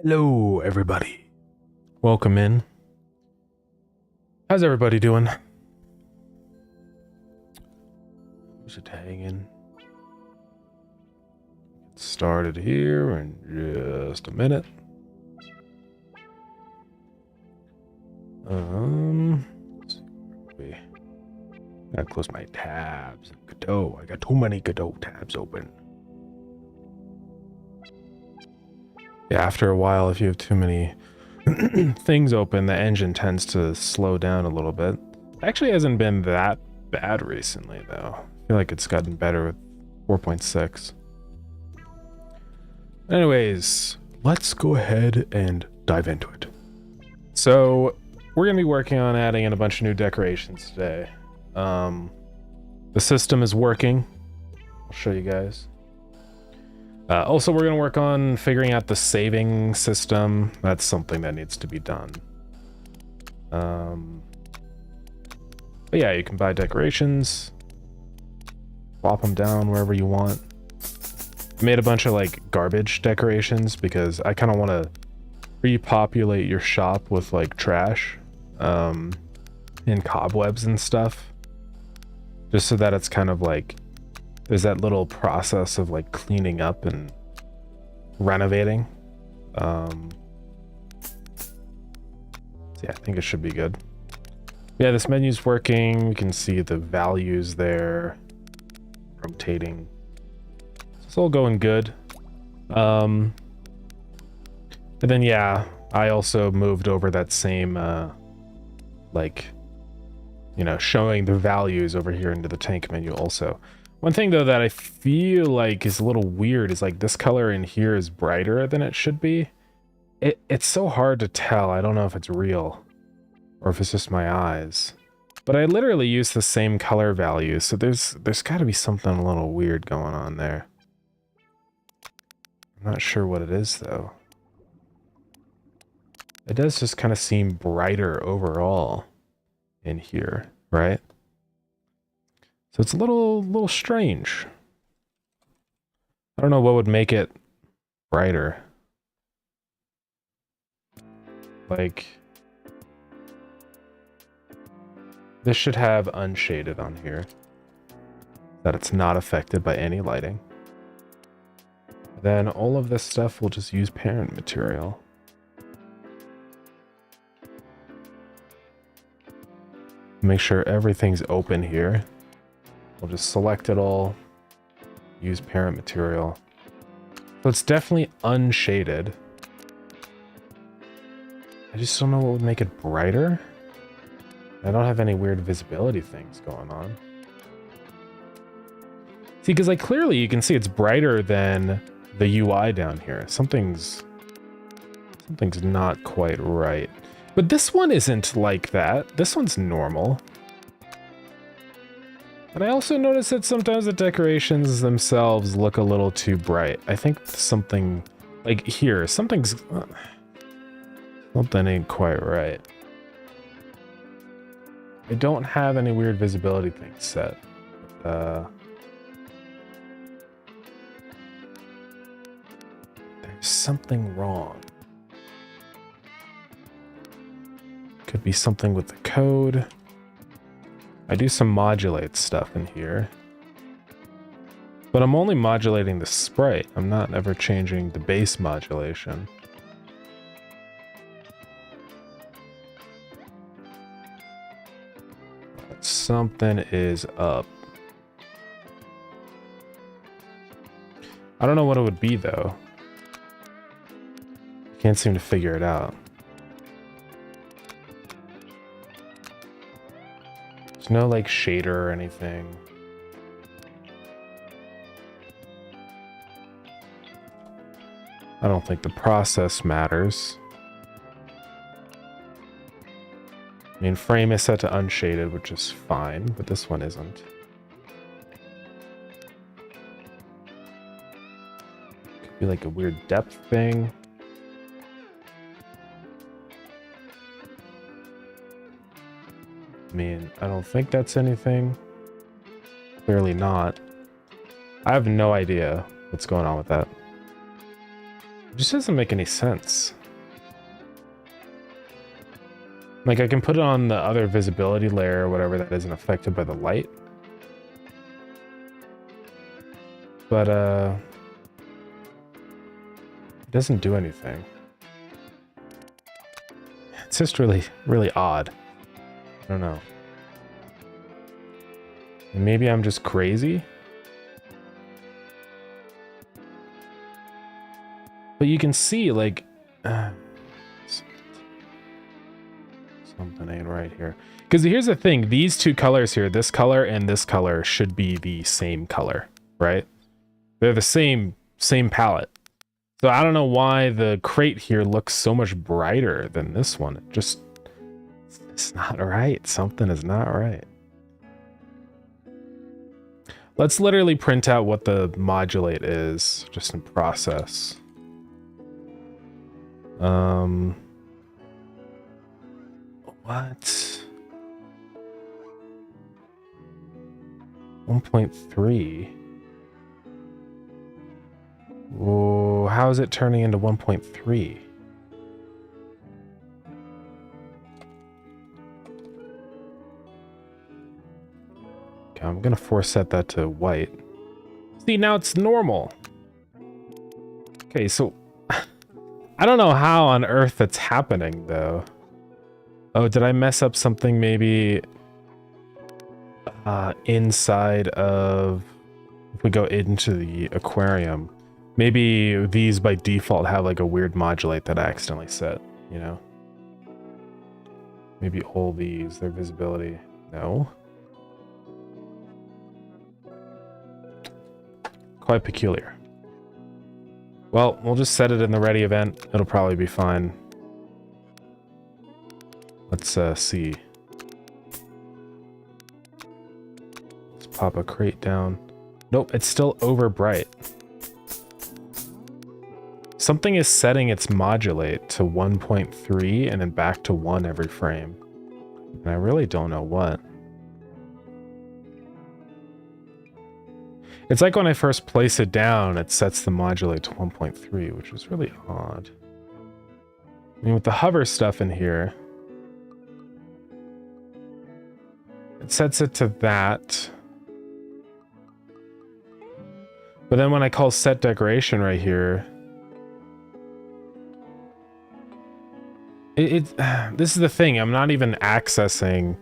Hello, everybody. Welcome in. How's everybody doing? Who's it hanging? Get started here in just a minute. Let's see. I gotta close my tabs. Godot. I got too many Godot tabs open. Yeah, after a while, if you have too many things open, the engine tends to slow down a little bit. Actually hasn't been that bad recently, though. I feel like it's gotten better with 4.6. Anyways, let's go ahead and dive into it. So, we're going to be working on adding in a bunch of new decorations today. The system is working. I'll show you guys. Also, we're going to work on figuring out the saving system. That's something that needs to be done. But yeah, you can buy decorations. Plop them down wherever you want. I made a bunch of like garbage decorations because I kind of want to repopulate your shop with like trash and cobwebs and stuff. Just so that it's kind of like there's that little process of like cleaning up and renovating. So yeah, I think it should be good. Yeah, this menu's working. We can see the values there rotating. So it's all going good. And then yeah, I also moved over that same like, you know, showing the values over here into the tank menu also. One thing though that I feel like is a little weird is like this color in here is brighter than it should be. It's so hard to tell. I don't know if it's real or if it's just my eyes. But I literally use the same color value, so there's got to be something a little weird going on there. I'm not sure what it is though. It does just kind of seem brighter overall in here, right? So it's a little strange. I don't know what would make it brighter. Like, this should have unshaded on here. That it's not affected by any lighting. Then all of this stuff will just use parent material. Make sure everything's open here. We'll just select it all, use parent material. So it's definitely unshaded. I just don't know what would make it brighter. I don't have any weird visibility things going on. See, because like clearly you can see it's brighter than the UI down here. Something's not quite right. But this one isn't like that. This one's normal. And I also notice that sometimes the decorations themselves look a little too bright. I think something, like here, something ain't quite right. I don't have any weird visibility things set. There's something wrong. Could be something with the code. I do some modulate stuff in here. But I'm only modulating the sprite. I'm not ever changing the base modulation. But something is up. I don't know what it would be though. Can't seem to figure it out. There's no like shader or anything. I don't think the process matters. I mean, frame is set to unshaded, which is fine, but this one isn't. Could be like a weird depth thing. I mean, I don't think that's anything. Clearly not. I have no idea what's going on with that. It just doesn't make any sense. Like, I can put it on the other visibility layer or whatever that isn't affected by the light. But, it doesn't do anything. It's just really, really odd. I don't know. Maybe I'm just crazy? But you can see, like... something ain't right here. Because here's the thing. These two colors here, this color and this color, should be the same color, right? They're the same palette. So I don't know why the crate here looks so much brighter than this one. It just... it's not right. Something is not right. Let's literally print out what the modulate is, just in process. What? 1.3? Whoa, how is it turning into 1.3? Okay, I'm gonna force set that to white. See, now it's normal. Okay, so I don't know how on earth that's happening though. Oh, did I mess up something maybe inside of, if we go into the aquarium, maybe these by default have like a weird modulate that I accidentally set, you know? Maybe all these, their visibility, no? Quite peculiar. Well, we'll just set it in the ready event. It'll probably be fine. Let's see. Let's pop a crate down. Nope, it's still over bright. Something is setting its modulate to 1.3 and then back to 1 every frame. And I really don't know what. It's like when I first place it down, it sets the modulate to 1.3, which was really odd. I mean, with the hover stuff in here, it sets it to that. But then when I call set decoration right here, this is the thing, I'm not even accessing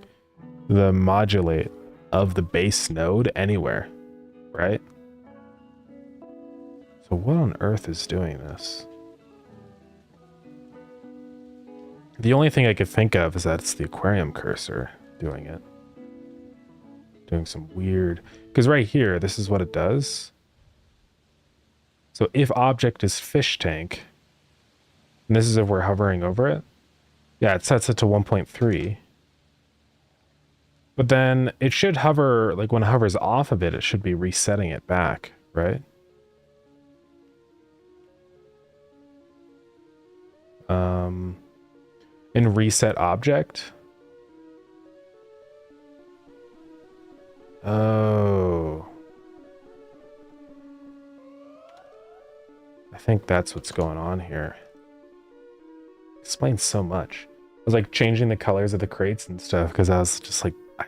the modulate of the base node anywhere, right? So what on earth is doing this? The only thing I could think of is that it's the aquarium cursor doing it. Doing some weird... because right here, this is what it does. So if object is fish tank, and this is if we're hovering over it, yeah, it sets it to 1.3. But then it should hover, like when it hovers off of it, it should be resetting it back, right? In reset object. Oh. I think that's what's going on here. Explains so much. I was like changing the colors of the crates and stuff because I was just like, I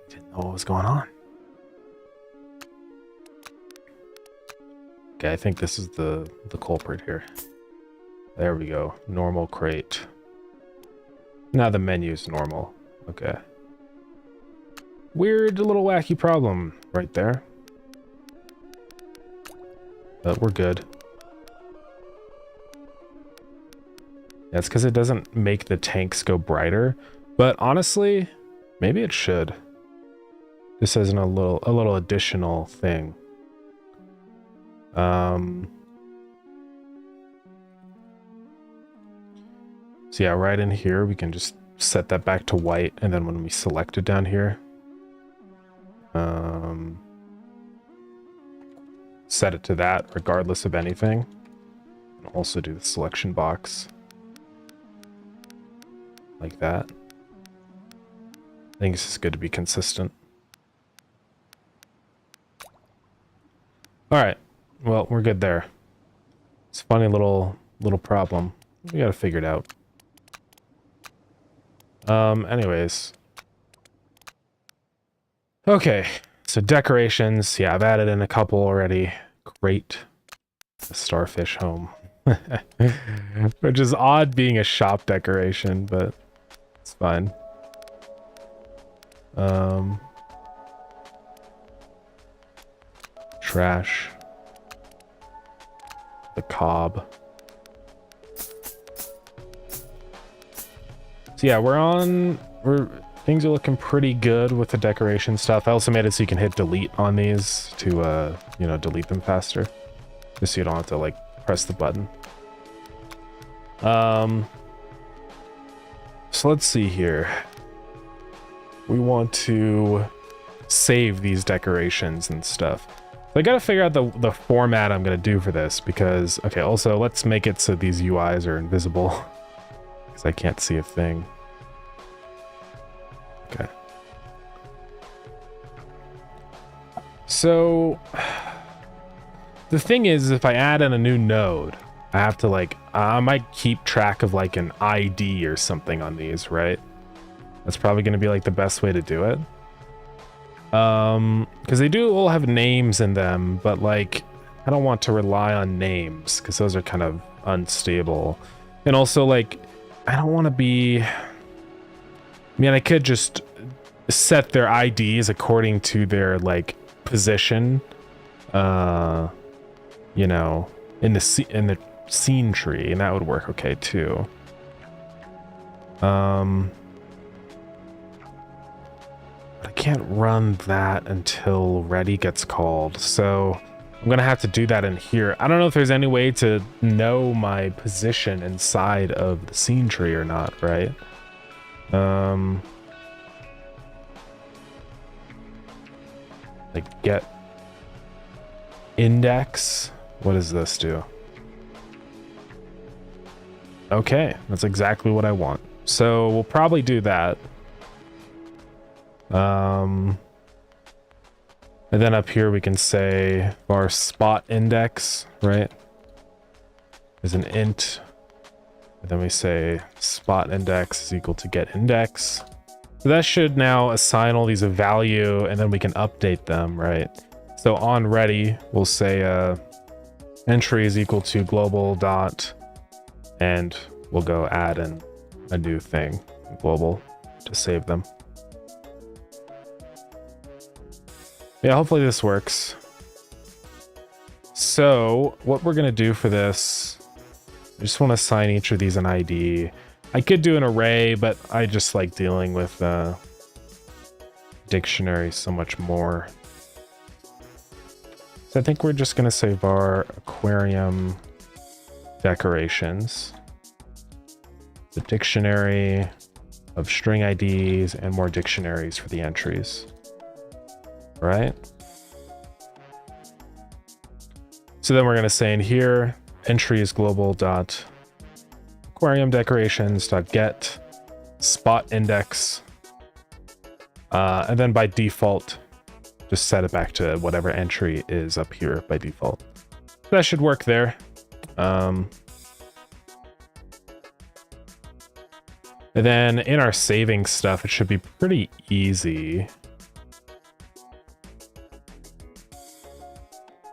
didn't know what was going on. Okay, I think this is the culprit here. There we go. Normal crate. Now the menu's normal. Okay. Weird little wacky problem right there. But we're good. Yeah, it's because it doesn't make the tanks go brighter. But honestly, maybe it should. This isn't a little additional thing. So yeah, right in here, we can just set that back to white. And then when we select it down here, set it to that regardless of anything. And also do the selection box. Like that. I think this is good to be consistent. Alright, well, we're good there. It's a funny little problem. We gotta figure it out. Anyways. Okay, so decorations. Yeah, I've added in a couple already. Great. The starfish home. Which is odd being a shop decoration, but it's fine. Trash. The cob. So yeah, things are looking pretty good with the decoration stuff. I also made it so you can hit delete on these to you know, delete them faster. Just so you don't have to like press the button. So let's see here. We want to save these decorations and stuff. So I gotta figure out the format I'm gonna do for this because, okay, also let's make it so these UIs are invisible because I can't see a thing. Okay. So the thing is, if I add in a new node, I have to like, I might keep track of like an ID or something on these, right? That's probably going to be like the best way to do it. Because they do all have names in them, but like, I don't want to rely on names because those are kind of unstable. And also like, I don't want to be, I mean, I could just set their IDs according to their like position, you know, in the scene tree, and that would work okay too. I can't run that until ready gets called, so I'm gonna have to do that in here. I don't know if there's any way to know my position inside of the scene tree or not, right? Like get index. What does this do? Okay, that's exactly what I want. So we'll probably do that. And then up here we can say our spot index, right? Is an int. And then we say spot index is equal to get index. So that should now assign all these a value, and then we can update them, right? So on ready, we'll say entry is equal to global dot, and we'll go add in a new thing, global, to save them. Yeah, hopefully this works. So what we're gonna do for this, I just want to assign each of these an ID. I could do an array, but I just like dealing with dictionary so much more. So I think we're just gonna say var aquarium decorations, the dictionary of string IDs, and more dictionaries for the entries. Right? So then we're going to say in here, entry is global dot aquarium decorations dot get spot index, and then by default, just set it back to whatever entry is up here by default. That should work there. And then in our saving stuff, it should be pretty easy.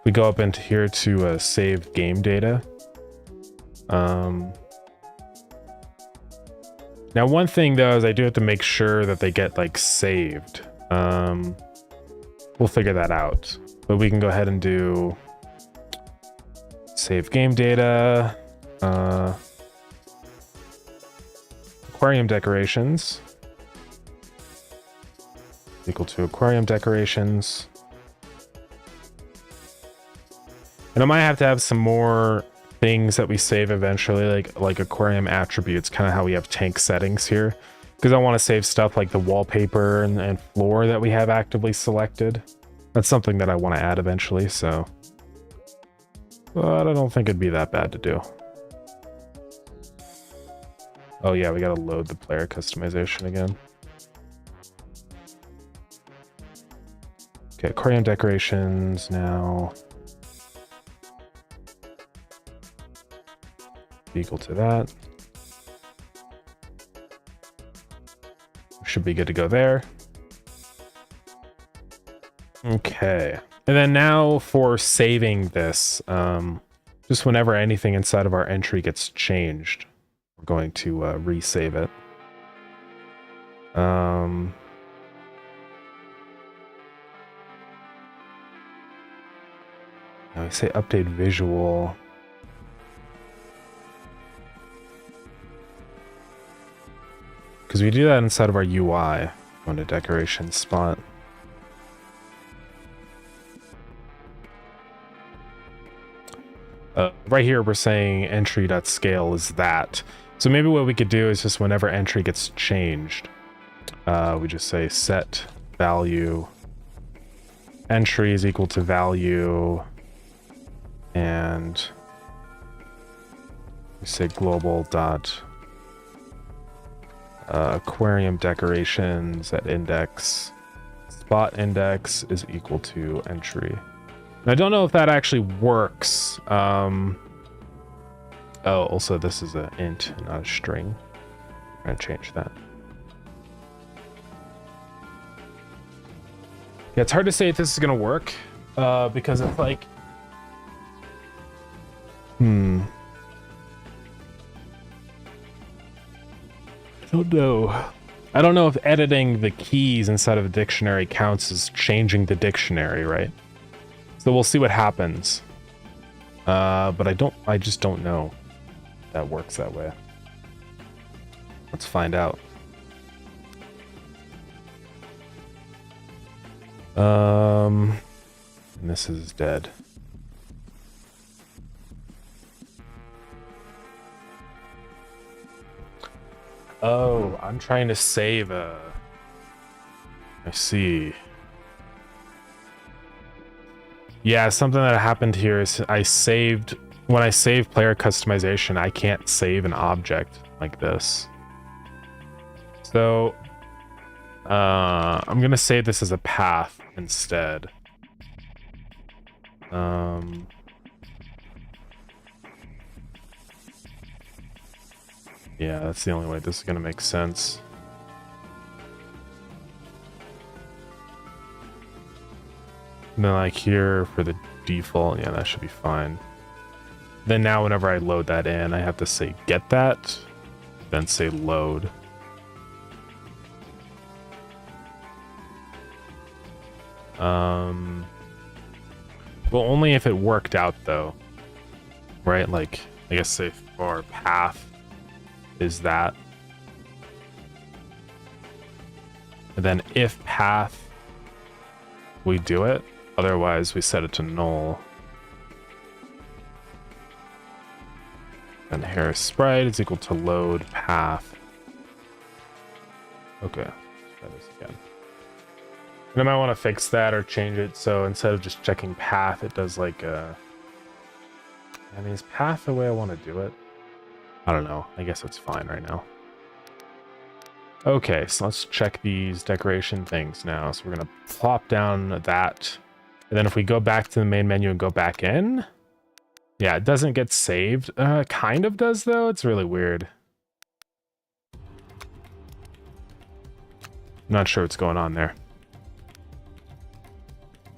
We go up into here to save game data. Now one thing though is I do have to make sure that they get like saved. We'll figure that out, but we can go ahead and do save game data, aquarium decorations equal to aquarium decorations. And I might have to have some more things that we save eventually, like aquarium attributes, kind of how we have tank settings here. Because I want to save stuff like the wallpaper and floor that we have actively selected. That's something that I want to add eventually, so. But I don't think it'd be that bad to do. Oh yeah, we gotta load the player customization again. Okay, aquarium decorations now. be equal to that. Should be good to go there. Okay. And then now for saving this, just whenever anything inside of our entry gets changed, we're going to resave it. Now we say update visual. Because we do that inside of our UI on a decoration spot. Right here, we're saying entry.scale is that. So maybe what we could do is just whenever entry gets changed, we just say set value entry is equal to value, and we say global dot aquarium decorations at index spot index is equal to entry. And I don't know if that actually works. Oh, also this is an int, not a string. I'm gonna change that. Yeah, it's hard to say if this is gonna work because it's like, I don't know. I don't know if editing the keys inside of a dictionary counts as changing the dictionary, right? So we'll see what happens. But I just don't know if that works that way. Let's find out. And this is dead. Oh, I'm trying to save I see. Yeah, something that happened here is when I save player customization, I can't save an object like this. So I'm gonna save this as a path instead. Yeah, that's the only way this is gonna make sense. And then like here for the default, yeah, that should be fine. Then now whenever I load that in, I have to say get that, then say load. Well, only if it worked out though, right? Like, I guess say for path is that. And then if path, we do it. Otherwise, we set it to null. And here sprite is equal to load path. Okay, let's try this again. And I might want to fix that or change it so instead of just checking path, it does like I mean, is path the way I want to do it? I don't know. I guess it's fine right now. Okay, so let's check these decoration things now. So we're gonna plop down that. And then if we go back to the main menu and go back in, yeah, it doesn't get saved. Kind of does though. It's really weird. Not sure what's going on there.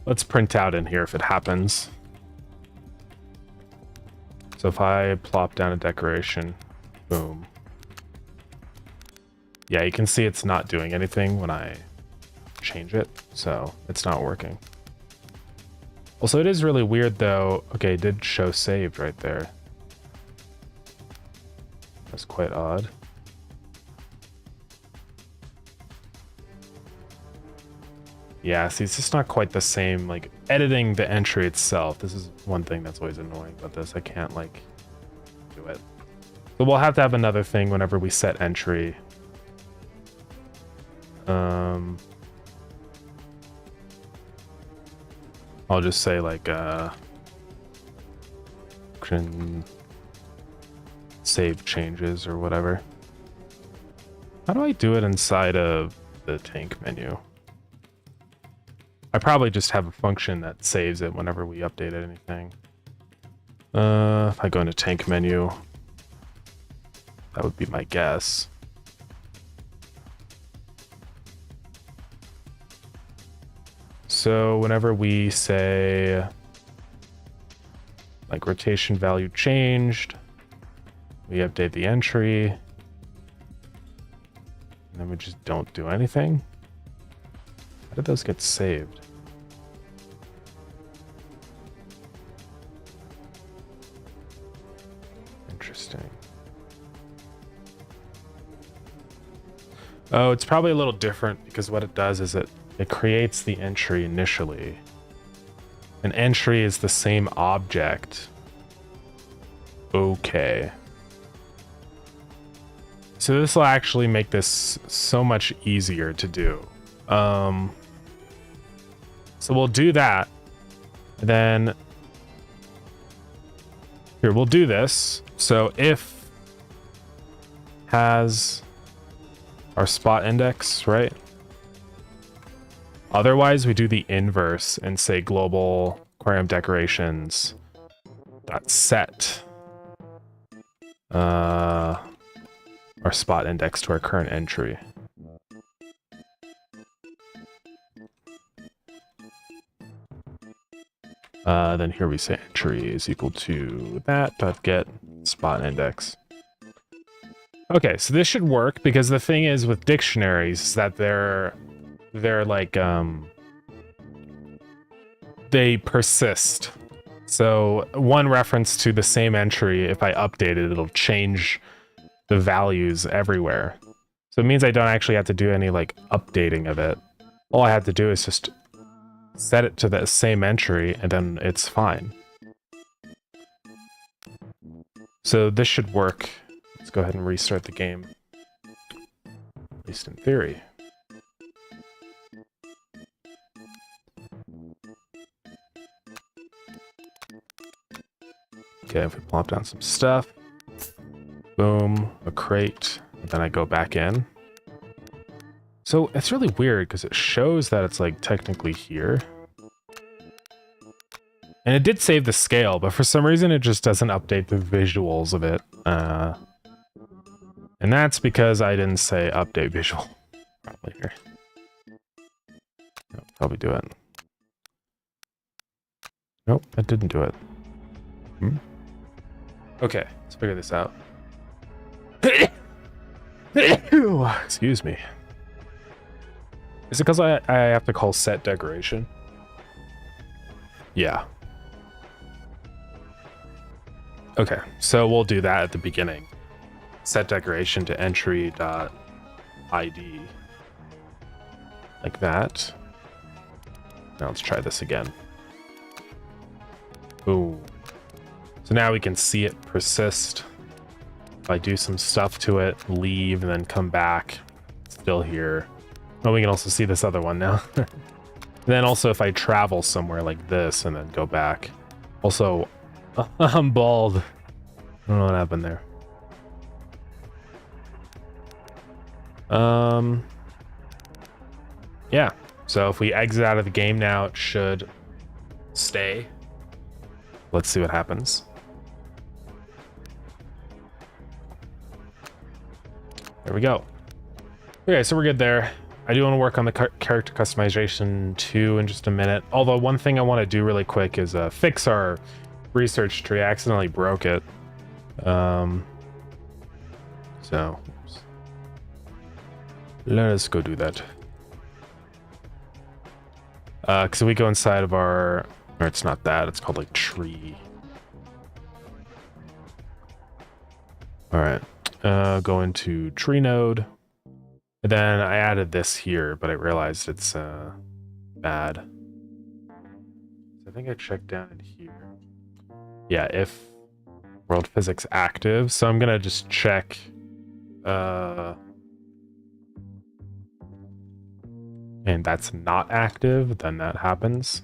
Let's print out in here if it happens. So if I plop down a decoration, boom. Yeah, you can see it's not doing anything when I change it, so it's not working. Also, it is really weird though. Okay, it did show saved right there. That's quite odd. Yeah, see, it's just not quite the same, like, editing the entry itself. This is one thing that's always annoying about this. I can't, like, do it. So we'll have to have another thing whenever we set entry. I'll just say, like, can save changes or whatever. How do I do it inside of the tank menu? I probably just have a function that saves it whenever we update anything. If I go into tank menu, That would be my guess. So whenever we say like rotation value changed, we update the entry, and then we just don't do anything. How did those get saved? Interesting. Oh, it's probably a little different because what it does is it creates the entry initially. An entry is the same object. Okay. So this will actually make this so much easier to do. So we'll do that. Then here, we'll do this. So if has our spot index, right? Otherwise, we do the inverse and say global aquarium decorations dot set our spot index to our current entry. Then here we say entry is equal to that dot get spot index. Okay, so this should work because the thing is with dictionaries is that they're like they persist. So one reference to the same entry, if I update it, it'll change the values everywhere. So it means I don't actually have to do any like updating of it. All I have to do is just set it to the same entry and then it's fine. So this should work. Let's go ahead and restart the game. At least in theory. Okay, if we plop down some stuff, boom, a crate, and then I go back in. So it's really weird because it shows that it's like technically here. And it did save the scale, but for some reason it just doesn't update the visuals of it. And that's because I didn't say update visual. Probably here. Nope, probably do it. Nope, that didn't do it. Okay, let's figure this out. Excuse me. Is it because I have to call set decoration? Yeah. Okay, so we'll do that at the beginning. Set decoration to entry.id. Like that. Now let's try this again. Boom. So now we can see it persist. If I do some stuff to it, leave, and then come back, it's still here. Oh, we can also see this other one now. And then also if I travel somewhere like this and then go back. Also, I'm bald. I don't know what happened there. Yeah. So if we exit out of the game now, it should stay. Let's see what happens. There we go. Okay, so we're good there. I do want to work on the character customization too in just a minute. Although one thing I want to do really quick is fix our research tree. I accidentally broke it. So let us go do that. Because we go inside of our, or it's not that, it's called like tree. All right, go into tree node. And then I added this here, but I realized it's bad. I think I checked down in here. Yeah, if world physics active. So I'm gonna just check. And that's not active, then that happens.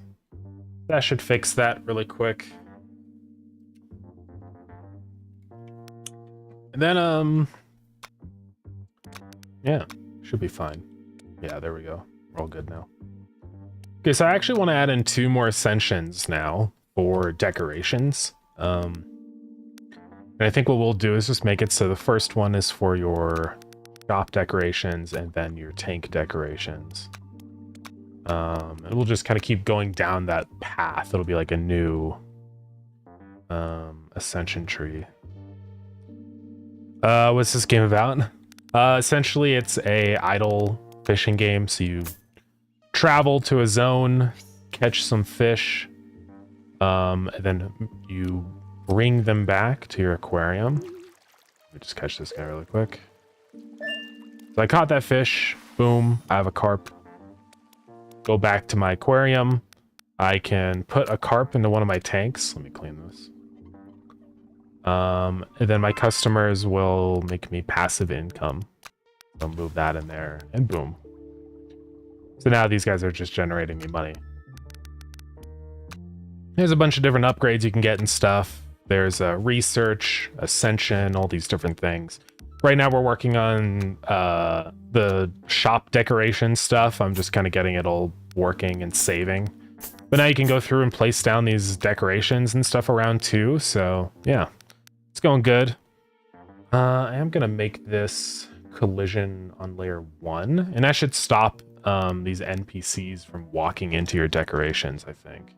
That should fix that really quick. And then, yeah, should be fine. Yeah, there we go. We're all good now. Okay, so I actually want to add in 2 more ascensions now for decorations. And I think what we'll do is just make it so the first one is for your shop decorations and then your tank decorations. And we'll just kind of keep going down that path. It'll be like a new ascension tree. What's this game about? Essentially, it's a idle fishing game. So you travel to a zone, catch some fish, and then you bring them back to your aquarium. Let me just catch this guy really quick. So I caught that fish. Boom, I have a carp. Go back to my aquarium. I can put a carp into one of my tanks. Let me clean this. And then my customers will make me passive income. I'll move that in there, and boom. So now these guys are just generating me money. There's a bunch of different upgrades you can get and stuff. There's research, ascension, all these different things. Right now we're working on the shop decoration stuff. I'm just kind of getting it all working and saving. But now you can go through and place down these decorations and stuff around too. So yeah, it's going good. I am going to make this collision on layer 1. And that should stop these NPCs from walking into your decorations, I think.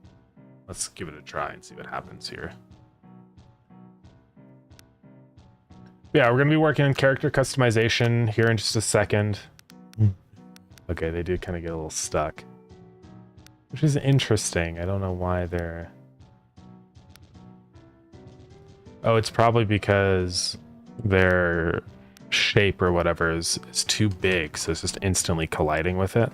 Let's give it a try and see what happens here. Yeah, we're going to be working on character customization here in just a second. Okay, they do kind of get a little stuck. Which is interesting. I don't know why they're... Oh, it's probably because their shape or whatever is too big, so it's just instantly colliding with it.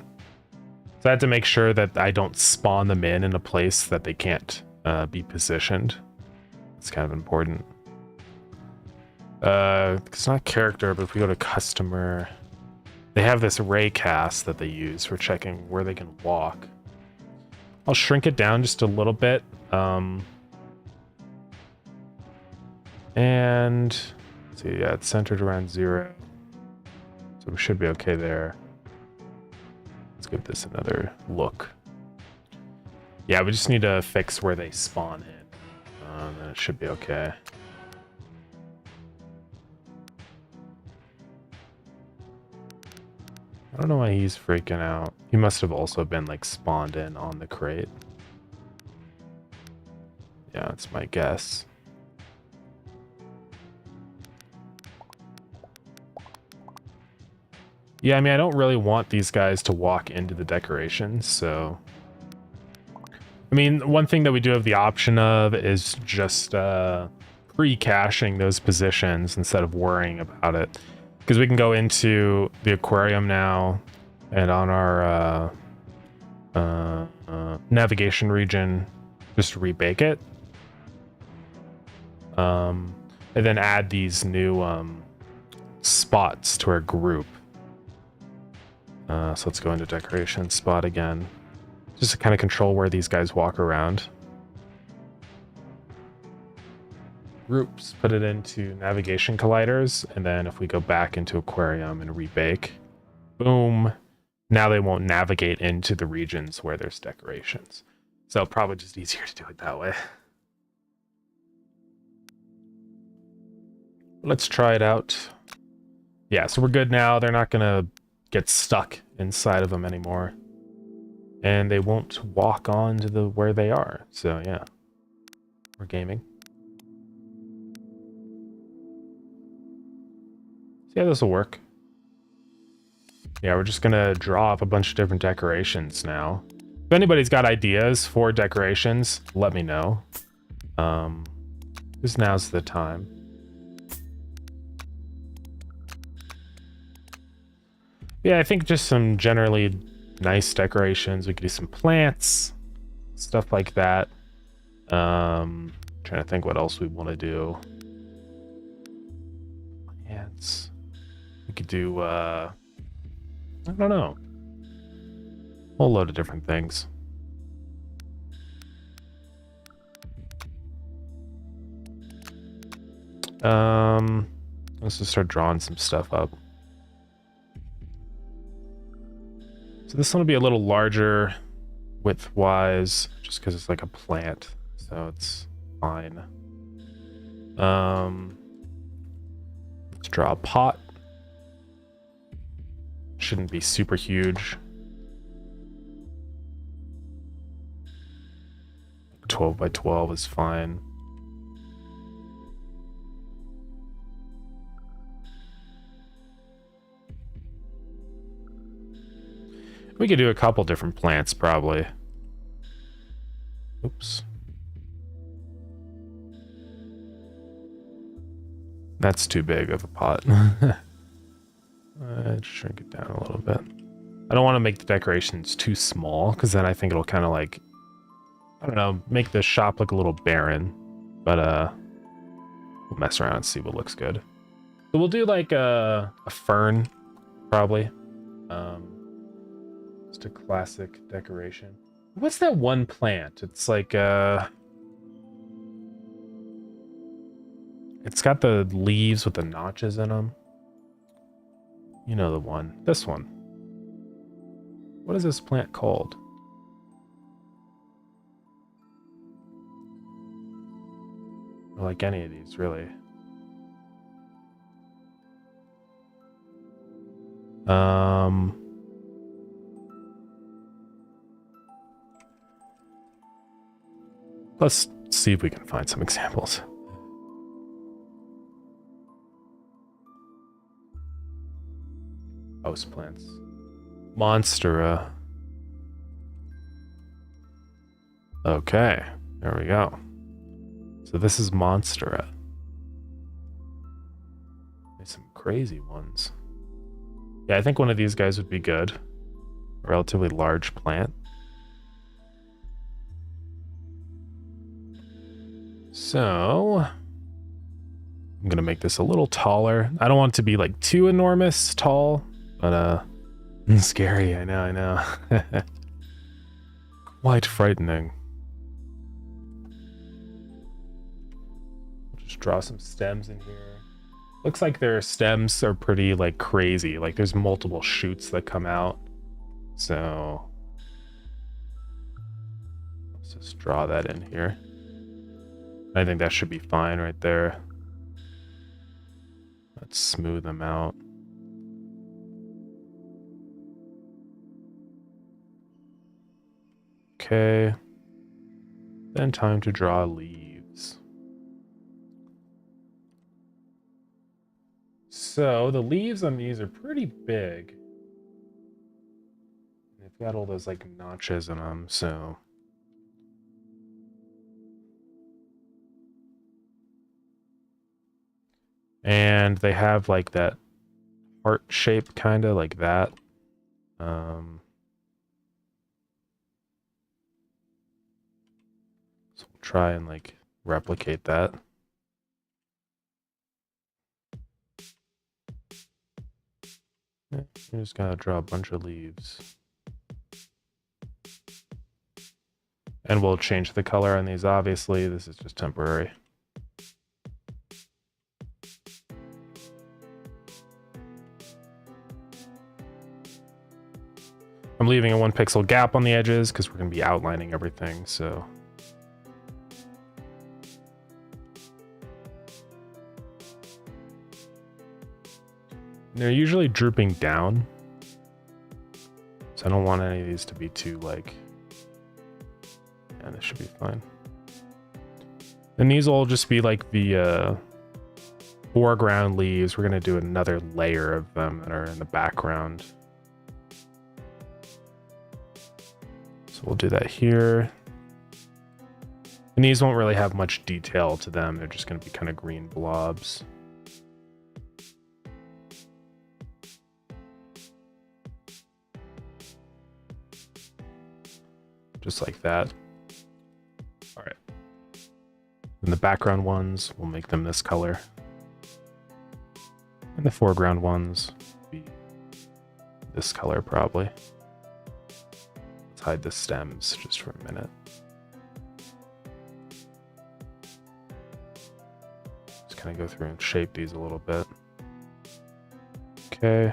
So I had to make sure that I don't spawn them in a place that they can't be positioned. It's kind of important. It's not character, but if we go to customer, they have this ray cast that they use for checking where they can walk. I'll shrink it down just a little bit. And let's see, yeah, it's centered around 0. So we should be okay there. Let's give this another look. Yeah, we just need to fix where they spawn in. Then it should be okay. I don't know why he's freaking out. He must have also been like spawned in on the crate. Yeah, that's my guess. Yeah, I mean, I don't really want these guys to walk into the decorations, so... I mean, one thing that we do have the option of is just pre-caching those positions instead of worrying about it. Because we can go into the aquarium now, and on our navigation region, just rebake it. And then add these new spots to our group. So let's go into decoration spot again. Just to kind of control where these guys walk around. Groups, put it into navigation colliders, and then if we go back into aquarium and rebake, boom, now they won't navigate into the regions where there's decorations. So probably just easier to do it that way. Let's try it out. Yeah, so we're good now. They're not gonna get stuck inside of them anymore, and they won't walk on to the where they are. So yeah, we're gaming. So yeah, this will work. Yeah, we're just gonna draw up a bunch of different decorations now. If anybody's got ideas for decorations, let me know. Because now's the time. Yeah, I think just some generally nice decorations. We could do some plants, stuff like that. Trying to think what else we want to do. Plants. We could do, I don't know. A whole load of different things. Let's just start drawing some stuff up. So this one will be a little larger width-wise, just because it's like a plant, so it's fine. Let's draw a pot. Shouldn't be super huge. 12 by 12 is fine. We could do a couple different plants, probably. Oops. That's too big of a pot. Shrink it down a little bit. I don't want to make the decorations too small, because then I think it'll kind of like, I don't know, make the shop look a little barren. But we'll mess around and see what looks good. So we'll do like a fern, probably. Just a classic decoration. What's that one plant? It's like it's got the leaves with the notches in them. You know the one. This one. What is this plant called? Or like any of these, really. Let's see if we can find some examples. House plants. Monstera. Okay, there we go. So this is Monstera. There's some crazy ones. Yeah, I think one of these guys would be good. A relatively large plant. So I'm gonna make this a little taller. I don't want it to be like too enormous tall, but scary. I know. Quite frightening. Just draw some stems in here. Looks like their stems are pretty like crazy. Like there's multiple shoots that come out. So let's just draw that in here. I think that should be fine right there. Let's smooth them out. Okay. Then time to draw leaves. So the leaves on these are pretty big. They've got all those like notches in them, so. And they have like that heart shape kind of like that. So we'll try and like replicate that. Yeah, you just gotta draw a bunch of leaves. And we'll change the color on these, obviously. This is just temporary. I'm leaving a 1 pixel gap on the edges because we're going to be outlining everything, so. They're usually drooping down, so I don't want any of these to be too like, yeah, this should be fine. And these will just be like the foreground leaves. We're going to do another layer of them that are in the background. We'll do that here. And these won't really have much detail to them. They're just going to be kind of green blobs. Just like that. All right. And the background ones, we'll make them this color. And the foreground ones will be this color probably. Hide the stems just for a minute. Just kind of go through and shape these a little bit. Okay.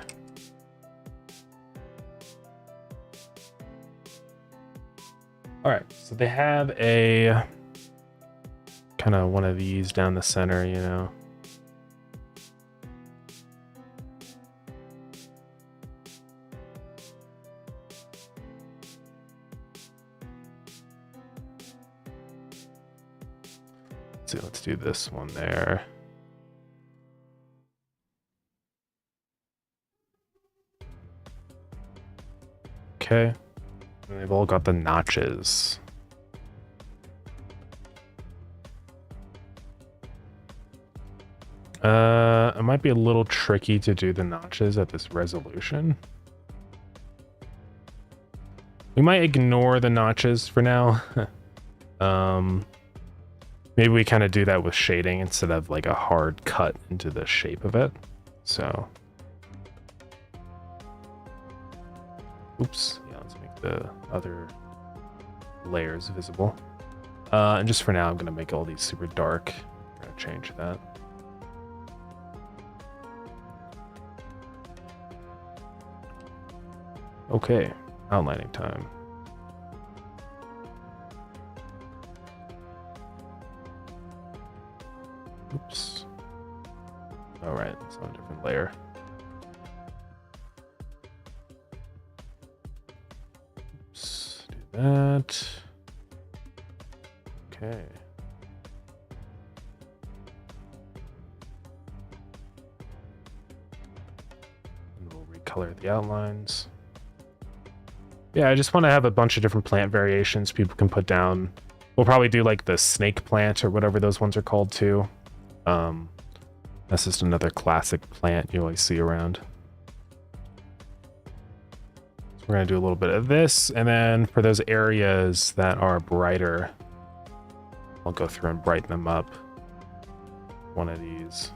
All right, so they have a kind of one of these down the center, you know. Let's see, let's do this one there. Okay. And they've all got the notches. It might be a little tricky to do the notches at this resolution. We might ignore the notches for now. Maybe we kind of do that with shading instead of like a hard cut into the shape of it. So, oops, yeah, let's make the other layers visible. And just for now, I'm gonna make all these super dark. I'm gonna change that. Okay, outlining time. Oops. All right, it's on a different layer. Oops, do that. Okay. And we'll recolor the outlines. Yeah, I just want to have a bunch of different plant variations people can put down. We'll probably do like the snake plant or whatever those ones are called too. That's just another classic plant you always see around. So we're gonna do a little bit of this, and then for those areas that are brighter, I'll go through and brighten them up. One of these.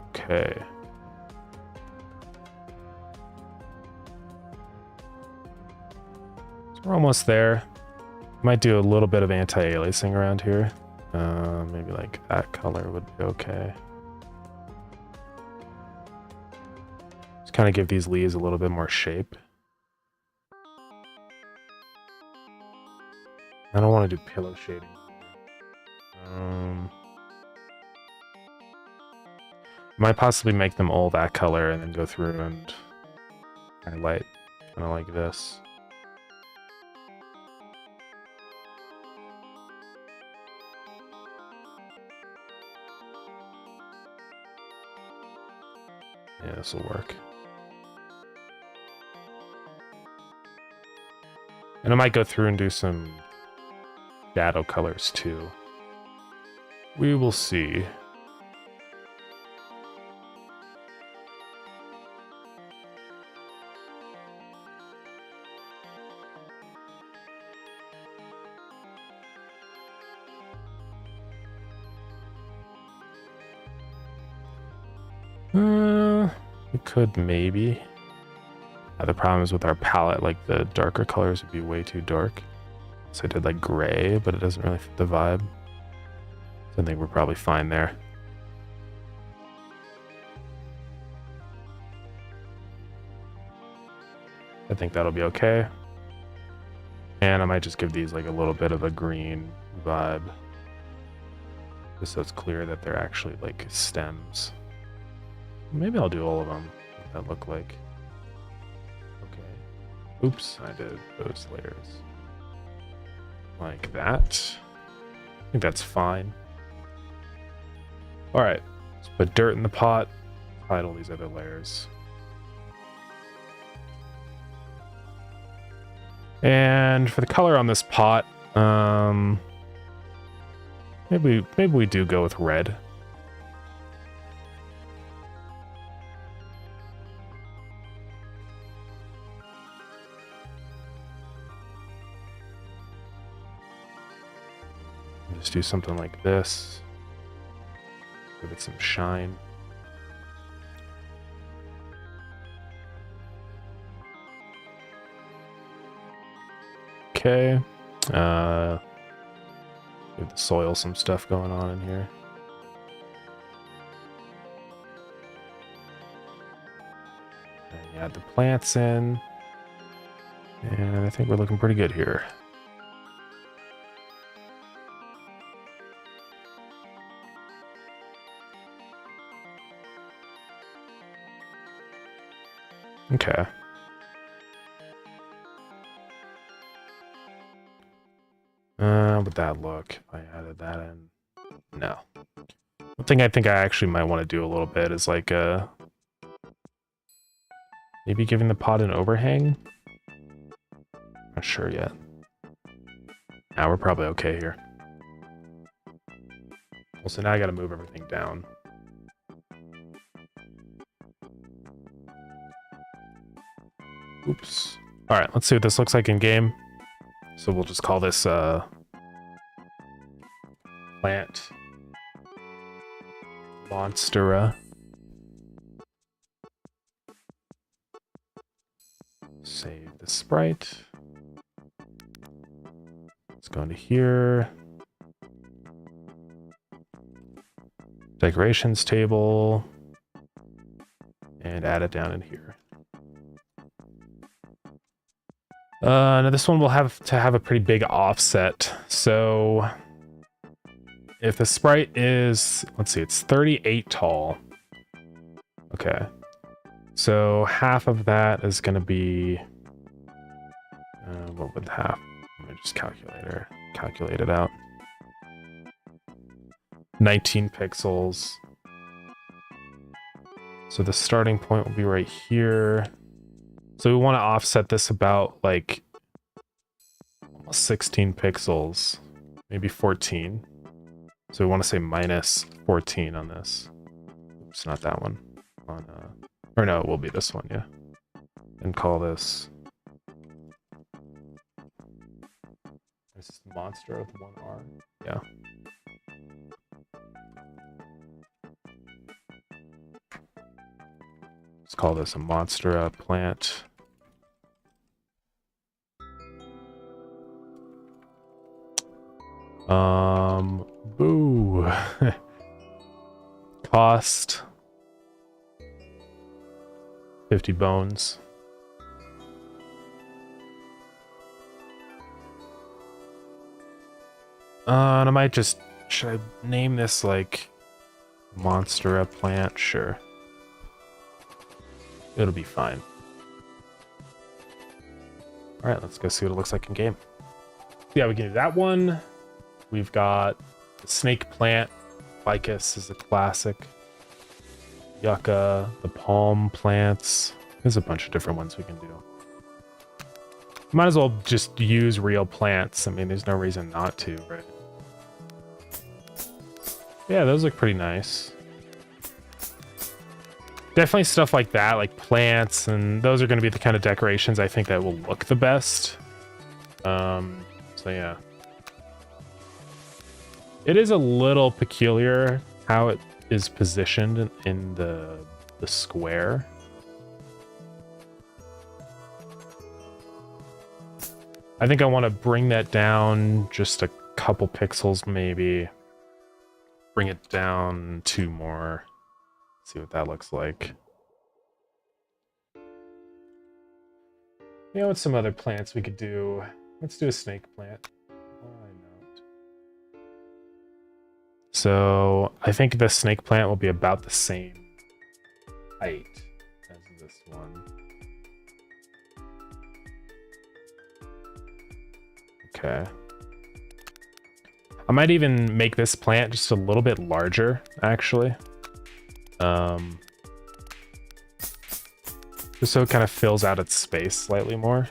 Okay. So we're almost there. Might do a little bit of anti-aliasing around here. Maybe like that color would be okay. Just kind of give these leaves a little bit more shape. I don't want to do pillow shading. Might possibly make them all that color and then go through and highlight kind of like this. Yeah, this will work. And I might go through and do some shadow colors too. We will see. We could maybe. The problem is with our palette, like the darker colors would be way too dark. So I did like gray, but it doesn't really fit the vibe. So I think we're probably fine there. I think that'll be okay. And I might just give these like a little bit of a green vibe. Just so it's clear that they're actually like stems. Maybe I'll do all of them. What that look like. Okay. Oops, I did those layers. Like that. I think that's fine. Alright. Let's put dirt in the pot. Hide all these other layers. And for the color on this pot, maybe we do go with red. Just do something like this. Give it some shine. Okay. Give the soil some stuff going on in here. And you add the plants in. And I think we're looking pretty good here. Okay. How would that look if I added that in? No. One thing I think I actually might want to do a little bit is like maybe giving the pod an overhang? Not sure yet. Now we're probably okay here. Well, so now I gotta move everything down. Oops. Alright, let's see what this looks like in game. So we'll just call this plant Monstera. Save the sprite. Let's go into here. Decorations table. And add it down in here. Now this one will have to have a pretty big offset. So if the sprite is, let's see, it's 38 tall. Okay. So half of that is going to be, what would half? Let me just calculate it out. 19 pixels. So the starting point will be right here. So we want to offset this about like almost 16 pixels, maybe 14. So we want to say minus 14 on this. Oops, not that one. On or no, it will be this one, yeah. And call this. This is Monster with one R. Yeah. Let's call this a Monstera plant. Boo. Cost 50 bones. And I might just, should I name this like Monstera plant? Sure. It'll be fine. All right, let's go see what it looks like in game. Yeah, we can do that one. We've got the snake plant. Ficus is a classic. Yucca, the palm plants. There's a bunch of different ones we can do. Might as well just use real plants. I mean, there's no reason not to, right? Yeah, those look pretty nice. Definitely stuff like that, like plants, and those are going to be the kind of decorations I think that will look the best. So yeah. It is a little peculiar how it is positioned in the square. I think I want to bring that down just a couple pixels, maybe. Bring it down 2 more. See what that looks like. You know, what's some other plants we could do? Let's do a snake plant. Why not? So I think the snake plant will be about the same height as this one. Okay. I might even make this plant just a little bit larger, actually. Just so it kind of fills out its space slightly more.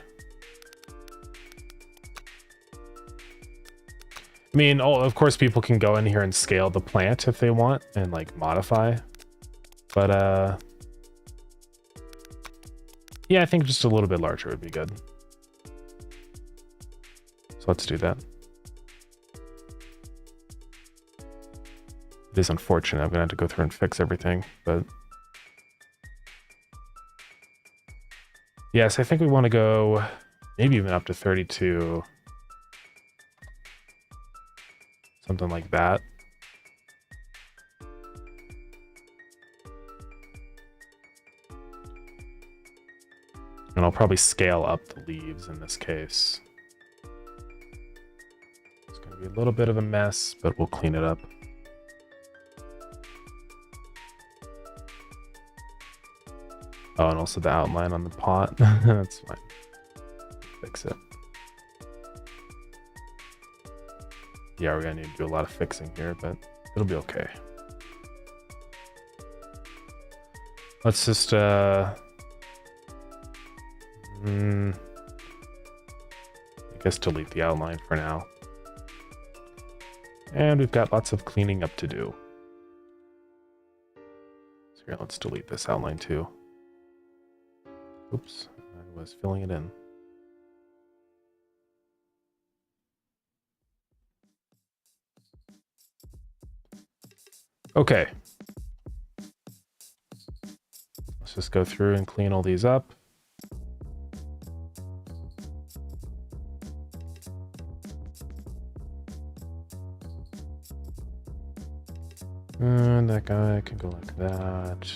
I mean, of course people can go in here and scale the plant if they want and like modify. But yeah, I think just a little bit larger would be good. So let's do that. It is unfortunate. I'm gonna have to go through and fix everything, but yes, I think we want to go maybe even up to 32. Something like that. And I'll probably scale up the leaves in this case. It's going to be a little bit of a mess, but we'll clean it up. Oh, and also the outline on the pot. That's fine. Fix it. Yeah, we're going to need to do a lot of fixing here, but it'll be okay. Let's just, I guess delete the outline for now. And we've got lots of cleaning up to do. So here, let's delete this outline too. Oops, I was filling it in. Okay. Let's just go through and clean all these up. And that guy can go like that.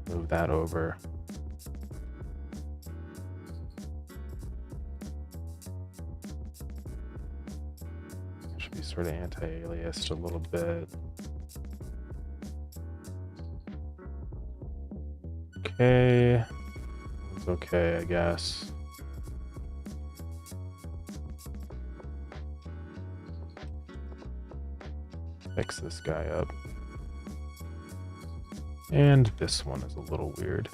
Move that over. Should be sort of anti-aliased a little bit. Okay. It's okay, I guess. Fix this guy up. And this one is a little weird.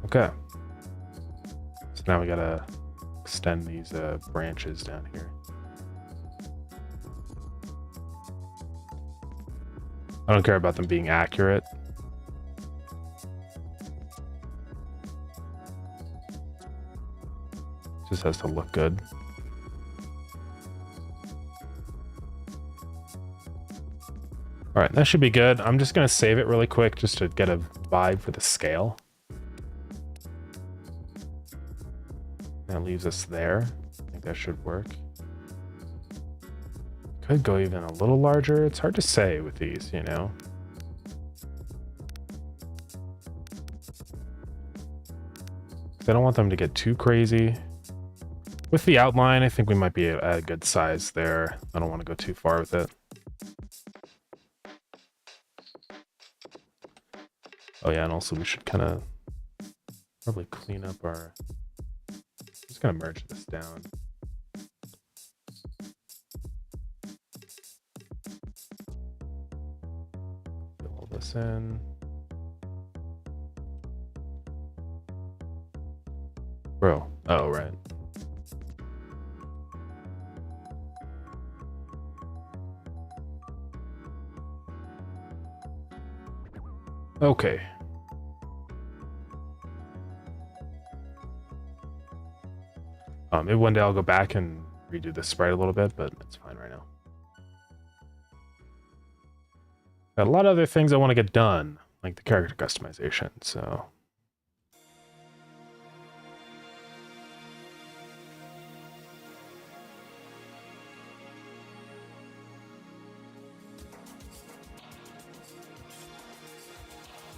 Okay. So now we gotta extend these branches down here. I don't care about them being accurate. Just has to look good. All right, that should be good. I'm just gonna save it really quick just to get a vibe for the scale. That leaves us there. I think that should work. Could go even a little larger. It's hard to say with these, you know. I don't want them to get too crazy. With the outline, I think we might be at a good size there. I don't want to go too far with it. Oh yeah, and also we should kind of probably clean up our... I'm just going to merge this down. Fill all this in. Bro, oh right. Okay. Maybe one day I'll go back and redo the sprite a little bit, but it's fine right now. Got a lot of other things I want to get done, like the character customization, so...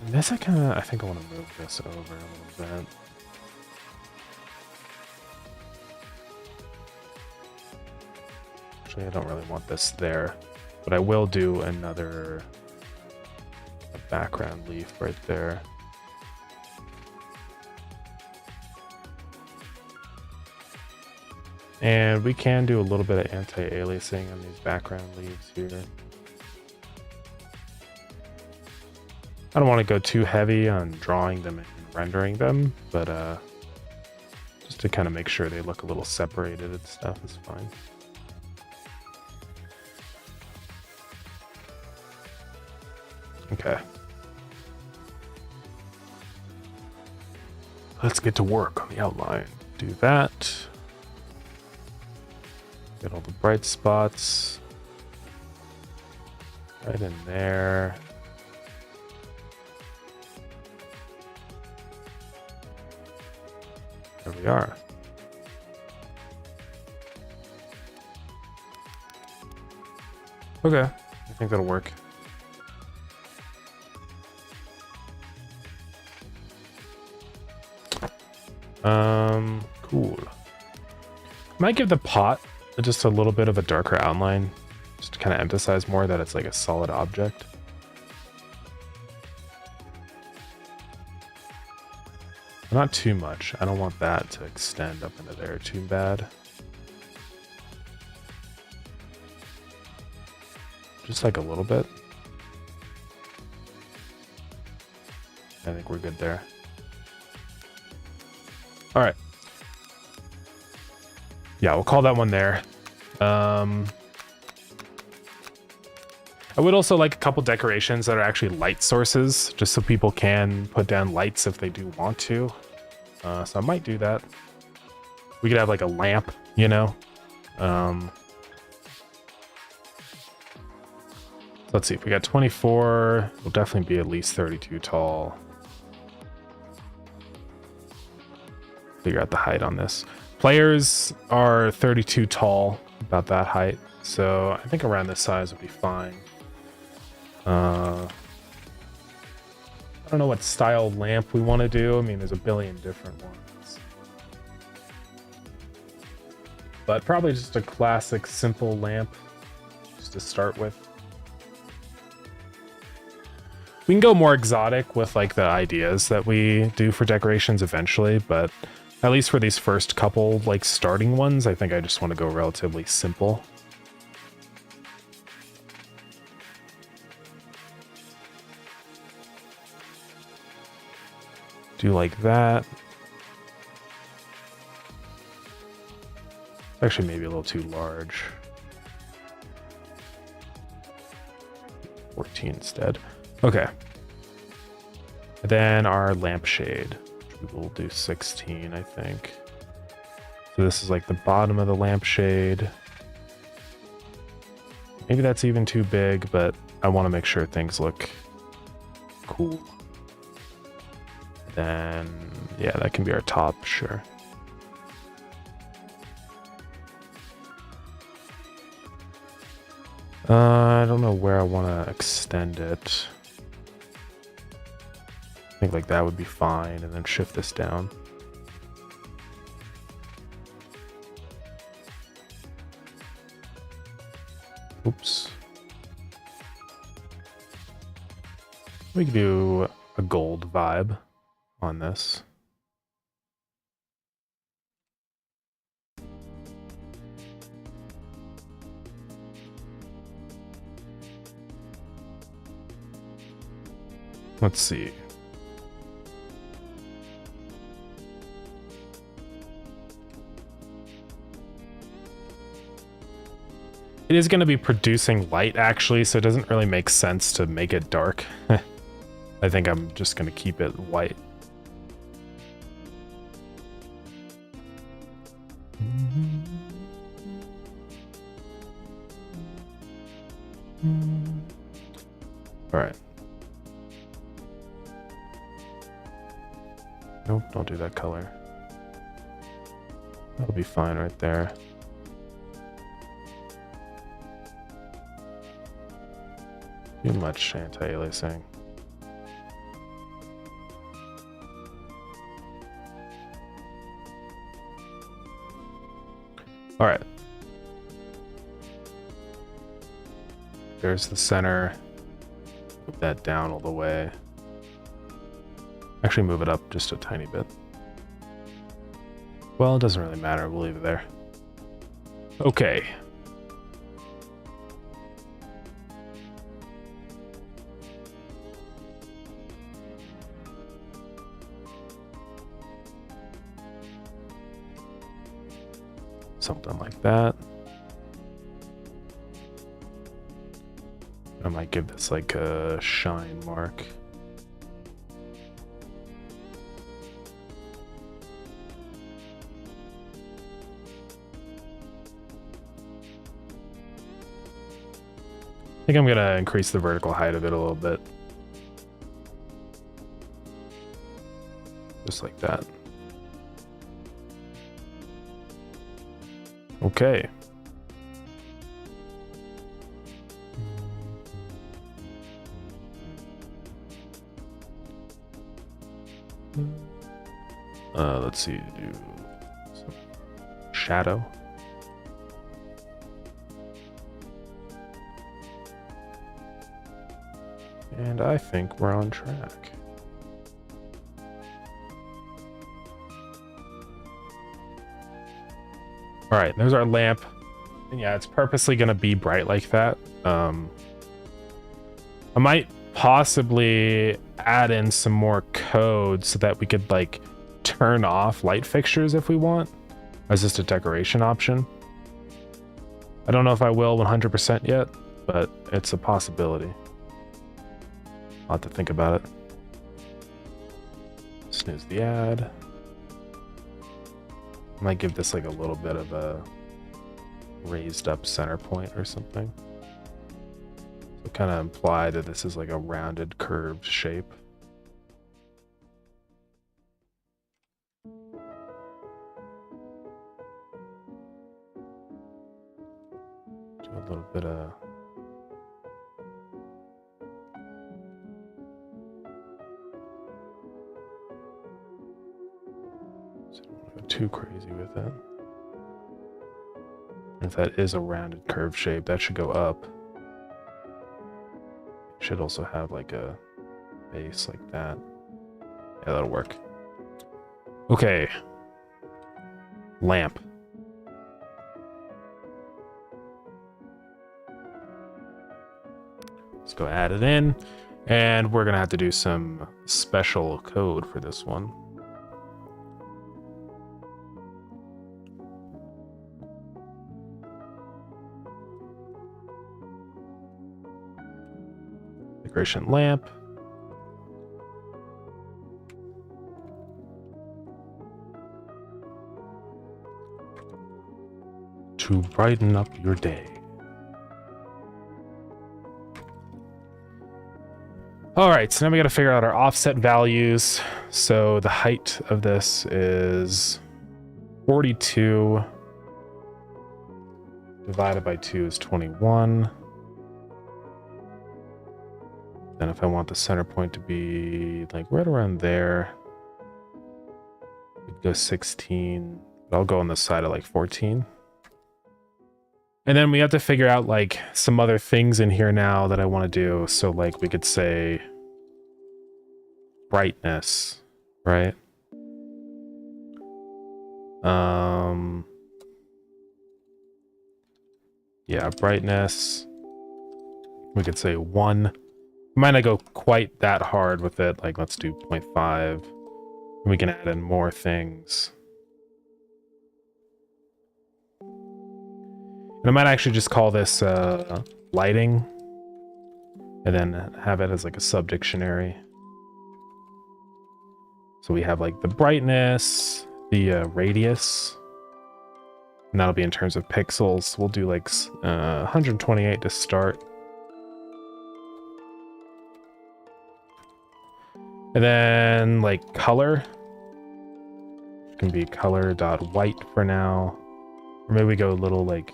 This I think I want to move this over a little bit. Actually, I don't really want this there, but I will do another background leaf right there. And we can do a little bit of anti-aliasing on these background leaves here. I don't want to go too heavy on drawing them and rendering them, but just to kind of make sure they look a little separated and stuff is fine. Okay. Let's get to work on the outline. Do that. Get all the bright spots right in there. There we are. Okay, I think that'll work. Cool. Might give the pot just a little bit of a darker outline, just to kind of emphasize more that it's like a solid object. But not too much. I don't want that to extend up into there too bad. Just like a little bit. I think we're good there. All right. Yeah, we'll call that one there. I would also like a couple decorations that are actually light sources, just so people can put down lights if they do want to. So I might do that. We could have like a lamp, you know? Let's see, if we got 24, we'll definitely be at least 32 tall. Figure out the height on this. Players are 32 tall, about that height. So I think around this size would be fine. I don't know what style lamp we want to do. I mean, there's a billion different ones. But probably just a classic, simple lamp, just to start with. We can go more exotic with like the ideas that we do for decorations eventually, but at least for these first couple like starting ones, I think I just want to go relatively simple. Do like that. Actually, maybe a little too large. 14 instead. Okay. Then our lampshade. We will do 16, I think. So this is like the bottom of the lampshade. Maybe that's even too big, but I want to make sure things look cool. Then, yeah, that can be our top, sure. I don't know where I want to extend it. I think like that would be fine, and then shift this down. Oops. We can do a gold vibe on this. Let's see. It is going to be producing light actually, so it doesn't really make sense to make it dark. I think I'm just going to keep it white. All right. Nope, don't do that color. That'll be fine right there. Too much anti-aliasing. All right. There's the center. Move that down all the way. Actually, move it up just a tiny bit. Well, it doesn't really matter. We'll leave it there. Okay. Something like that. I might give this like a shine mark. I think I'm gonna increase the vertical height of it a little bit. Just like that. Okay. Let's see, do some shadow. And I think we're on track. All right, there's our lamp. And yeah, it's purposely going to be bright like that. I might possibly add in some more code so that we could like turn off light fixtures if we want, as just a decoration option. I don't know if I will 100% yet, but it's a possibility. I'll have to think about it. Snooze the ad. I might give this like a little bit of a raised up center point or something. So kind of imply that this is like a rounded curved shape. Do a little bit of too crazy with it. If that is a rounded curved shape, that should go up. It should also have like a base like that. Yeah, that'll work. Okay. Lamp. Let's go add it in. And we're gonna have to do some special code for this one. Decoration lamp. To brighten up your day. All right, so now we got to figure out our offset values. So the height of this is 42 divided by 2 is 21. Then if I want the center point to be like right around there, we'd go 16. But I'll go on the side of like 14. And then we have to figure out like some other things in here now that I want to do. So like we could say brightness, right? Yeah, brightness. We could say 1. We might not go quite that hard with it. Like let's do 0.5. We can add in more things. And I might actually just call this lighting and then have it as like a sub-dictionary. So we have like the brightness, the radius, and that'll be in terms of pixels. We'll do like 128 to start. And then like color, it can be color.white for now. Or maybe we go a little like,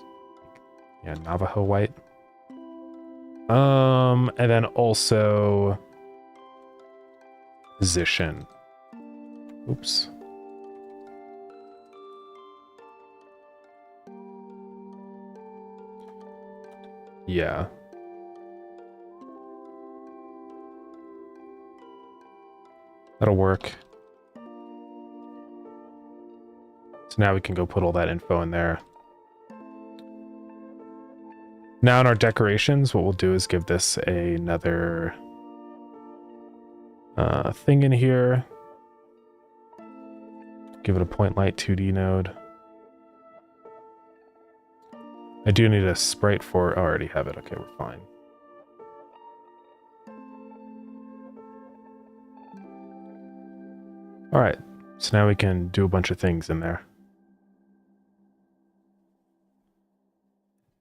yeah, Navajo white. And then also position. Oops. Yeah. That'll work. So now we can go put all that info in there. Now in our decorations, what we'll do is give this another thing in here. Give it a point light 2D node. I do need a sprite for... Oh, I already have it. Okay, we're fine. All right, so now we can do a bunch of things in there.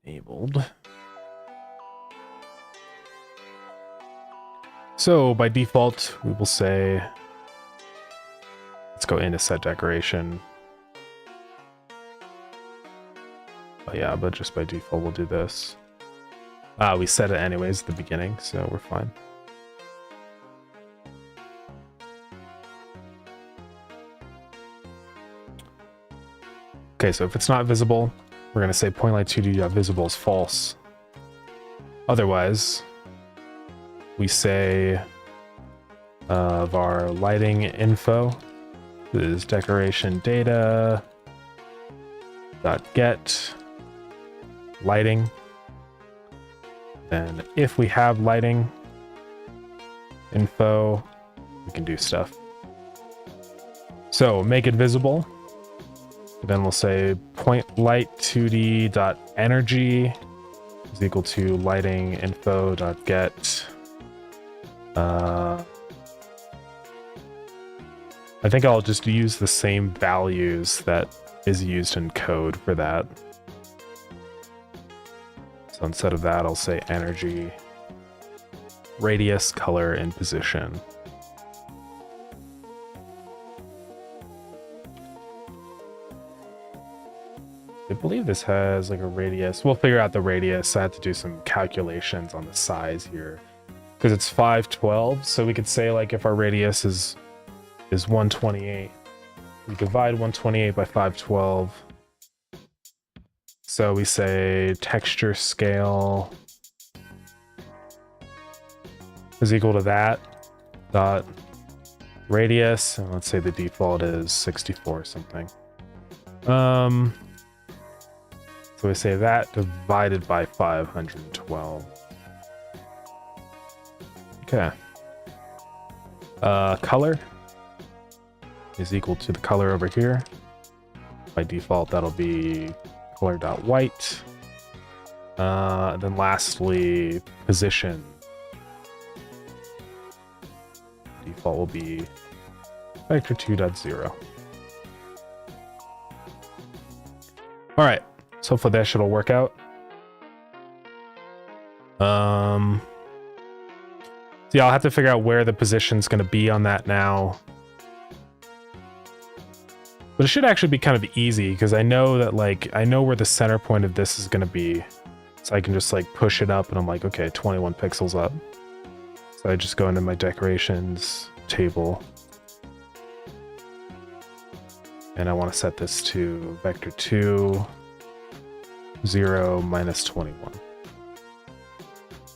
Enabled. So by default, we will say, let's go into set decoration. Oh yeah, but just by default, we'll do this. We set it anyways at the beginning, so we're fine. Okay, so if it's not visible, we're going to say pointlight2d.visible is false. Otherwise, we say of our lighting info is decoration data dot get lighting. Then if we have lighting info, we can do stuff. So make it visible. Then we'll say pointlight2d.energy is equal to lighting info.get. I think I'll just use the same values that is used in code for that. So instead of that, I'll say energy, radius, color, and position. I believe this has like a radius. We'll figure out the radius. I had to do some calculations on the size here because it's 512. So we could say like if our radius is 128, we divide 128 by 512. So we say texture scale is equal to that dot radius, and let's say the default is 64 or something. So we say that divided by 512. Okay. Color is equal to the color over here. By default, that'll be color.white. Then lastly, position. Default will be vector 2.0. All right. So hopefully that should all work out. So yeah, I'll have to figure out where the position's going to be on that now. But it should actually be kind of easy because I know that I know where the center point of this is going to be. So I can just like push it up and I'm like, okay, 21 pixels up. So I just go into my decorations table. And I want to set this to vector 2. 0 minus 21.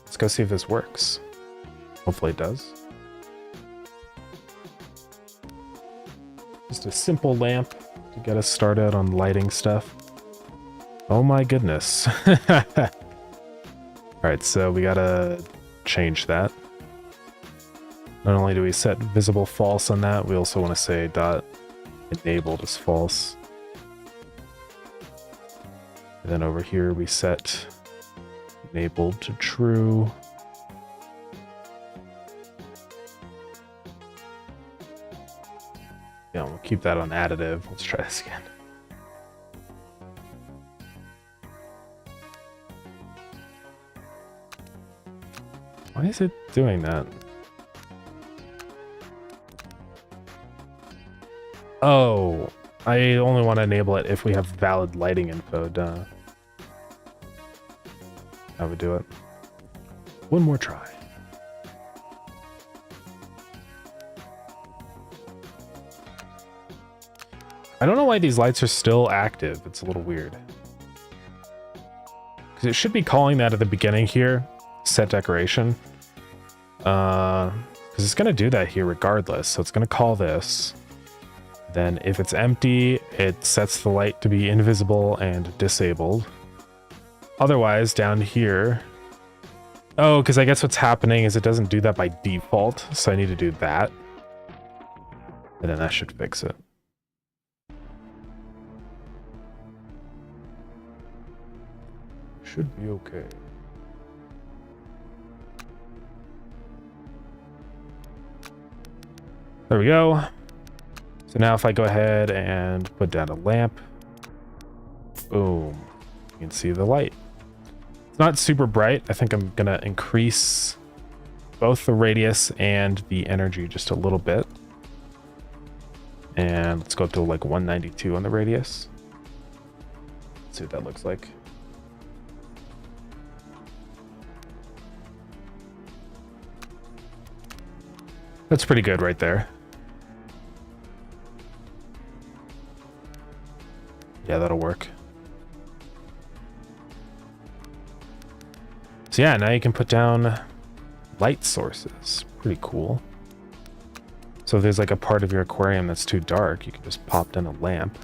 Let's go see if this works. Hopefully it does. Just a simple lamp to get us started on lighting stuff. Oh my goodness. Alright, so we gotta change that. Not only do we set visible false on that, we also want to say dot enabled as false. And then over here we set enabled to true. Yeah, we'll keep that on additive. Let's try this again. Why is it doing that? Oh, I only want to enable it if we have valid lighting info, duh. I would do it. One more try. I don't know why these lights are still active. It's a little weird. Because it should be calling that at the beginning here, set decoration. Because it's going to do that here regardless. So it's going to call this. Then if it's empty, it sets the light to be invisible and disabled. Otherwise, down here... Oh, because I guess what's happening is it doesn't do that by default, so I need to do that. And then that should fix it. Should be okay. There we go. So now if I go ahead and put down a lamp, boom, you can see the light. It's not super bright. I think I'm gonna increase both the radius and the energy just a little bit. And let's go up to like 192 on the radius. Let's see what that looks like. That's pretty good right there. Yeah, that'll work. So yeah, now you can put down light sources. Pretty cool. So if there's like a part of your aquarium that's too dark, you can just pop down a lamp.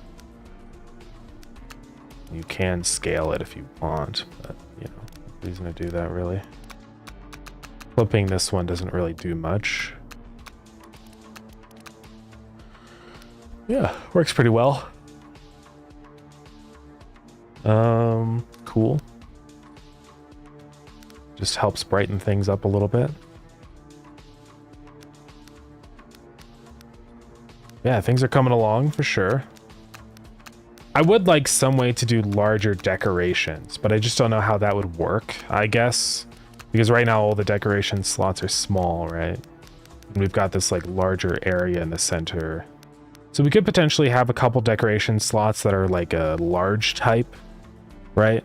You can scale it if you want, but you know, no reason to do that really. Flipping this one doesn't really do much. Yeah, works pretty well. Cool. Just helps brighten things up a little bit. Yeah, things are coming along for sure. I would like some way to do larger decorations, but I just don't know how that would work, I guess. Because right now all the decoration slots are small, right? And we've got this like larger area in the center. So we could potentially have a couple decoration slots that are like a large type, right?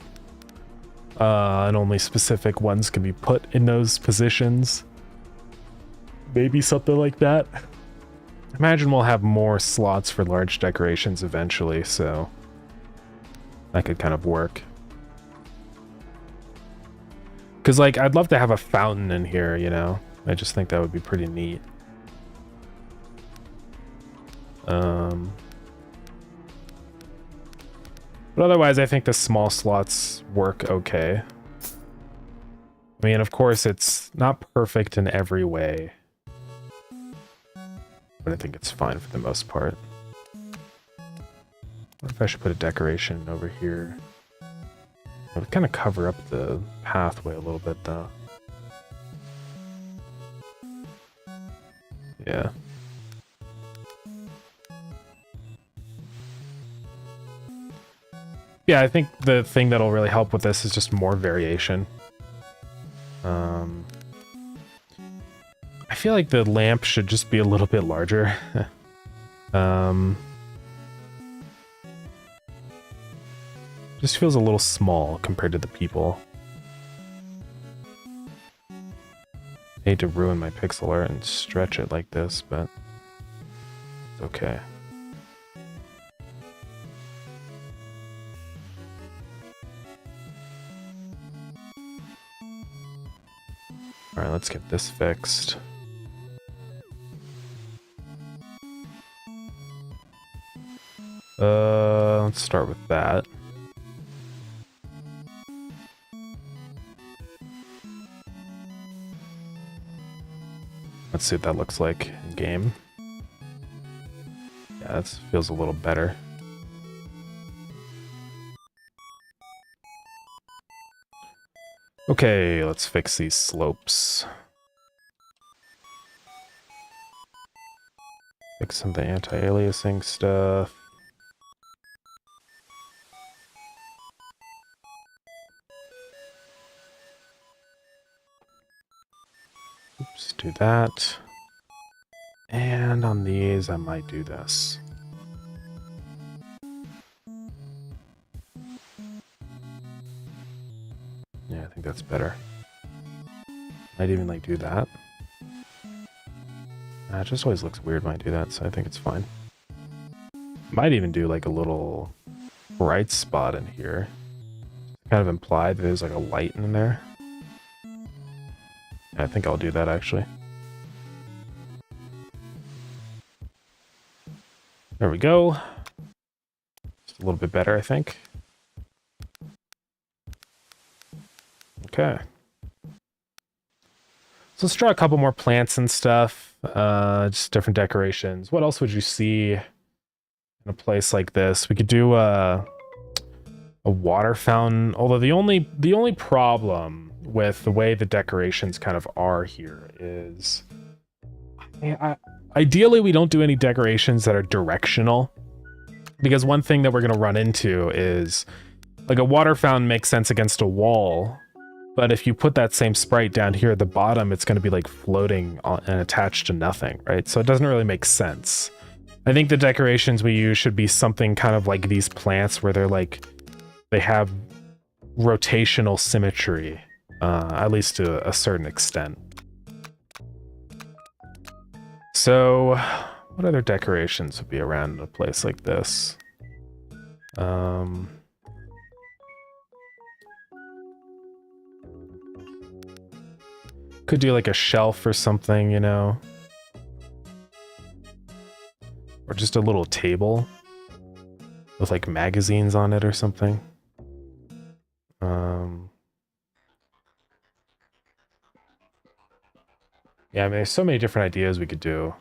And only specific ones can be put in those positions. Maybe something like that. Imagine we'll have more slots for large decorations eventually, so that could kind of work. Because, like, I'd love to have a fountain in here, you know? I just think that would be pretty neat. But otherwise, I think the small slots work okay. I mean, of course, it's not perfect in every way, but I think it's fine for the most part. What if I should put a decoration over here? I would kind of cover up the pathway a little bit, though. Yeah. Yeah, I think the thing that'll really help with this is just more variation. I feel like the lamp should just be a little bit larger. Just feels a little small compared to the people. I hate to ruin my pixel art and stretch it like this, but it's okay. Alright, let's get this fixed. Let's start with that. Let's see what that looks like in game. Yeah, that feels a little better. Okay, let's fix these slopes. Fix some of the anti-aliasing stuff. Oops, do that. And on these, I might do this. Yeah, I think that's better. Might even like do that. It just always looks weird when I do that, so I think it's fine. Might even do like a little bright spot in here. Kind of implied that there's like a light in there. I think I'll do that actually. There we go. Just a little bit better, I think. Okay. So let's draw a couple more plants and stuff. Just different decorations. What else would you see in a place like this? We could do a water fountain. Although the only problem with the way the decorations kind of are here is, ideally we don't do any decorations that are directional, because one thing that we're going to run into is like a water fountain makes sense against a wall, but if you put that same sprite down here at the bottom, it's going to be like floating and attached to nothing, right? So it doesn't really make sense. I think the decorations we use should be something kind of like these plants where they're like, they have rotational symmetry. At least to a certain extent. So, what other decorations would be around in a place like this? Could do like a shelf or something, you know? Or just a little table with like magazines on it or something. Yeah, I mean, there's so many different ideas we could do.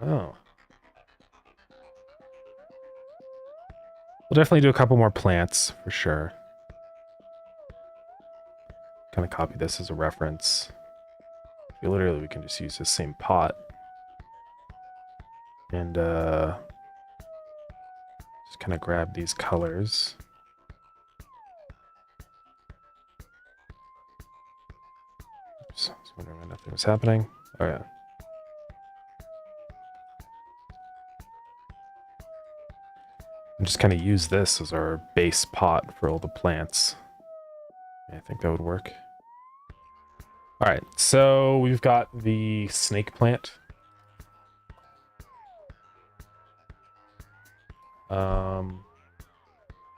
Oh. We'll definitely do a couple more plants for sure. Kind of copy this as a reference. Literally, we can just use the same pot. And just kind of grab these colors. Oops, I was wondering why nothing was happening. Oh yeah. And just kind of use this as our base pot for all the plants. Yeah, I think that would work. All right, so we've got the snake plant.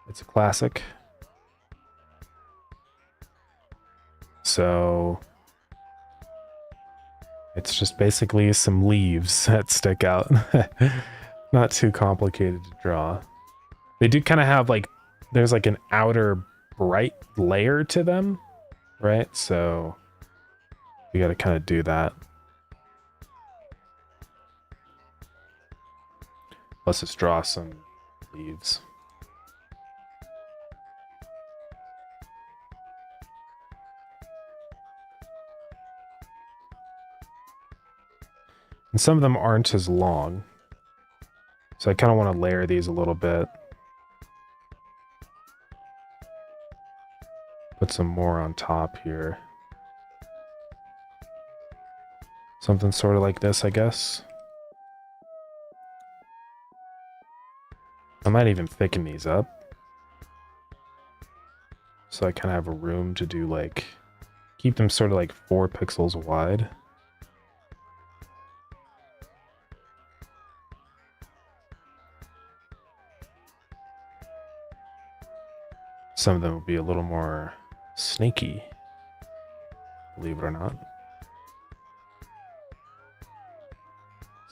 It's a classic. So it's just basically some leaves that stick out. Not too complicated to draw. They do kind of have like, there's like an outer bright layer to them, right? So we got to kind of do that. Let's just draw some leaves. And some of them aren't as long. So I kind of want to layer these a little bit. Put some more on top here. Something sort of like this, I guess. I might even thicken these up. So I kind of have a room to do like, keep them sort of like 4 pixels wide. Some of them will be a little more snaky, believe it or not.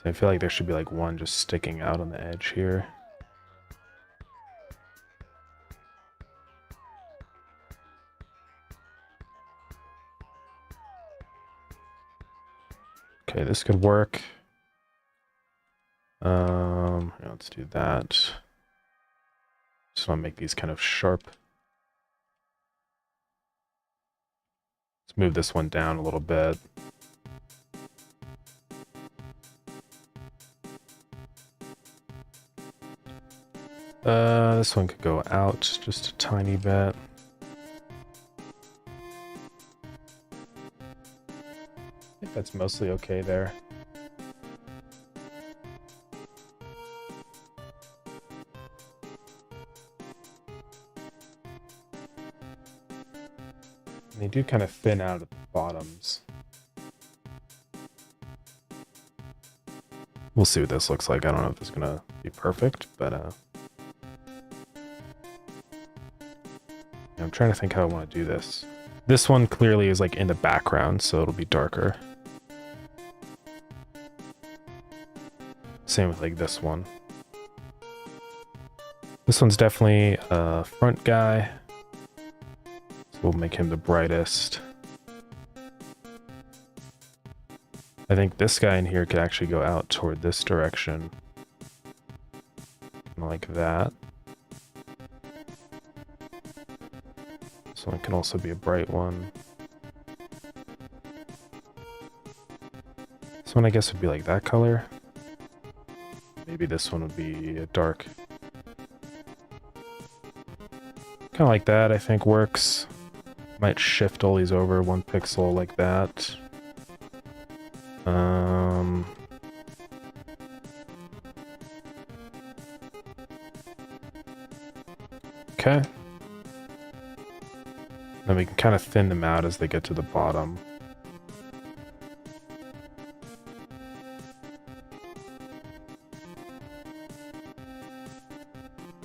So I feel like there should be like one just sticking out on the edge here. Okay, this could work. Let's do that. Just want to make these kind of sharp. Let's move this one down a little bit. This one could go out just a tiny bit. I think that's mostly okay there. And they do kind of thin out at the bottoms. We'll see what this looks like. I don't know if it's gonna be perfect, but I'm trying to think how I want to do this. This one clearly is like in the background, so it'll be darker. Same with like this one. This one's definitely a front guy. So we'll make him the brightest. I think this guy in here could actually go out toward this direction. Like that. This one can also be a bright one. This one I guess would be like that color. Maybe this one would be a dark. Kind of like that, I think works. Might shift all these over 1 pixel like that. Okay. Then we can kind of thin them out as they get to the bottom.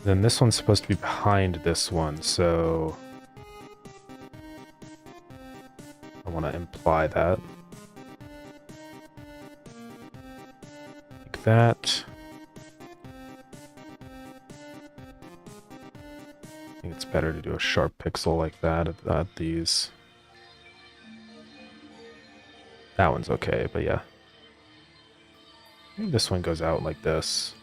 Then this one's supposed to be behind this one, so I want to imply that. Like that. I think it's better to do a sharp pixel like that at these. That one's okay, but yeah. Maybe this one goes out like this.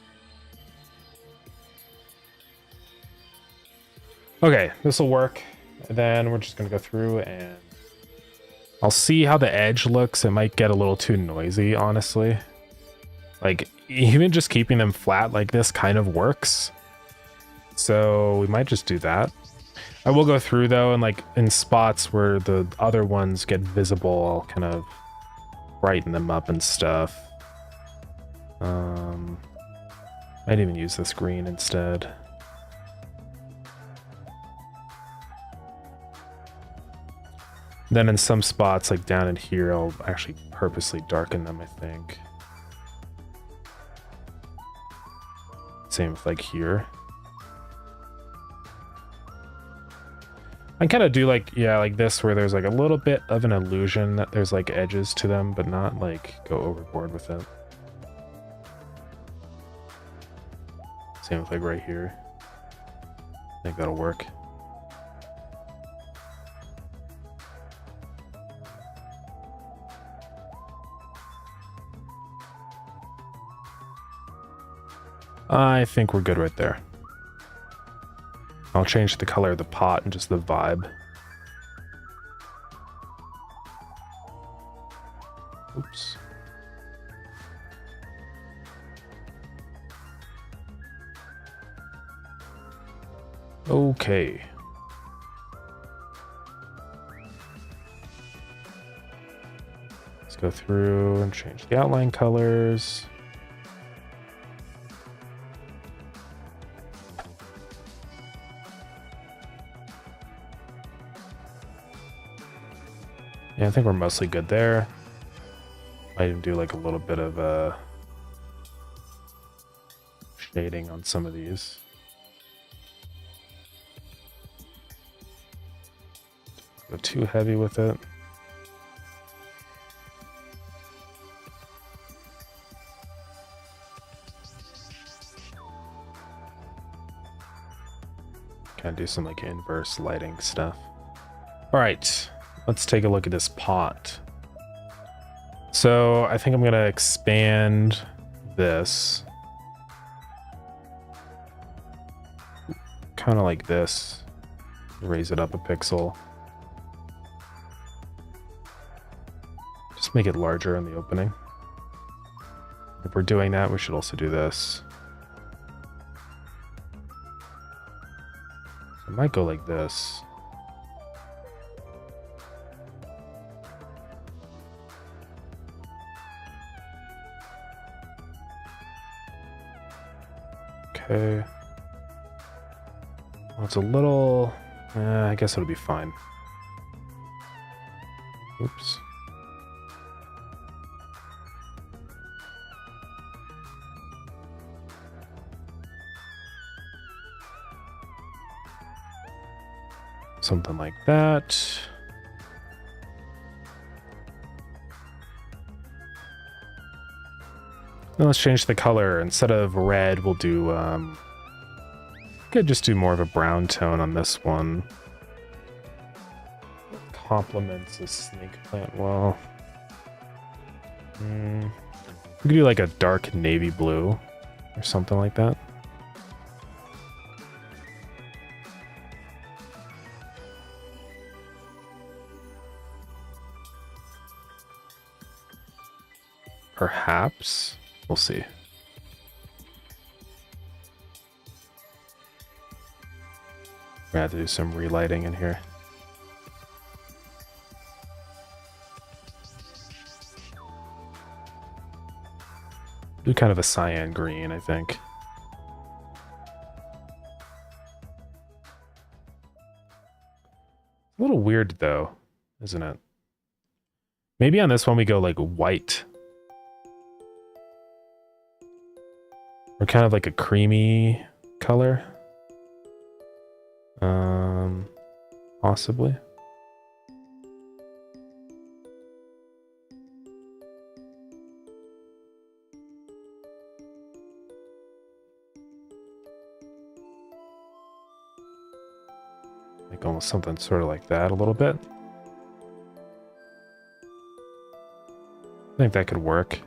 Okay, this will work. And then we're just going to go through and I'll see how the edge looks. It might get a little too noisy, honestly. Like, even just keeping them flat like this kind of works. So we might just do that. I will go through, though, and like in spots where the other ones get visible, I'll kind of brighten them up and stuff. Might even use this green instead. Then in some spots, like down in here, I'll actually purposely darken them, I think. Same with like here. I kind of do like, yeah, like this, where there's like a little bit of an illusion that there's like edges to them, but not like go overboard with it. Same with like right here. I think that'll work. I think we're good right there. I'll change the color of the pot and just the vibe. Oops. Okay. Let's go through and change the outline colors. Yeah, I think we're mostly good there. Might even do like a little bit of shading on some of these. Go too heavy with it. Kind of do some like inverse lighting stuff. All right. Let's take a look at this pot. So I think I'm going to expand this. Kind of like this. Raise it up a pixel. Just make it larger in the opening. If we're doing that, we should also do this. I might go like this. Okay. Well, it's a little... I guess it'll be fine. Oops. Something like that. Now let's change the color. Instead of red, we'll do, could just do more of a brown tone on this one. Complements a snake plant well. We could do like a dark navy blue or something like that. Perhaps. We'll see. We're gonna have to do some relighting in here. Do kind of a cyan green, I think. A little weird though, isn't it? Maybe on this one we go like white. Or kind of like a creamy color. Possibly. Like almost something sort of like that a little bit. I think that could work.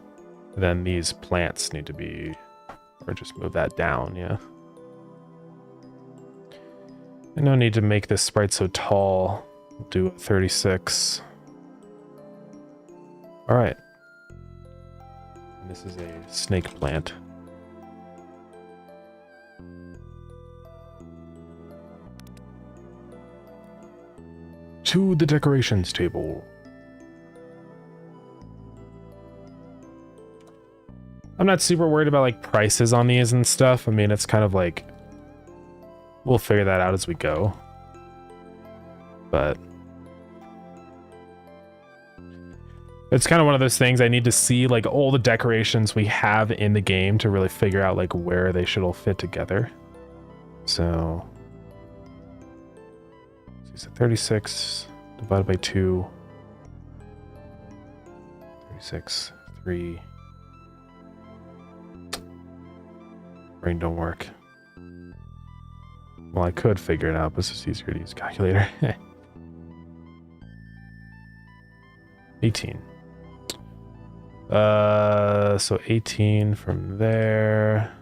Then these plants need to be, or just move that down, yeah. And no need to make this sprite so tall. We'll do a 36. All right. And this is a snake plant. To the decorations table. I'm not super worried about like prices on these and stuff. I mean, it's kind of like we'll figure that out as we go. But it's kind of one of those things I need to see like all the decorations we have in the game to really figure out like where they should all fit together. So it's 36 divided by 2. 36, 3. Brain don't work. Well, I could figure it out, but it's just easier to use a calculator. 18. So 18 from there.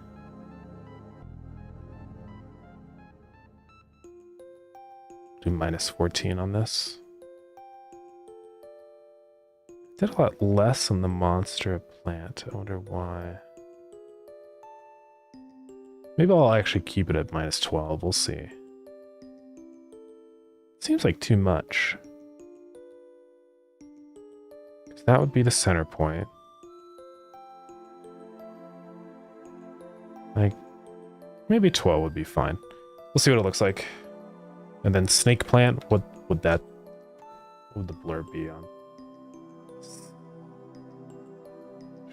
Do minus 14 on this. Did a lot less on the monster plant. I wonder why. Maybe I'll actually keep it at minus 12. We'll see. Seems like too much. That would be the center point. Like, maybe 12 would be fine. We'll see what it looks like. And then snake plant, what would the blurb be on?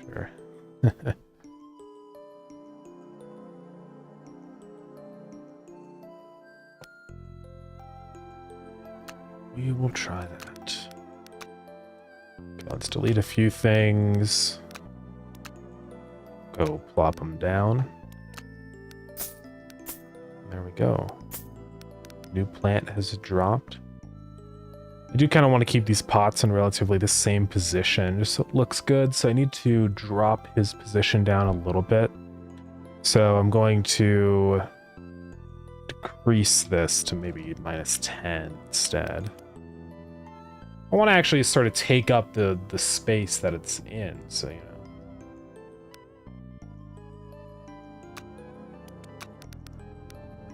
Sure. We will try that. Okay, let's delete a few things. Go plop them down. There we go. New plant has dropped. I do kind of want to keep these pots in relatively the same position, just so it looks good. So I need to drop his position down a little bit. So I'm going to decrease this to maybe minus 10 instead. I want to actually sort of take up the space that it's in, so you know.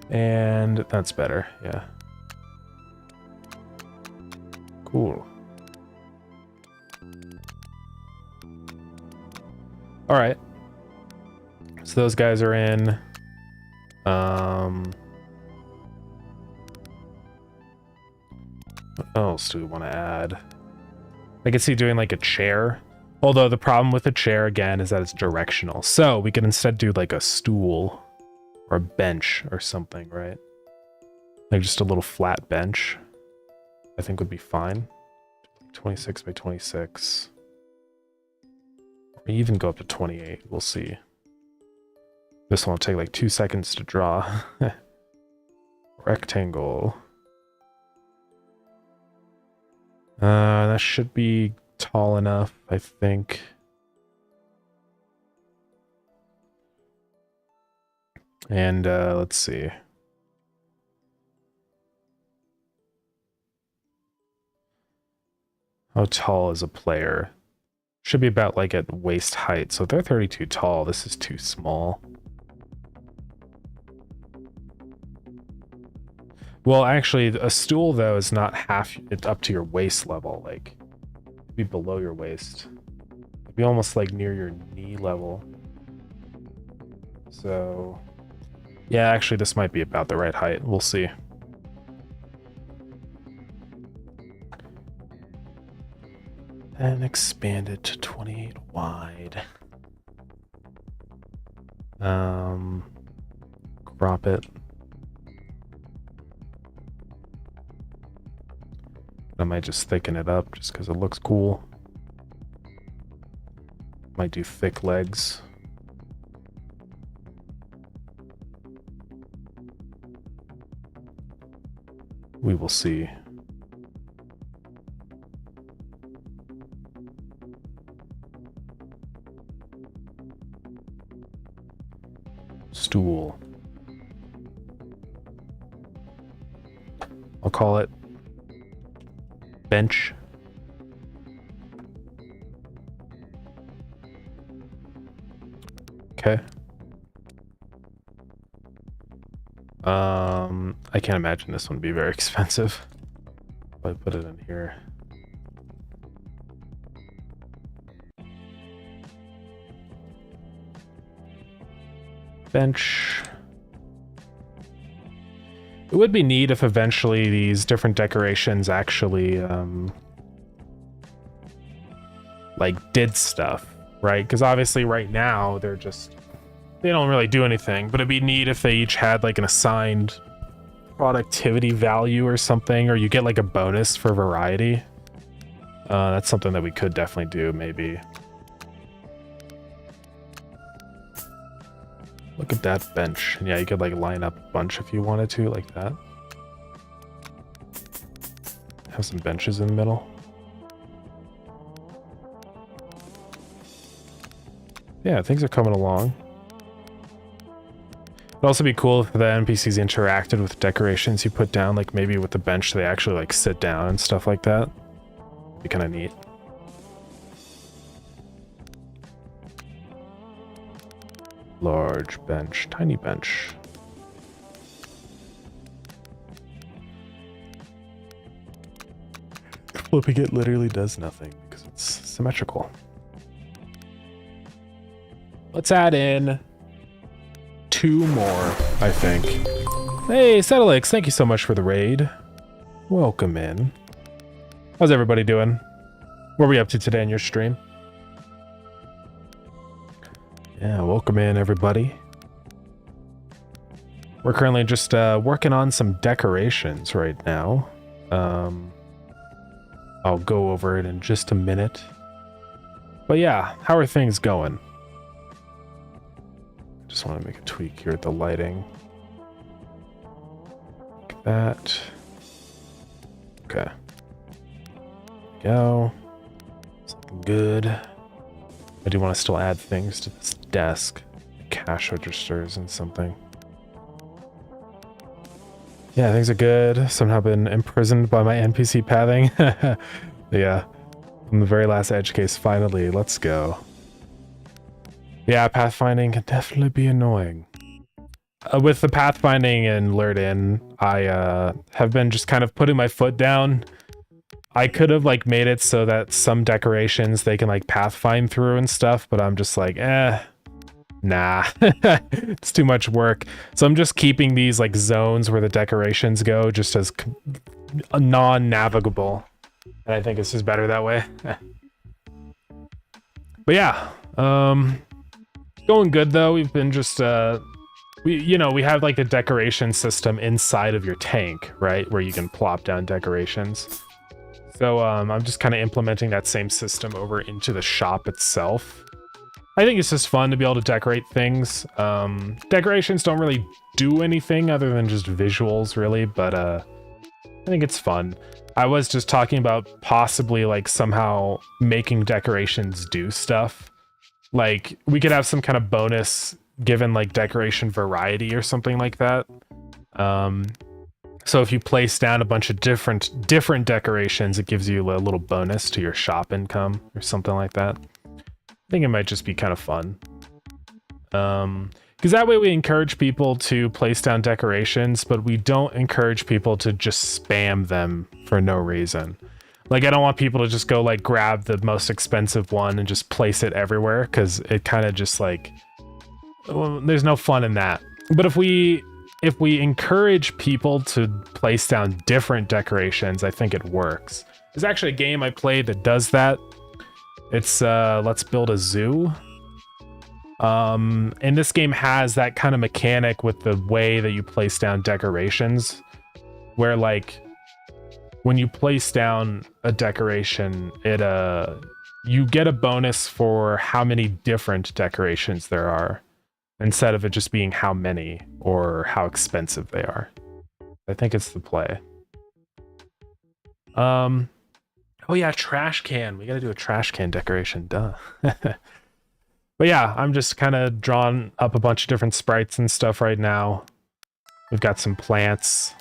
And that's better, yeah. Cool. All right. So those guys are in. What else do we want to add? I could see doing like a chair. Although the problem with a chair, again, is that it's directional. So we could instead do like a stool or a bench or something, right? Like just a little flat bench, I think would be fine. 26 by 26. Or even go up to 28. We'll see. This one will take like 2 seconds to draw. Rectangle. That should be tall enough, I think. And let's see. How tall is a player? Should be about like at waist height. So if they're 32 tall, this is too small. Well, actually, a stool, though, is not half, it's up to your waist level, like, it'd be below your waist. It'd be almost, like, near your knee level. So, yeah, actually, this might be about the right height. We'll see. And expand it to 28 wide. Crop it. I might just thicken it up just because it looks cool. Might do thick legs. We will see. Stool. I'll call it bench. Okay. I can't imagine this one would be very expensive. If I put it in here. Bench. It would be neat if eventually these different decorations actually like did stuff, right? Because obviously right now they don't really do anything, but it'd be neat if they each had like an assigned productivity value or something, or you get like a bonus for variety. That's something that we could definitely do, maybe. Look at that bench. Yeah, you could like line up a bunch if you wanted to, like that. Have some benches in the middle. Yeah, things are coming along. It'd also be cool if the NPCs interacted with decorations you put down, like maybe with the bench they actually like sit down and stuff like that. Be kind of neat. Large bench, tiny bench. Flipping it literally does nothing because it's symmetrical. Let's add in 2 more, I think. Hey, Satellix, thank you so much for the raid. Welcome in. How's everybody doing? What are we up to today in your stream? Yeah, welcome in, everybody. We're currently just working on some decorations right now. I'll go over it in just a minute. But yeah, how are things going? Just want to make a tweak here at the lighting. Like that. Okay. There we go. It's looking good. I do want to still add things to this desk. Cash registers and something. Yeah, things are good. Somehow been imprisoned by my NPC pathing. Yeah. From the very last edge case, finally. Let's go. Yeah, pathfinding can definitely be annoying. With the pathfinding and lured in, I have been just kind of putting my foot down. I could have like made it so that some decorations they can like pathfind through and stuff, but I'm just like, nah, it's too much work. So I'm just keeping these like zones where the decorations go just as non-navigable. And I think it's just better that way. But yeah, going good though. We've been just, we have like the decoration system inside of your tank, right? Where you can plop down decorations. So I'm just kind of implementing that same system over into the shop itself. I think it's just fun to be able to decorate things. Decorations don't really do anything other than just visuals, really, but I think it's fun. I was just talking about possibly like somehow making decorations do stuff. Like we could have some kind of bonus given like decoration variety or something like that. So if you place down a bunch of different decorations, it gives you a little bonus to your shop income or something like that. I think it might just be kind of fun. Because that way we encourage people to place down decorations, but we don't encourage people to just spam them for no reason. Like I don't want people to just go like grab the most expensive one and just place it everywhere, because it kind of just like, well, there's no fun in that. But if we encourage people to place down different decorations, I think it works. There's actually a game I played that does that. It's let's build a zoo. And this game has that kind of mechanic with the way that you place down decorations, where like when you place down a decoration, it you get a bonus for how many different decorations there are, instead of it just being how many or how expensive they are. I think it's the play. Oh yeah, trash can. We gotta do a trash can decoration, duh. But yeah, I'm just kind of drawing up a bunch of different sprites and stuff right now. We've got some plants,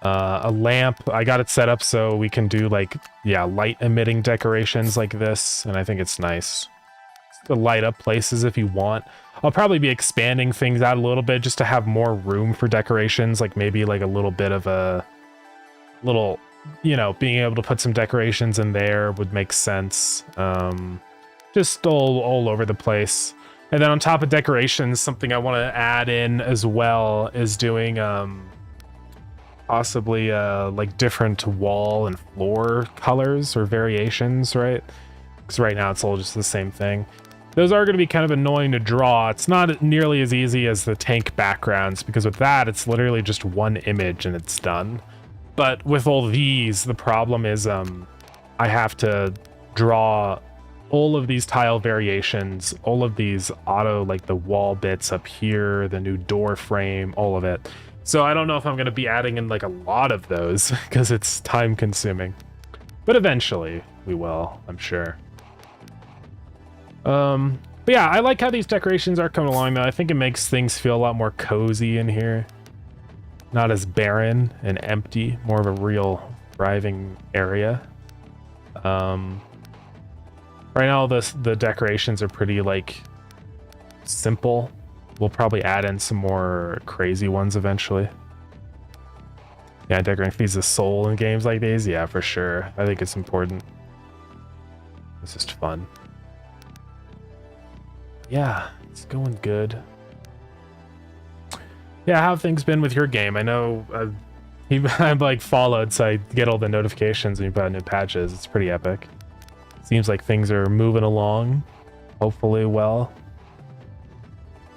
a lamp. I got it set up so we can do like, yeah, light emitting decorations like this. And I think it's nice to light up places if you want. I'll probably be expanding things out a little bit just to have more room for decorations. Like maybe like a little bit of a little, you know, being able to put some decorations in there would make sense. Just all over the place. And then on top of decorations, something I want to add in as well is doing possibly like different wall and floor colors or variations, right? Because right now it's all just the same thing. Those are going to be kind of annoying to draw. It's not nearly as easy as the tank backgrounds, because with that it's literally just one image and it's done. But with all these, the problem is I have to draw all of these tile variations, all of these auto, like the wall bits up here, the new door frame, all of it. So I don't know if I'm going to be adding in like a lot of those because it's time consuming, but eventually we will, I'm sure. But yeah, I like how these decorations are coming along though. I think it makes things feel a lot more cozy in here. Not as barren and empty, more of a real thriving area. Right now, the decorations are pretty, like, simple. We'll probably add in some more crazy ones eventually. Yeah, decorating feeds the soul in games like these. Yeah, for sure. I think it's important. It's just fun. Yeah, it's going good. Yeah, how have things been with your game? I know I'm, like, followed, so I get all the notifications when you put out new patches. It's pretty epic. Seems like things are moving along, hopefully well.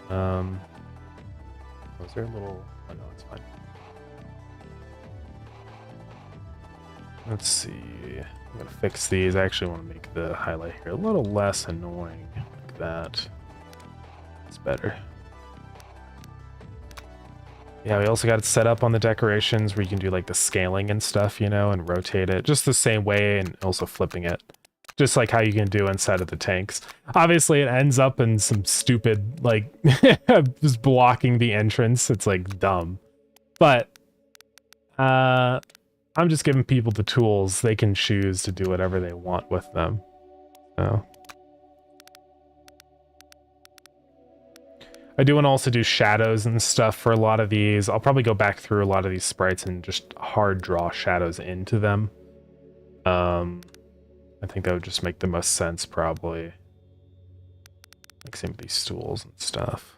Was there a little... Oh, no, it's fine. Let's see. I'm gonna fix these. I actually want to make the highlight here a little less annoying. Like that. It's better. Yeah, we also got it set up on the decorations where you can do like the scaling and stuff, you know, and rotate it just the same way, and also flipping it. Just like how you can do inside of the tanks. Obviously, it ends up in some stupid, like, just blocking the entrance. It's, like, dumb. But, I'm just giving people the tools. They can choose to do whatever they want with them. So. I do want to also do shadows and stuff for a lot of these. I'll probably go back through a lot of these sprites and just hard draw shadows into them. I think that would just make the most sense, probably. Like some of these stools and stuff.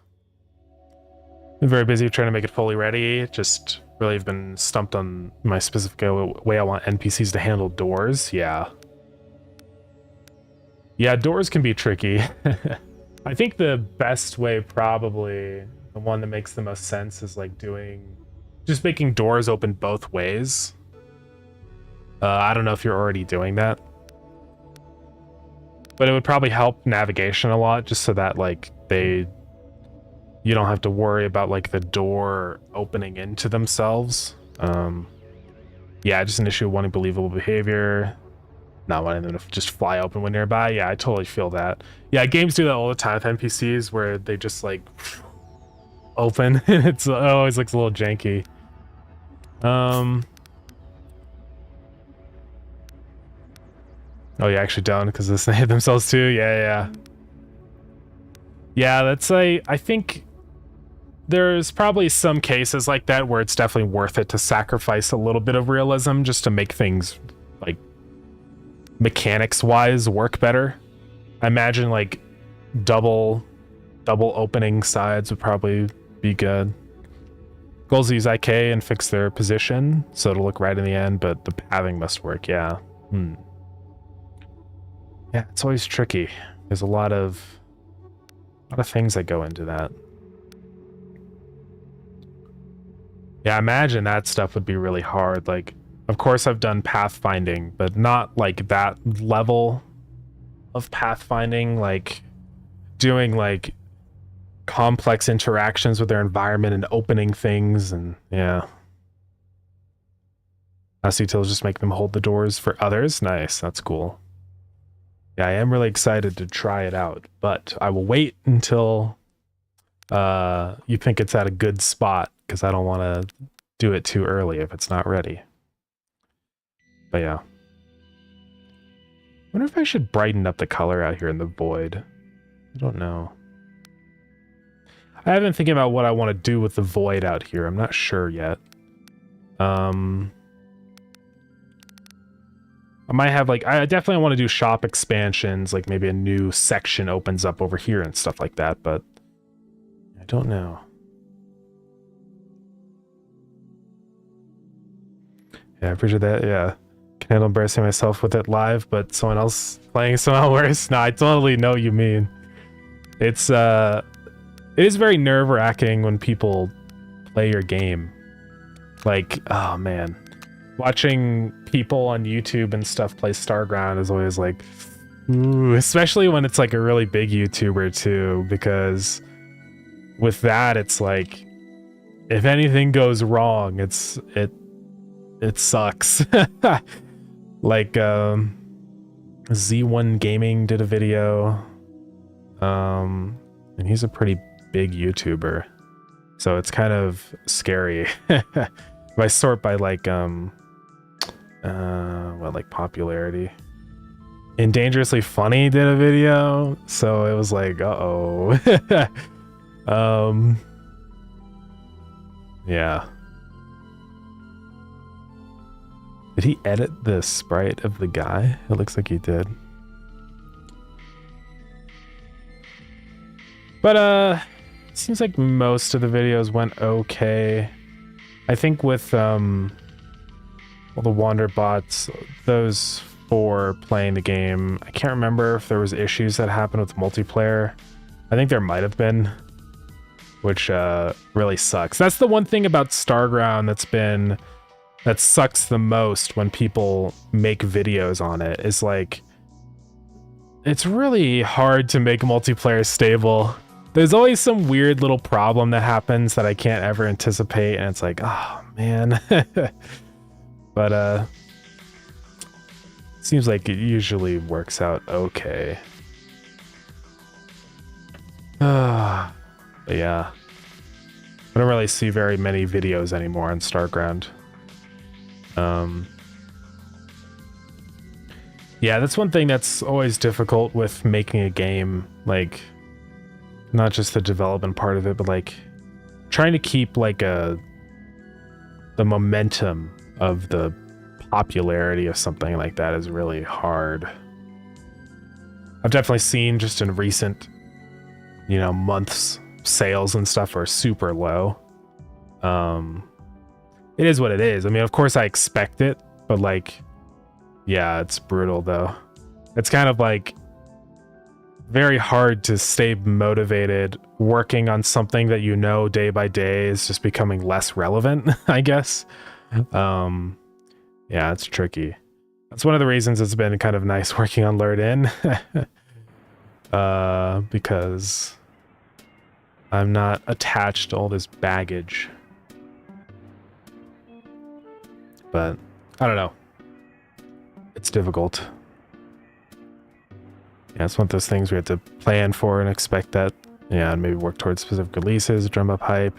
Been very busy trying to make it fully ready. Just really have been stumped on my specific way I want NPCs to handle doors. Yeah. Yeah, doors can be tricky. I think the best way, probably, the one that makes the most sense is like just making doors open both ways. I don't know if you're already doing that. But it would probably help navigation a lot, just so that like you don't have to worry about like the door opening into themselves. Yeah, just an issue of wanting believable behavior, not wanting them to just fly open when nearby. Yeah, I totally feel that. Yeah, games do that all the time with NPCs where they just like open and it always looks a little janky. Oh, you actually don't because they hit themselves too? Yeah. Yeah, I think there's probably some cases like that where it's definitely worth it to sacrifice a little bit of realism just to make things, like, mechanics-wise work better. I imagine, like, double opening sides would probably be good. Goals use IK and fix their position, so it'll look right in the end, but the pathing must work, yeah. Yeah, Yeah, it's always tricky. There's a lot of things that go into that. Yeah, imagine that stuff would be really hard. Like, of course I've done pathfinding, but not like that level of pathfinding, like doing like complex interactions with their environment and opening things, and yeah. Utils just make them hold the doors for others. Nice, that's cool. Yeah, I am really excited to try it out, but I will wait until you think it's at a good spot, because I don't want to do it too early if it's not ready. But yeah. I wonder if I should brighten up the color out here in the void. I don't know. I have been thinking about what I want to do with the void out here. I'm not sure yet. I might have like, I definitely want to do shop expansions, like maybe a new section opens up over here and stuff like that, but I don't know. Yeah, I appreciate that. Yeah. Can handle embarrassing myself with it live, but someone else playing somehow worse. No, I totally know what you mean. It is very nerve-wracking when people play your game. Like, oh man. Watching people on YouTube and stuff play Starground is always like, ooh, especially when it's like a really big YouTuber too, because with that it's like, if anything goes wrong, it sucks. Like Z1 Gaming did a video, and he's a pretty big YouTuber, so it's kind of scary. If I sort by like like popularity, and Dangerously Funny did a video, so it was like, uh-oh. Yeah. Did he edit the sprite of the guy? It looks like he did. But seems like most of the videos went okay. I think with well, the Wander bots, those 4 playing the game, I can't remember if there was issues that happened with multiplayer. I think there might have been, which really sucks. That's the one thing about Starground that sucks the most when people make videos on it, is like, it's really hard to make multiplayer stable. There's always some weird little problem that happens that I can't ever anticipate, and it's like, oh man. But seems like it usually works out okay. But yeah, I don't really see very many videos anymore on Starground. Yeah, that's one thing that's always difficult with making a game, like, not just the development part of it, but like trying to keep like the momentum of the popularity of something like that is really hard. I've definitely seen just in recent, months, sales and stuff are super low. It is what it is. I mean, of course I expect it, but like, yeah, it's brutal though. It's kind of like very hard to stay motivated working on something that day by day is just becoming less relevant, I guess. Yeah, it's tricky. That's one of the reasons it's been kind of nice working on Lured In. Because I'm not attached to all this baggage. But I don't know. It's difficult. Yeah, it's one of those things we have to plan for and expect that. Yeah, and maybe work towards specific releases, drum up hype.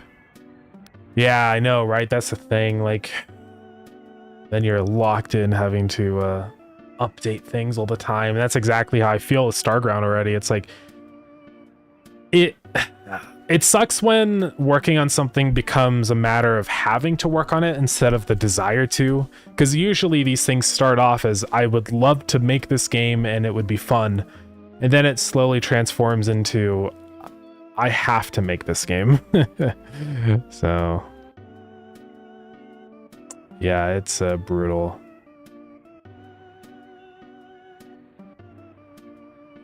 Yeah, I know, right? That's the thing. Like, then you're locked in having to update things all the time. And that's exactly how I feel with Starground already. It's like, it sucks when working on something becomes a matter of having to work on it instead of the desire to, because usually these things start off as, I would love to make this game and it would be fun, and then it slowly transforms into, I have to make this game. So yeah, it's brutal.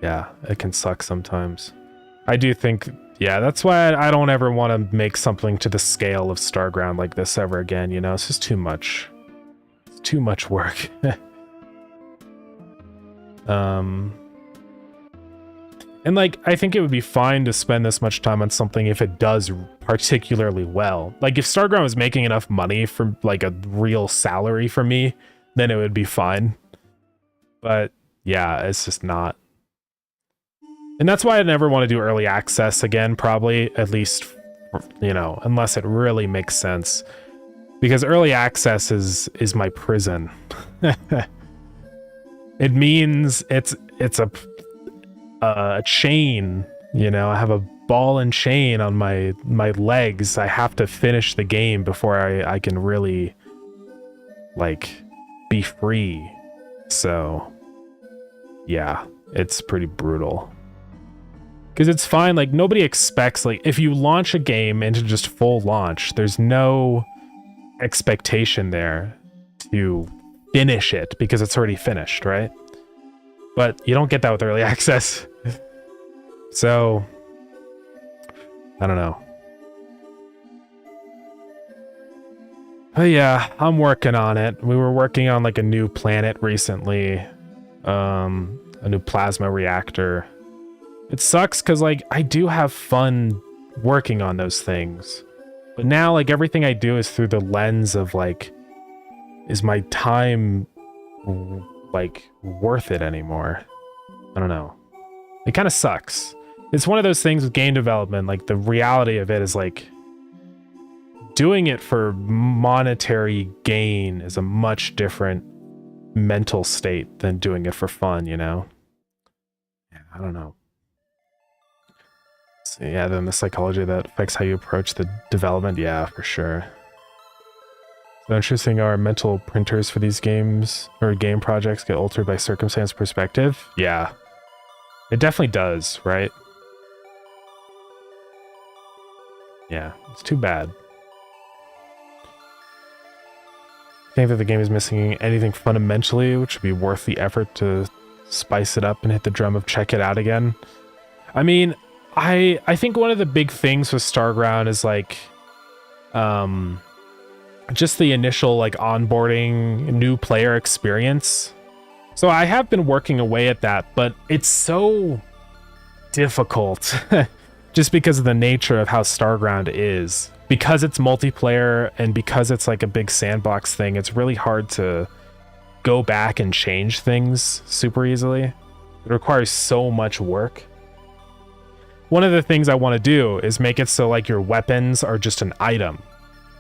Yeah, it can suck sometimes. I do think, yeah, that's why I don't ever want to make something to the scale of Starground like this ever again, you know? It's just too much. It's too much work. And like, I think it would be fine to spend this much time on something if it does particularly well. Like if Starground was making enough money for like a real salary for me, then it would be fine. But yeah, it's just not. And that's why I never want to do early access again, probably, at least, you know, unless it really makes sense. Because early access is my prison. It means it's a chain, you know. I have a ball and chain on my legs. I have to finish the game before I can really like be free. So yeah, it's pretty brutal. Because it's fine, like nobody expects, like if you launch a game into just full launch, there's no expectation there to finish it because it's already finished, right? But you don't get that with early access. So, I don't know. But yeah, I'm working on it. We were working on like a new planet recently. A new plasma reactor. It sucks because like I do have fun working on those things. But now like everything I do is through the lens of like, is my time like worth it anymore? I don't know. It kind of sucks. It's one of those things with game development, like the reality of it is like doing it for monetary gain is a much different mental state than doing it for fun, you know? Yeah, I don't know. So yeah, then the psychology that affects how you approach the development, yeah, for sure. So interesting, our mental printers for these games or game projects get altered by circumstance perspective? Yeah. It definitely does, right? Yeah, it's too bad. I think that the game is missing anything fundamentally which would be worth the effort to spice it up and hit the drum of check it out again. I mean, I think one of the big things with Starground is like just the initial like onboarding new player experience. So I have been working away at that, but it's so difficult just because of the nature of how Starground is. Because it's multiplayer and because it's like a big sandbox thing, it's really hard to go back and change things super easily. It requires so much work. One of the things I want to do is make it so like your weapons are just an item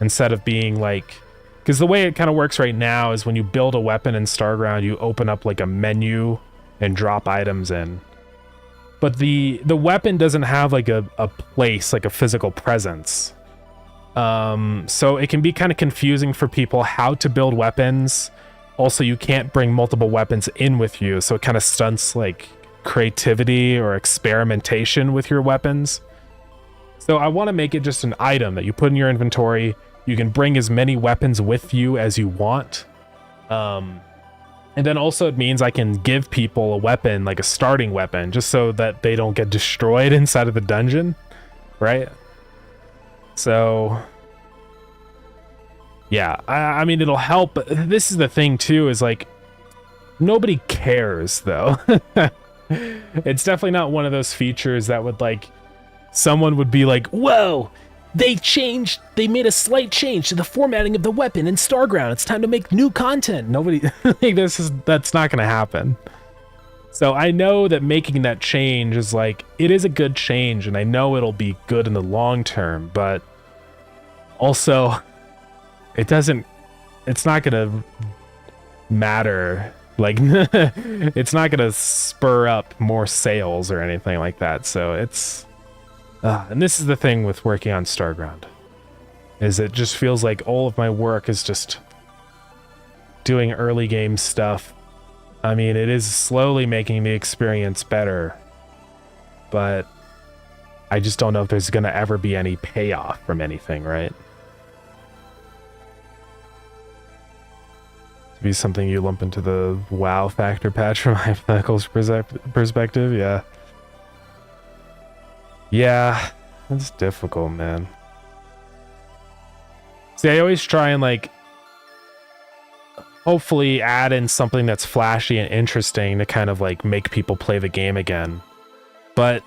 instead of being like, because the way it kind of works right now is when you build a weapon in Starground, you open up like a menu and drop items in. But the weapon doesn't have like a place, like a physical presence. So it can be kind of confusing for people how to build weapons. Also, you can't bring multiple weapons in with you, so it kind of stunts like creativity or experimentation with your weapons. So I want to make it just an item that you put in your inventory. You can bring as many weapons with you as you want. And then also it means I can give people a weapon, like a starting weapon, just so that they don't get destroyed inside of the dungeon, right? So yeah, I mean, it'll help, but this is the thing too, is like, nobody cares though. It's definitely not one of those features that would like, someone would be like, whoa, they made a slight change to the formatting of the weapon in Starground. It's time to make new content. Nobody, like, that's not gonna happen. So I know that making that change is like, it is a good change, and I know it'll be good in the long term, but also it's not gonna matter. Like, it's not gonna spur up more sales or anything like that. So it's, and this is the thing with working on Starground, is it just feels like all of my work is just doing early game stuff. I mean, it is slowly making the experience better, but I just don't know if there's gonna ever be any payoff from anything, right? be something you lump into the wow factor patch from a hypothetical perspective. Yeah. Yeah, it's difficult, man. See, I always try and like hopefully add in something that's flashy and interesting to kind of like make people play the game again. But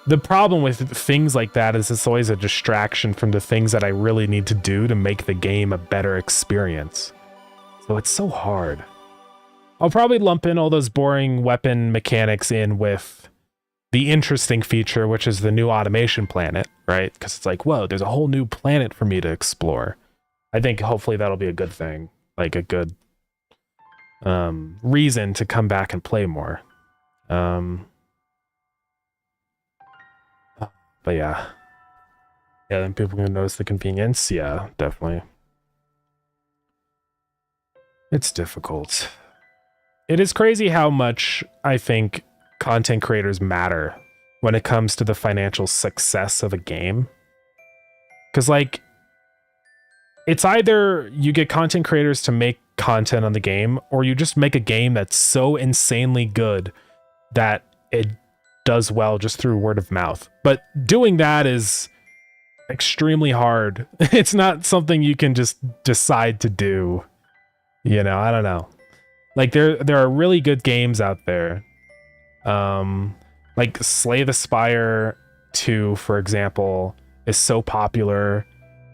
the problem with things like that is it's always a distraction from the things that I really need to do to make the game a better experience. So it's so hard. I'll probably lump in all those boring weapon mechanics in with the interesting feature, which is the new automation planet, right? Because it's like, whoa, there's a whole new planet for me to explore. I think hopefully that'll be a good thing, like a good reason to come back and play more. But yeah, then people can notice the convenience. Yeah, definitely. It's difficult. It is crazy how much I think content creators matter when it comes to the financial success of a game. Because like, it's either you get content creators to make content on the game, or you just make a game that's so insanely good that it does well just through word of mouth. But doing that is extremely hard. It's not something you can just decide to do. You know, I don't know. Like there are really good games out there. Like Slay the Spire 2, for example, is so popular.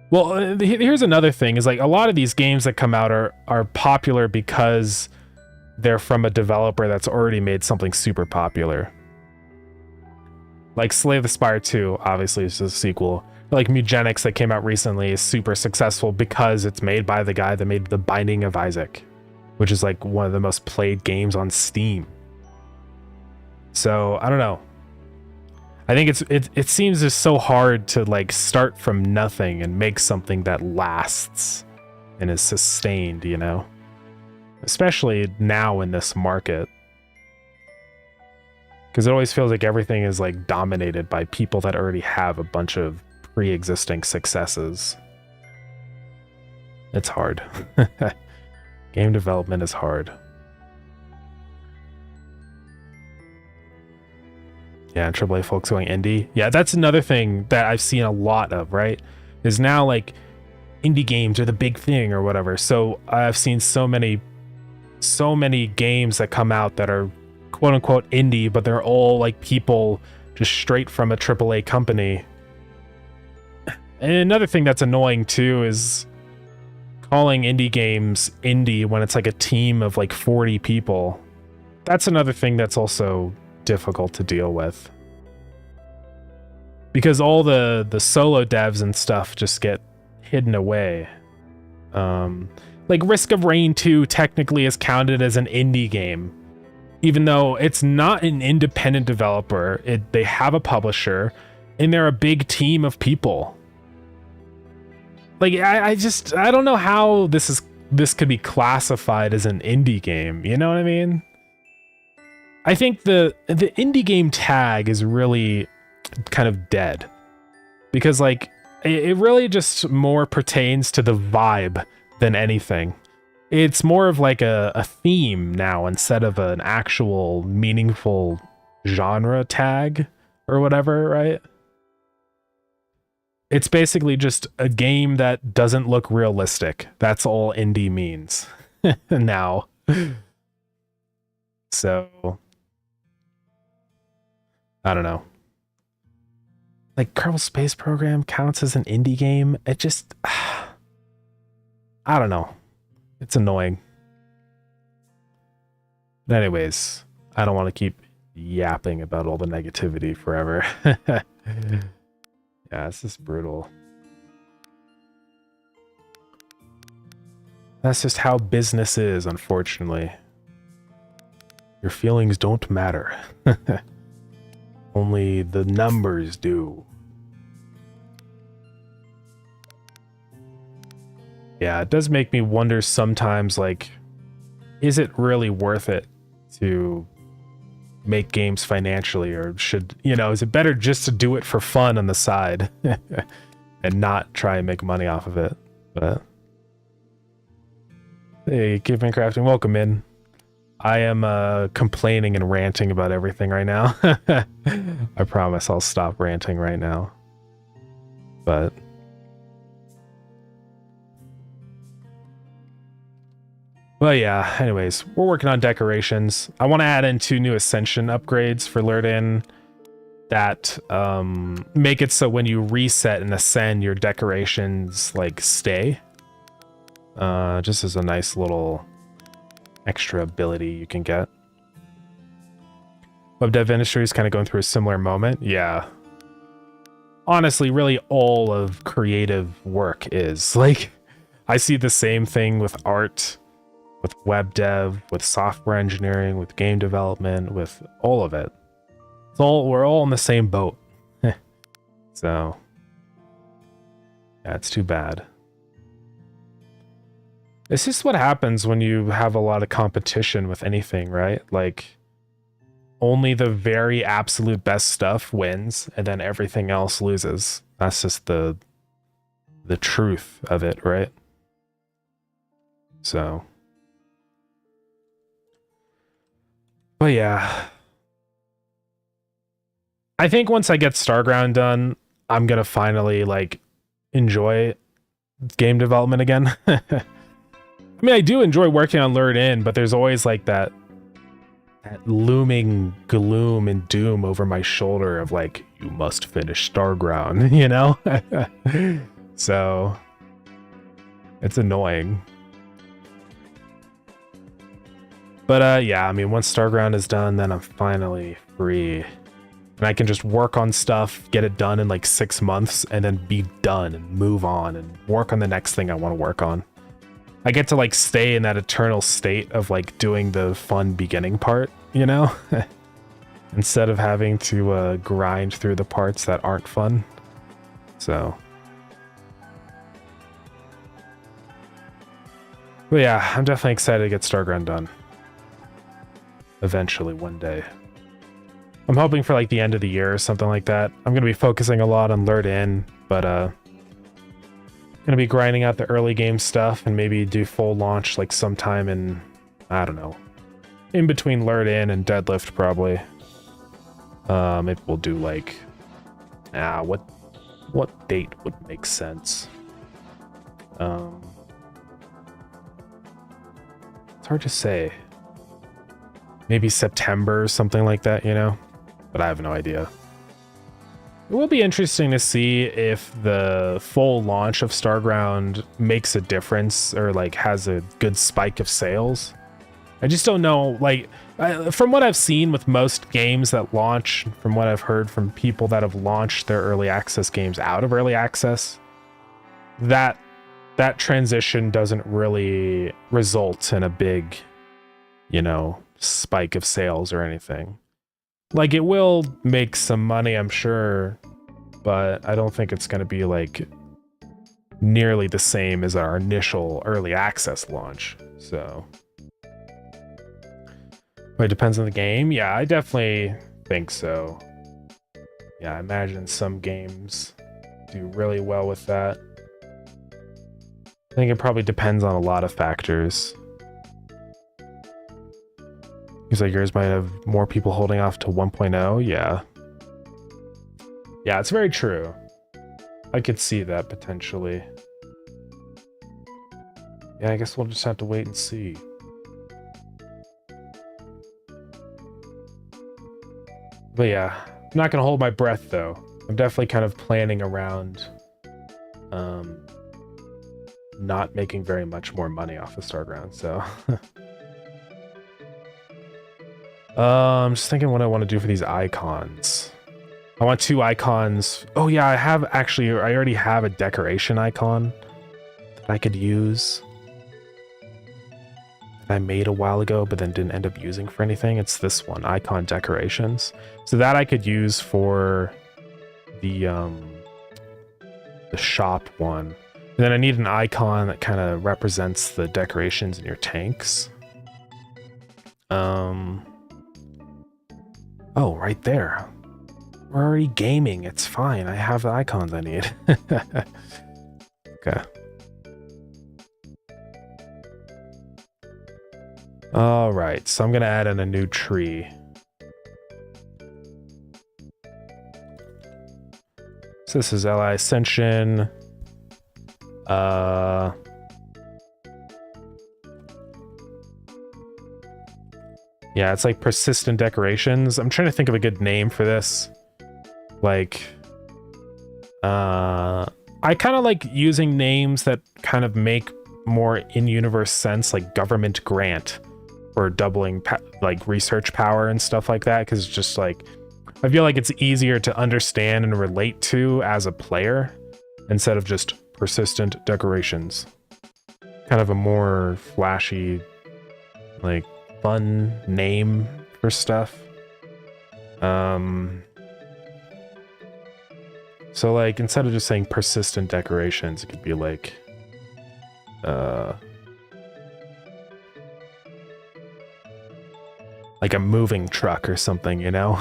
Well, here's another thing is like a lot of these games that come out are popular because they're from a developer that's already made something super popular. Like Slay the Spire 2, obviously, is a sequel. Like Mugenics that came out recently is super successful because it's made by the guy that made The Binding of Isaac, which is like one of the most played games on Steam. So I don't know. I think it seems just so hard to like start from nothing and make something that lasts and is sustained, you know? Especially now in this market. Because it always feels like everything is like dominated by people that already have a bunch of pre-existing successes. It's hard. Game development is hard. Yeah, AAA folks going indie. Yeah, that's another thing that I've seen a lot of, right? Is now like indie games are the big thing or whatever. So I've seen so many games that come out that are quote unquote indie, but they're all like people just straight from a AAA company. And another thing that's annoying too is calling indie games indie when it's like a team of like 40 people. That's another thing that's also difficult to deal with. Because all the solo devs and stuff just get hidden away. Like Risk of Rain 2 technically is counted as an indie game. Even though it's not an independent developer, they have a publisher, and they're a big team of people. Like I don't know how this could be classified as an indie game. You know what I mean? I think the indie game tag is really kind of dead, because like it really just more pertains to the vibe than anything. It's more of like a theme now instead of an actual meaningful genre tag or whatever, right? It's basically just a game that doesn't look realistic. That's all indie means now. So, I don't know. Like Kerbal Space Program counts as an indie game. It just, I don't know. It's annoying. But anyways, I don't want to keep yapping about all the negativity forever. Yeah, it's just brutal. That's just how business is, unfortunately. Your feelings don't matter. Only the numbers do. Yeah, it does make me wonder sometimes, like, is it really worth it to make games financially, or should, you know, is it better just to do it for fun on the side and not try and make money off of it? But Hey, Caveman Crafting, welcome in. I am complaining and ranting about everything right now. I promise I'll stop ranting right now. But yeah, anyways, we're working on decorations. I want to add in 2 new Ascension upgrades for Lurden that make it so when you reset and ascend, your decorations like stay. Just as a nice little extra ability you can get. Web Dev industry is kind of going through a similar moment. Yeah. Honestly, really all of creative work is. Like, I see the same thing with art, with web dev, with software engineering, with game development, with all of it. We're all in the same boat. So, yeah, it's too bad. It's just what happens when you have a lot of competition with anything, right? Like, only the very absolute best stuff wins, and then everything else loses. That's just the truth of it, right? So. But yeah. I think once I get Starground done, I'm gonna finally, like, enjoy game development again. I mean, I do enjoy working on Lured In, but there's always like that looming gloom and doom over my shoulder of like, you must finish Starground, you know? So it's annoying. But yeah, I mean, once Starground is done, then I'm finally free. And I can just work on stuff, get it done in like 6 months, and then be done and move on and work on the next thing I want to work on. I get to like stay in that eternal state of like doing the fun beginning part, you know? Instead of having to grind through the parts that aren't fun. So. But yeah, I'm definitely excited to get Starground done. Eventually, one day. I'm hoping for like the end of the year or something like that. I'm going to be focusing a lot on Lured In, but gonna be grinding out the early game stuff and maybe do full launch like sometime in, I don't know, in between Lured In and Deadlift probably. Maybe we'll do like, what date would make sense? It's hard to say. Maybe September or something like that, you know? But I have no idea. It will be interesting to see if the full launch of Starground makes a difference or like has a good spike of sales. I just don't know, like, from what I've seen with most games that launch, from what I've heard from people that have launched their early access games out of early access, that transition doesn't really result in a big, you know, spike of sales or anything. Like, it will make some money, I'm sure, but I don't think it's going to be, like, nearly the same as our initial early access launch, so. But it depends on the game? Yeah, I definitely think so. Yeah, I imagine some games do really well with that. I think it probably depends on a lot of factors. Seems like yours might have more people holding off to 1.0. Yeah. Yeah, it's very true. I could see that potentially. Yeah, I guess we'll just have to wait and see. But yeah, I'm not going to hold my breath though. I'm definitely kind of planning around not making very much more money off of Starground, so. I'm just thinking what I want to do for these icons. I want 2 icons. Oh yeah, I already have a decoration icon that I could use. That I made a while ago, but then didn't end up using for anything. It's this one, icon decorations. So that I could use for the shop one. And then I need an icon that kind of represents the decorations in your tanks. Oh, right there. We're already gaming. It's fine. I have the icons I need. Okay. All right, so I'm gonna add in a new tree. So this is Ally Ascension. Yeah, it's like persistent decorations. I'm trying to think of a good name for this. Like, I kind of like using names that kind of make more in-universe sense, like government grant for doubling like research power and stuff like that, because just like I feel like it's easier to understand and relate to as a player instead of just persistent decorations. Kind of a more flashy, like fun name for stuff. So like instead of just saying persistent decorations, it could be like a moving truck or something, you know?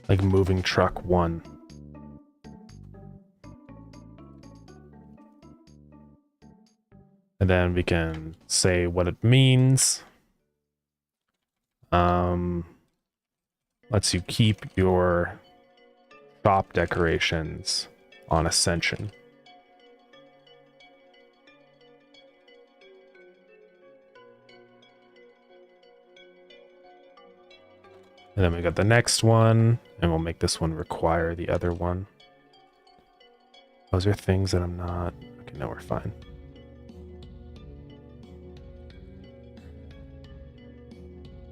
Like moving truck 1. And then we can say what it means. Lets you keep your shop decorations on Ascension. And then we got the next one, and we'll make this one require the other one. Those are things that I'm not... Okay, no, we're fine.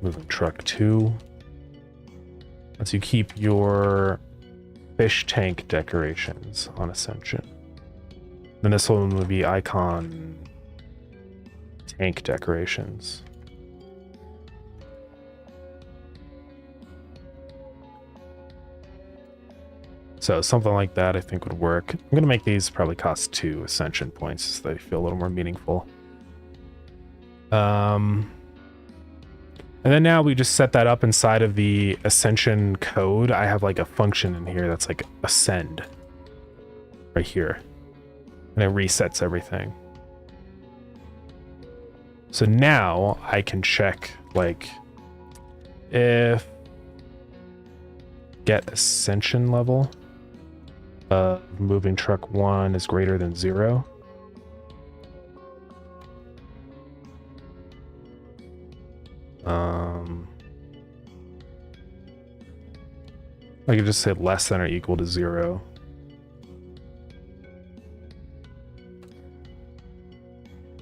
Moving truck 2. Lets you keep your fish tank decorations on Ascension. Then this one would be icon tank decorations. So something like that I think would work. I'm going to make these probably cost 2 Ascension points so they feel a little more meaningful. And then now we just set that up inside of the Ascension code. I have like a function in here that's like ascend right here. And it resets everything. So now I can check like if get Ascension level of moving truck 1 is greater than 0. I could just say less than or equal to 0.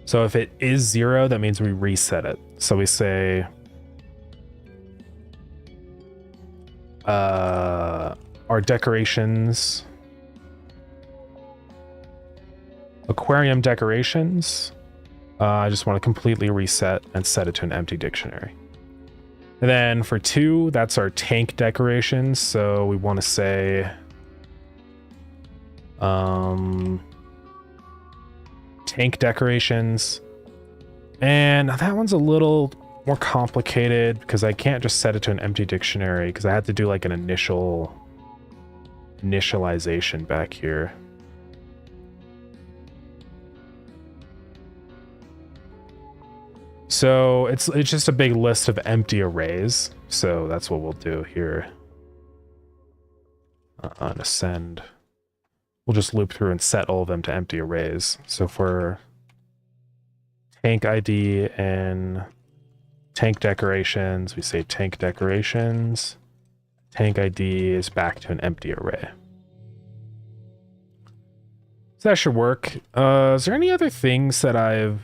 So if it is 0, that means we reset it. So we say our decorations, aquarium decorations, I just want to completely reset and set it to an empty dictionary. And then for 2, that's our tank decorations. So we want to say tank decorations. And that one's a little more complicated because I can't just set it to an empty dictionary because I had to do like an initialization back here. So it's just a big list of empty arrays. So that's what we'll do here. On ascend, we'll just loop through and set all of them to empty arrays. So for tank ID and tank decorations, we say tank decorations. Tank ID is back to an empty array. So that should work. Is there any other things that I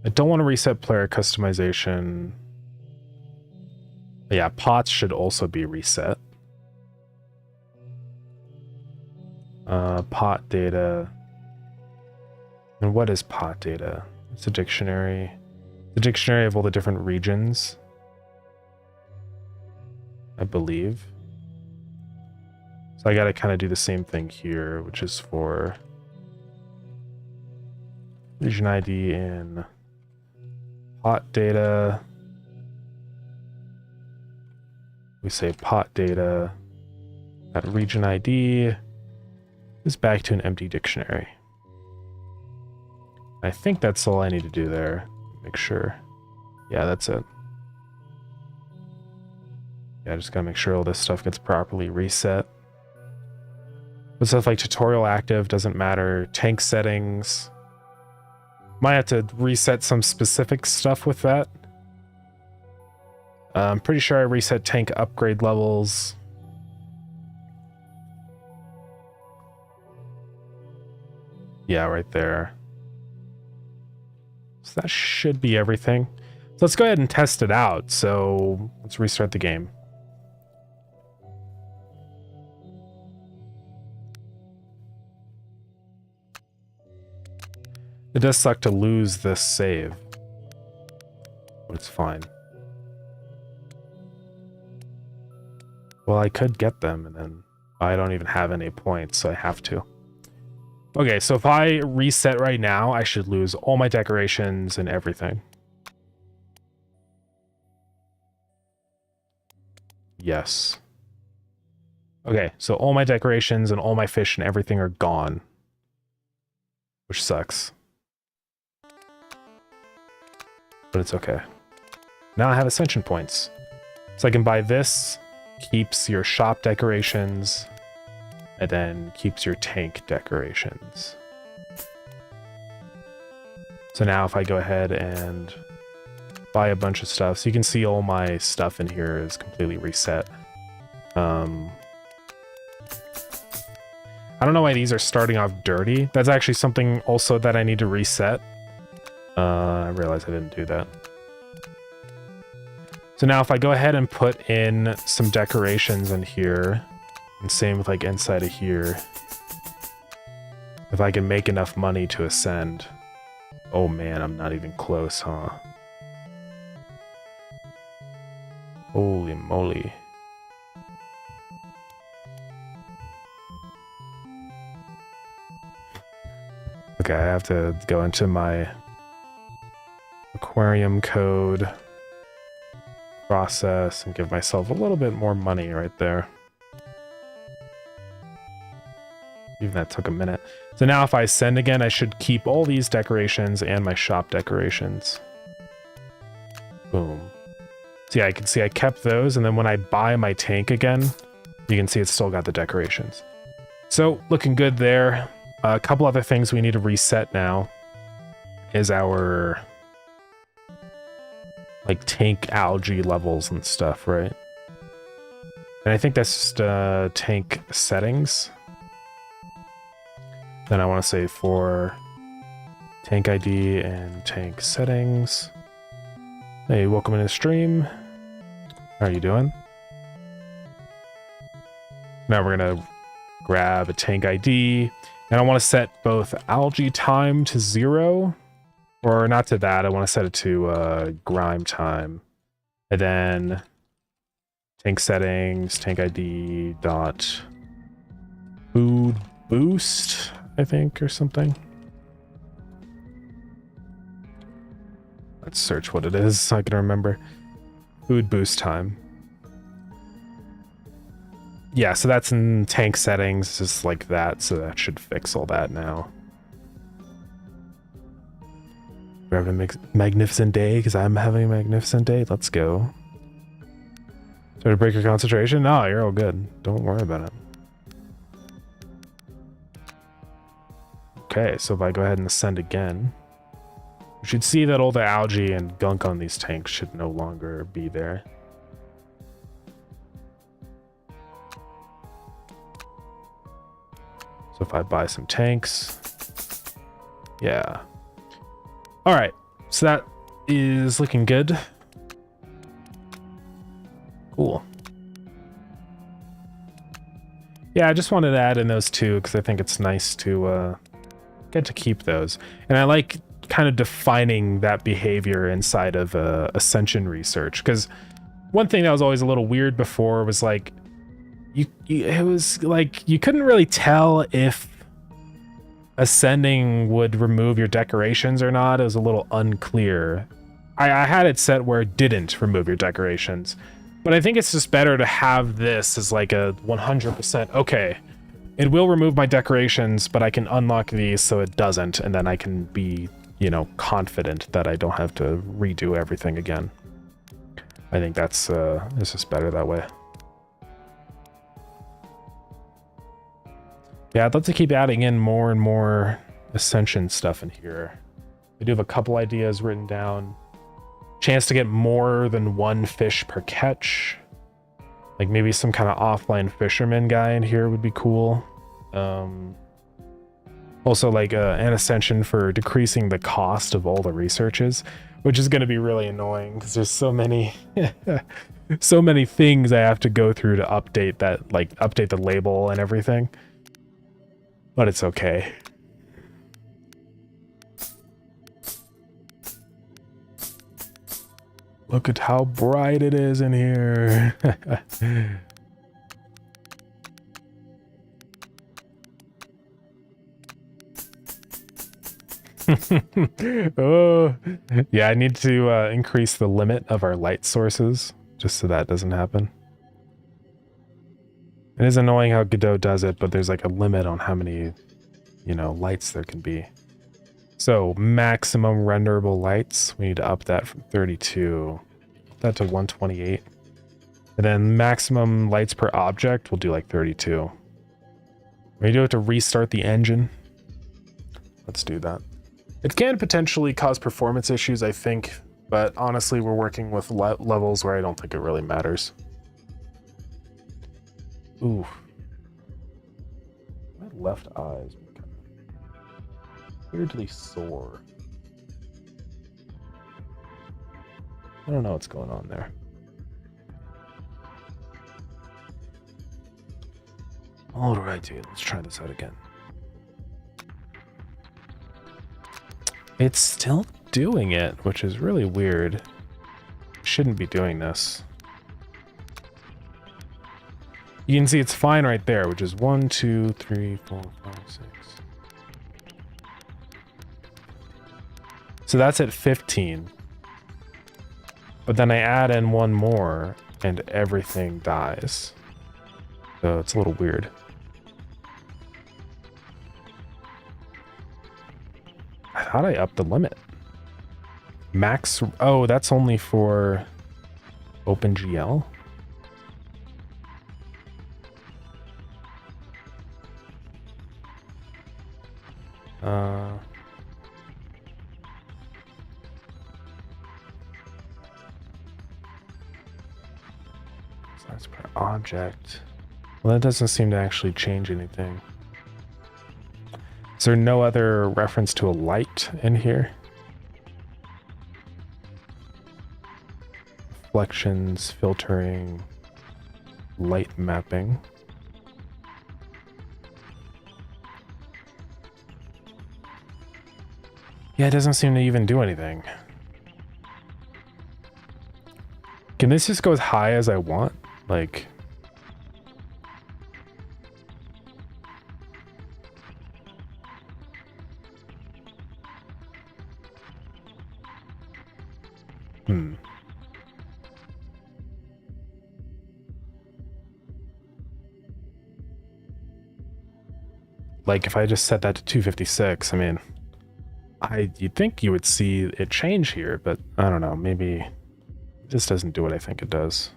don't want to reset player customization. Yeah, pots should also be reset. Pot data. And what is pot data? It's a dictionary. The dictionary of all the different regions, I believe. So I gotta kind of do the same thing here, which is for region ID in pot data. We say pot data That region ID is back to an empty dictionary. I think that's all I need to do there. Make sure. Yeah, that's it. Yeah, I just gotta make sure all this stuff gets properly reset. But stuff like tutorial active doesn't matter. Tank settings. Might have to reset some specific stuff with that. I'm pretty sure I reset tank upgrade levels. Yeah, right there. So that should be everything. So let's go ahead and test it out. So let's restart the game. It does suck to lose this save, but it's fine. Well, I could get them, and then I don't even have any points, so I have to. Okay, so if I reset right now, I should lose all my decorations and everything. Yes. Okay, so all my decorations and all my fish and everything are gone, which sucks. But it's okay. Now I have ascension points. So I can buy this, keeps your shop decorations, and then keeps your tank decorations. So now if I go ahead and buy a bunch of stuff, so you can see all my stuff in here is completely reset. I don't know why these are starting off dirty. That's actually something also that I need to reset. I realized I didn't do that. So now if I go ahead and put in some decorations in here, and same with like inside of here, if I can make enough money to ascend. Oh man, I'm not even close, huh? Holy moly. Okay, I have to go into my aquarium code process and give myself a little bit more money right there. Even that took a minute. So now if I ascend again, I should keep all these decorations and my shop decorations. Boom. So yeah, I can see I kept those, and then when I buy my tank again, you can see it's still got the decorations. So looking good there. A couple other things we need to reset now is our like tank algae levels and stuff, right? And I think that's just tank settings. Then I want to say for tank ID and tank settings. Hey, welcome to the stream. How are you doing? Now we're gonna grab a tank ID, and I want to set both algae time to 0, or not to that. I want to set it to grime time, and then tank settings, tank ID dot food boost, I think, or something. Let's search what it is so I can remember. Food boost time. Yeah, so that's in tank settings, just like that, so that should fix all that now. We're having a magnificent day, because I'm having a magnificent day. Let's go. Try to break your concentration? No, you're all good. Don't worry about it. Okay, so if I go ahead and ascend again, you should see that all the algae and gunk on these tanks should no longer be there. So if I buy some tanks, yeah. All right, so that is looking good. Cool. Yeah, I just wanted to add in those two because I think it's nice to get to keep those. And I like kind of defining that behavior inside of Ascension research, because one thing that was always a little weird before was like, it was like you couldn't really tell if ascending would remove your decorations or not. It was a little unclear. I had it set where it didn't remove your decorations, But I think it's just better to have this as like a 100%, okay, it will remove my decorations, but I can unlock these so it doesn't, and then I can be, you know, confident that I don't have to redo everything again. I think that's it's just better that way. Yeah, I'd love to keep adding in more and more Ascension stuff in here. I do have a couple ideas written down. Chance to get more than one fish per catch. Like maybe some kind of offline fisherman guy in here would be cool. Also like an Ascension for decreasing the cost of all the researches, which is going to be really annoying because there's so many so many things I have to go through to update that, like update the label and everything. But it's okay. Look at how bright it is in here. Oh, yeah, I need to increase the limit of our light sources just so that doesn't happen. It is annoying how Godot does it, but there's like a limit on how many, you know, lights there can be. So maximum renderable lights, we need to up that from 32, up that to 128. And then maximum lights per object, we'll do like 32. We do have to restart the engine. Let's do that. It can potentially cause performance issues, I think, but honestly, we're working with levels where I don't think it really matters. Ooh. My left eye is weirdly sore. I don't know what's going on there. All right, dude, let's try this out again. It's still doing it, which is really weird. Shouldn't be doing this. You can see it's fine right there, which is 1, 2, 3, 4, 5, 6. So that's at 15. But then I add in one more and everything dies. So it's a little weird. I thought I upped the limit. Max, oh, that's only for OpenGL? So that's per object. Well, that doesn't seem to actually change anything. Is there no other reference to a light in here? Reflections, filtering, light mapping. Yeah, it doesn't seem to even do anything. Can this just go as high as I want? Like... Like, if I just set that to 256, I mean... you'd think you would see it change here, but I don't know, maybe it just doesn't do what I think it does.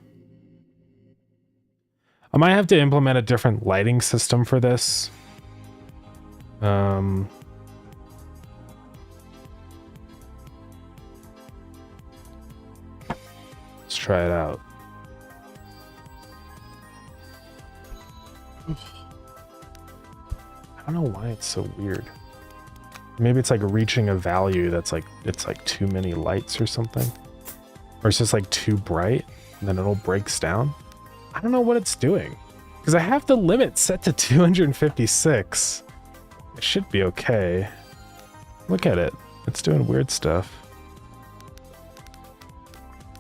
I might have to implement a different lighting system for this. Let's try it out. I don't know why it's so weird. Maybe it's like reaching a value that's like, it's like too many lights or something. Or it's just like too bright and then it all breaks down. I don't know what it's doing. Because I have the limit set to 256. It should be okay. Look at it. It's doing weird stuff.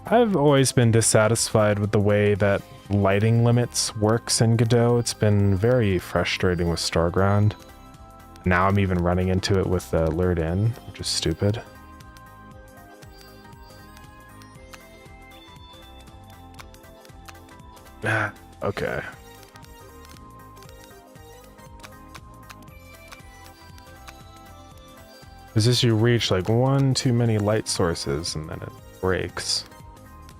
I've always been dissatisfied with the way that lighting limits works in Godot. It's been very frustrating with Starground. Now I'm even running into it with Lured In, which is stupid. Okay. Is this you reach like one too many light sources and then it breaks?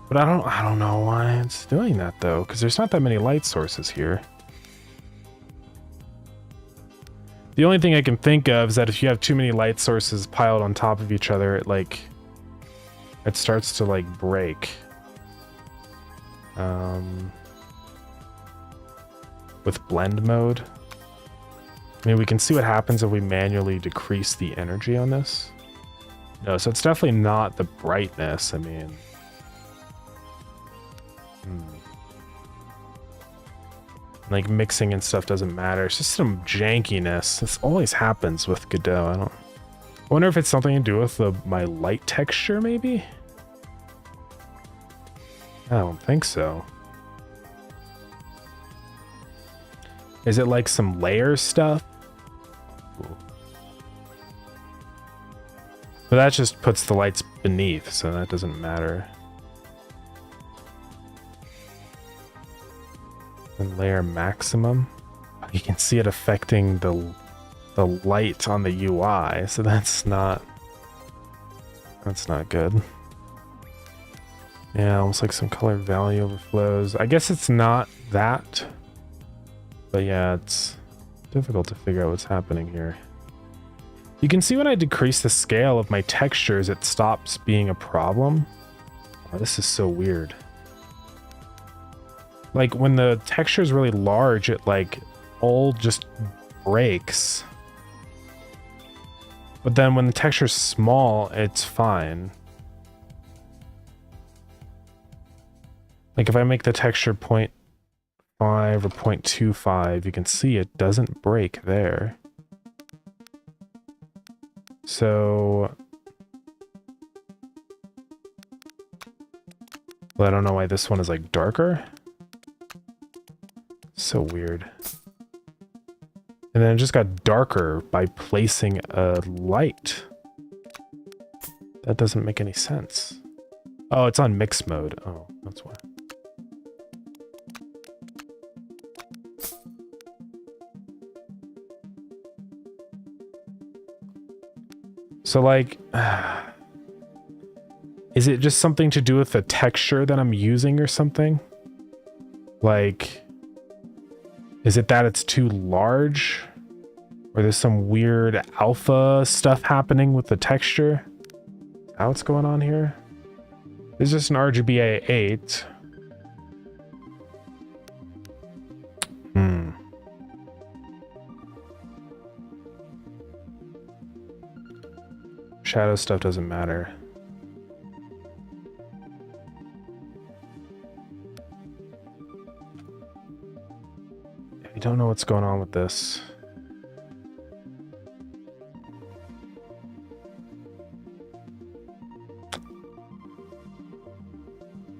But I don't know why it's doing that though, because there's not that many light sources here. The only thing I can think of is that if you have too many light sources piled on top of each other, it starts to like break. With blend mode. I mean, we can see what happens if we manually decrease the energy on this. No, so it's definitely not the brightness. I mean, like mixing and stuff doesn't matter. It's just some jankiness. This always happens with Godot. I wonder if it's something to do with my light texture, maybe? I don't think so. Is it like some layer stuff? Cool. But that just puts the lights beneath, so that doesn't matter. And layer maximum. You can see it affecting the light on the UI, so that's not good. Yeah, almost like some color value overflows. I guess it's not that, but yeah, it's difficult to figure out what's happening here. You can see when I decrease the scale of my textures, it stops being a problem. Oh, this is so weird. Like when the texture is really large, it like all just breaks. But then when the texture's small, it's fine. Like if I make the texture 0.5 or 0.25, you can see it doesn't break there. So, well, I don't know why this one is like darker. So weird. And then it just got darker by placing a light. That doesn't make any sense. Oh, it's on mix mode. Oh, that's why. So like, is it just something to do with the texture that I'm using or something? Like, is it that it's too large? Or there's some weird alpha stuff happening with the texture? How what's going on here? This is just an RGBA 8. Shadow stuff doesn't matter. I don't know what's going on with this.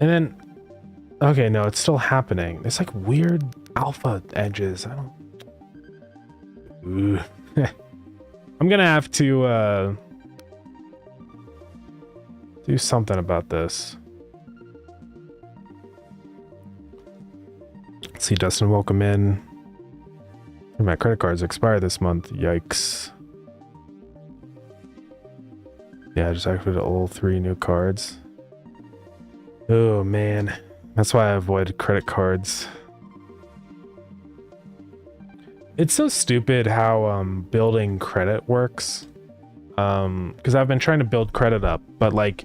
And then, okay, no, it's still happening. There's like weird alpha edges. I don't. Ooh. I'm gonna have to do something about this. Let's see, Dustin, welcome in. My credit cards expire this month. Yikes. Yeah, I just activated all 3 new cards. Oh man, that's why I avoid credit cards. It's so stupid how building credit works. Because I've been trying to build credit up, but like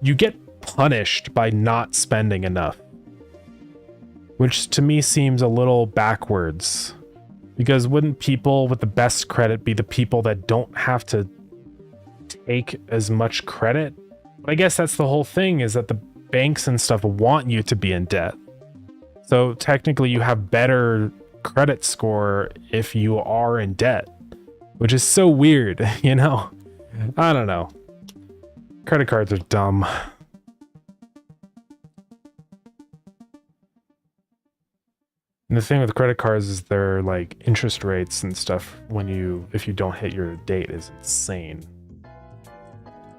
you get punished by not spending enough, which to me seems a little backwards. Because wouldn't people with the best credit be the people that don't have to take as much credit? But I guess that's the whole thing, is that the banks and stuff want you to be in debt. So technically you have better credit score if you are in debt, which is so weird, you know? I don't know. Credit cards are dumb. And the thing with credit cards is their like interest rates and stuff if you don't hit your date is insane.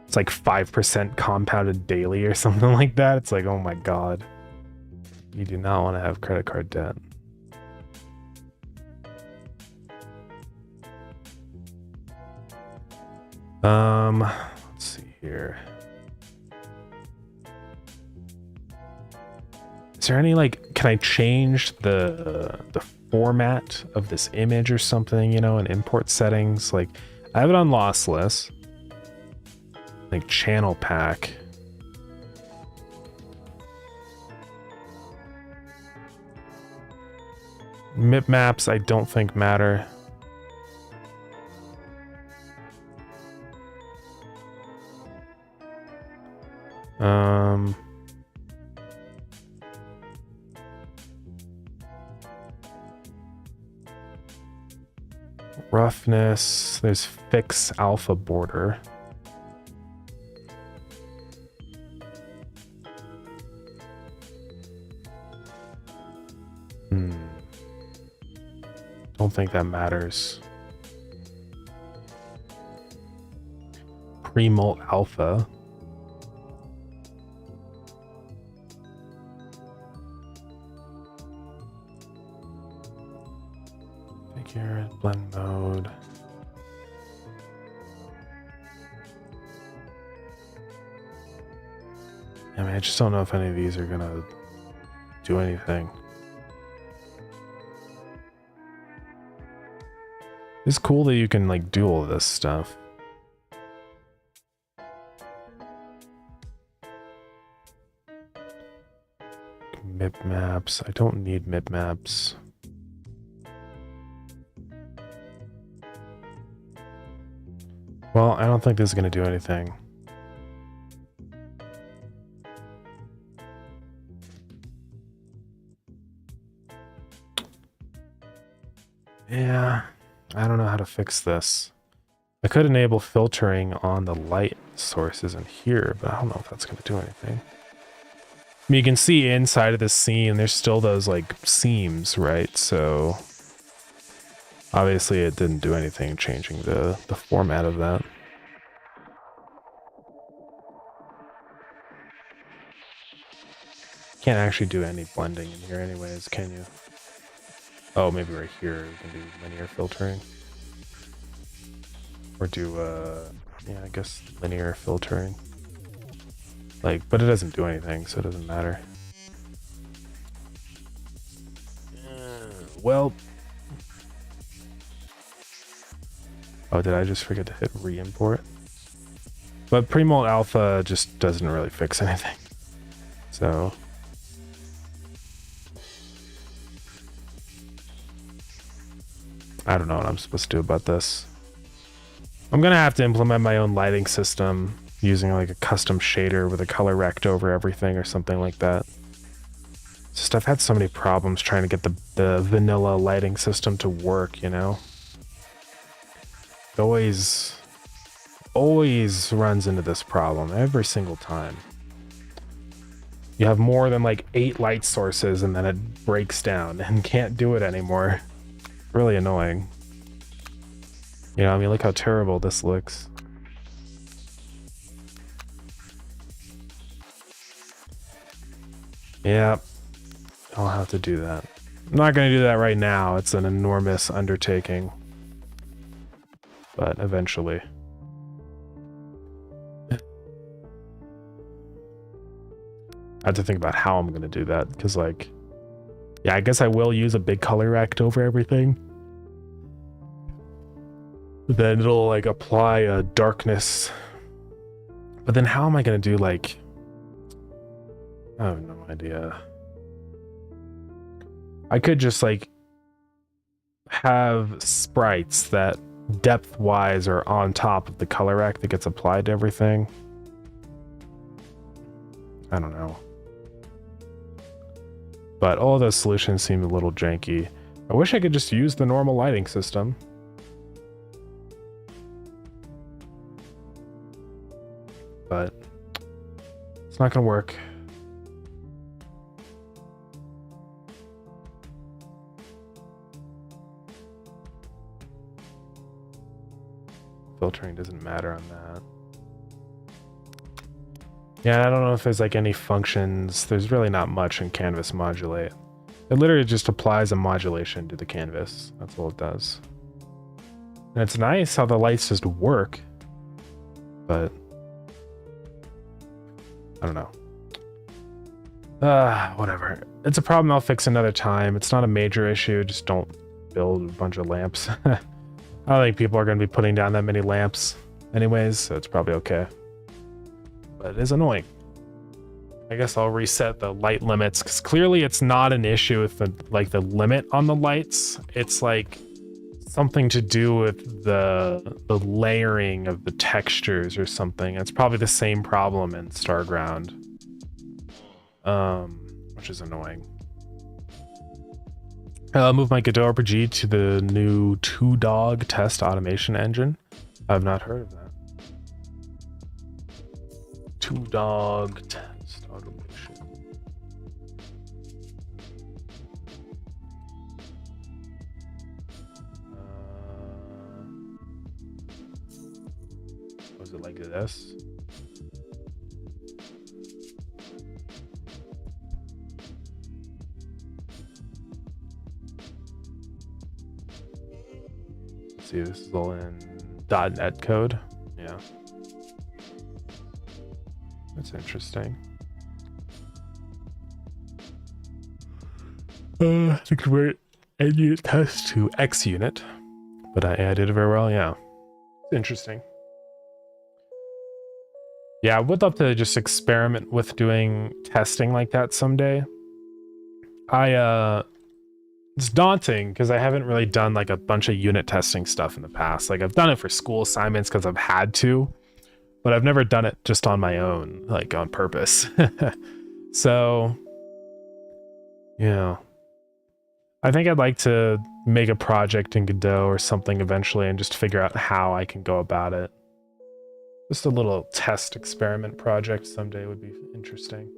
It's like 5% compounded daily or something like that. It's like, oh my god. You do not want to have credit card debt. Let's see here. Is there any, like, can I change the format of this image or something, you know, in import settings? Like, I have it on lossless. Like, channel pack. MIP maps, I don't think matter. Roughness, there's fix alpha border. Don't think that matters. Pre-molt alpha. Figure, blend mode. I mean, I just don't know if any of these are gonna do anything. It's cool that you can, like, do all this stuff. MIP maps. I don't need MIP maps. Well, I don't think this is going to do anything. Yeah, I don't know how to fix this. I could enable filtering on the light sources in here, but I don't know if that's going to do anything. I mean, you can see inside of this scene, there's still those, like, seams, right? So obviously it didn't do anything changing the format of that. Can't actually do any blending in here anyways, can you? Oh, maybe right here we can do linear filtering. Or do, yeah, I guess linear filtering. Like, but it doesn't do anything, so it doesn't matter. Well. Oh, did I just forget to hit re-import? But pre-molt alpha just doesn't really fix anything. So. I don't know what I'm supposed to do about this. I'm gonna have to implement my own lighting system using like a custom shader with a color rect over everything or something like that. It's just I've had so many problems trying to get the vanilla lighting system to work, you know? It always runs into this problem every single time. You have more than like 8 light sources and then it breaks down and can't do it anymore. Really annoying. You know, I mean, look how terrible this looks. Yeah, I'll have to do that. I'm not going to do that right now. It's an enormous undertaking. But eventually. I have to think about how I'm going to do that. Because, like, yeah, I guess I will use a big color rect over everything. Then it'll like apply a darkness. But then how am I going to do like... I have no idea. I could just like have sprites that depth-wise are on top of the color rect that gets applied to everything. I don't know. But all those solutions seem a little janky. I wish I could just use the normal lighting system. But it's not gonna work. Filtering doesn't matter on that. Yeah, I don't know if there's like any functions. There's really not much in canvas modulate. It literally just applies a modulation to the canvas. That's all it does. And it's nice how the lights just work, but I don't know. Whatever. It's a problem I'll fix another time. It's not a major issue. Just don't build a bunch of lamps. I don't think people are going to be putting down that many lamps anyways, so it's probably okay. But it is annoying. I guess I'll reset the light limits because clearly it's not an issue with the limit on the lights. It's like something to do with the layering of the textures or something. It's probably the same problem in Starground, which is annoying. I'll move my Godot RPG to the new 2-dog test automation engine. I've not heard of that. 2-dog test automation. Was it like this? Let's see, this is all in .NET code. Yeah. That's interesting. To convert NUnit test to XUnit, but I did it very well. Yeah, interesting. Yeah, I would love to just experiment with doing testing like that someday. It's daunting because I haven't really done like a bunch of unit testing stuff in the past. Like I've done it for school assignments because I've had to, but I've never done it just on my own, like on purpose. So, yeah. I think I'd like to make a project in Godot or something eventually and just figure out how I can go about it. Just a little test experiment project someday would be interesting.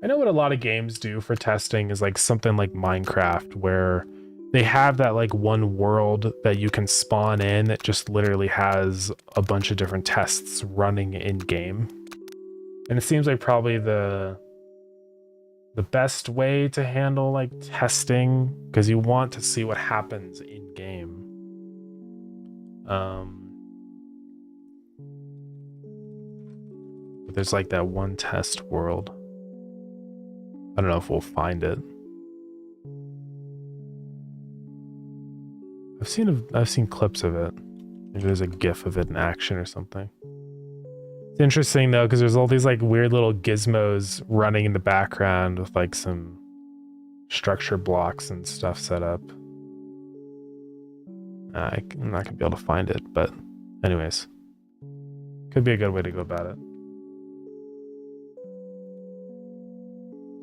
I know what a lot of games do for testing is like something like Minecraft, where they have that like one world that you can spawn in that just literally has a bunch of different tests running in game. And it seems like probably the best way to handle like testing, because you want to see what happens in game. But there's like that one test world. I don't know if we'll find it. I've seen clips of it. Maybe there's a GIF of it in action or something. It's interesting though, because there's all these like weird little gizmos running in the background with like some structure blocks and stuff set up. I'm not gonna be able to find it, but anyways, could be a good way to go about it.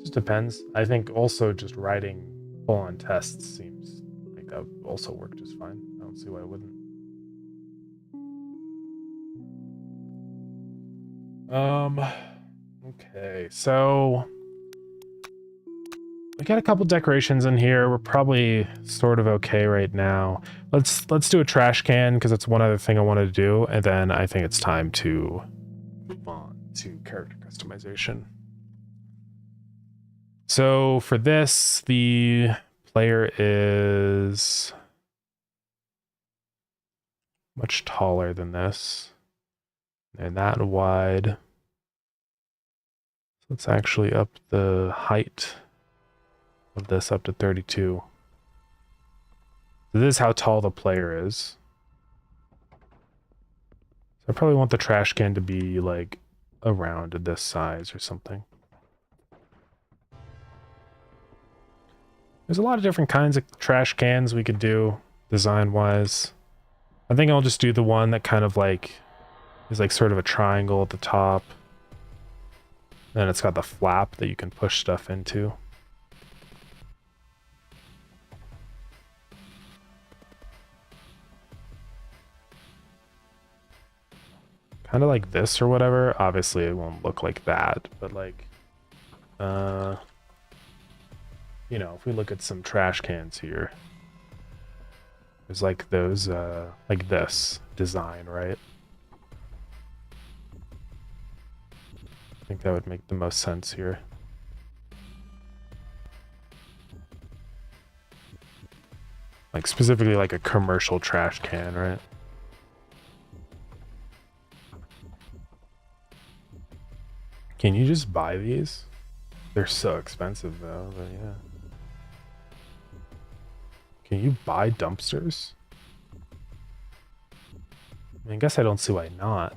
Just depends. I think also just writing full-on tests seems like that would also work just fine. I don't see why it wouldn't. Okay, so we got a couple decorations in here. We're probably sort of okay right now. Let's do a trash can because it's one other thing I wanted to do, and then I think it's time to move on to character customization. So for this, the player is much taller than this. And that wide. So let's actually up the height of this up to 32. So this is how tall the player is. So I probably want the trash can to be like around this size or something. There's a lot of different kinds of trash cans we could do design-wise. I think I'll just do the one that kind of like is like sort of a triangle at the top. Then it's got the flap that you can push stuff into. Kind of like this or whatever. Obviously it won't look like that, but like you know, if we look at some trash cans here, there's like those, like this design, right? think that would make the most sense here. Like specifically like a commercial trash can, right? Can you just buy these? They're so expensive though, but yeah. Can you buy dumpsters? I mean, I guess I don't see why not.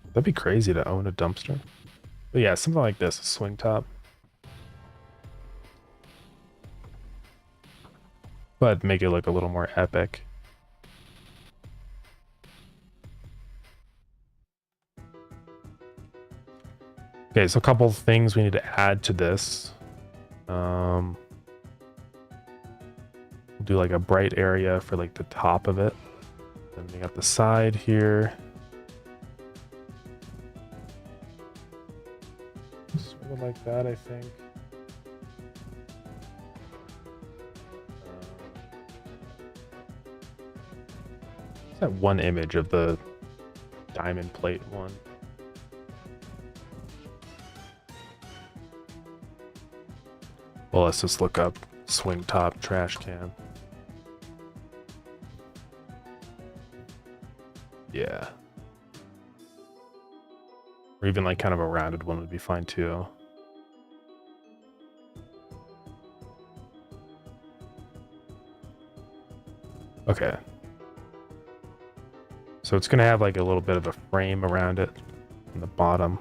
That'd be crazy to own a dumpster. But yeah, something like this, a swing top. But make it look a little more epic. Okay, so a couple of things we need to add to this. We'll do like a bright area for like the top of it. Then we got the side here. Sort of like that, I think. What's that one image of the diamond plate one? Well, let's just look up swing top trash can. Yeah. Or even like kind of a rounded one would be fine too. Okay. So it's gonna have like a little bit of a frame around it in the bottom.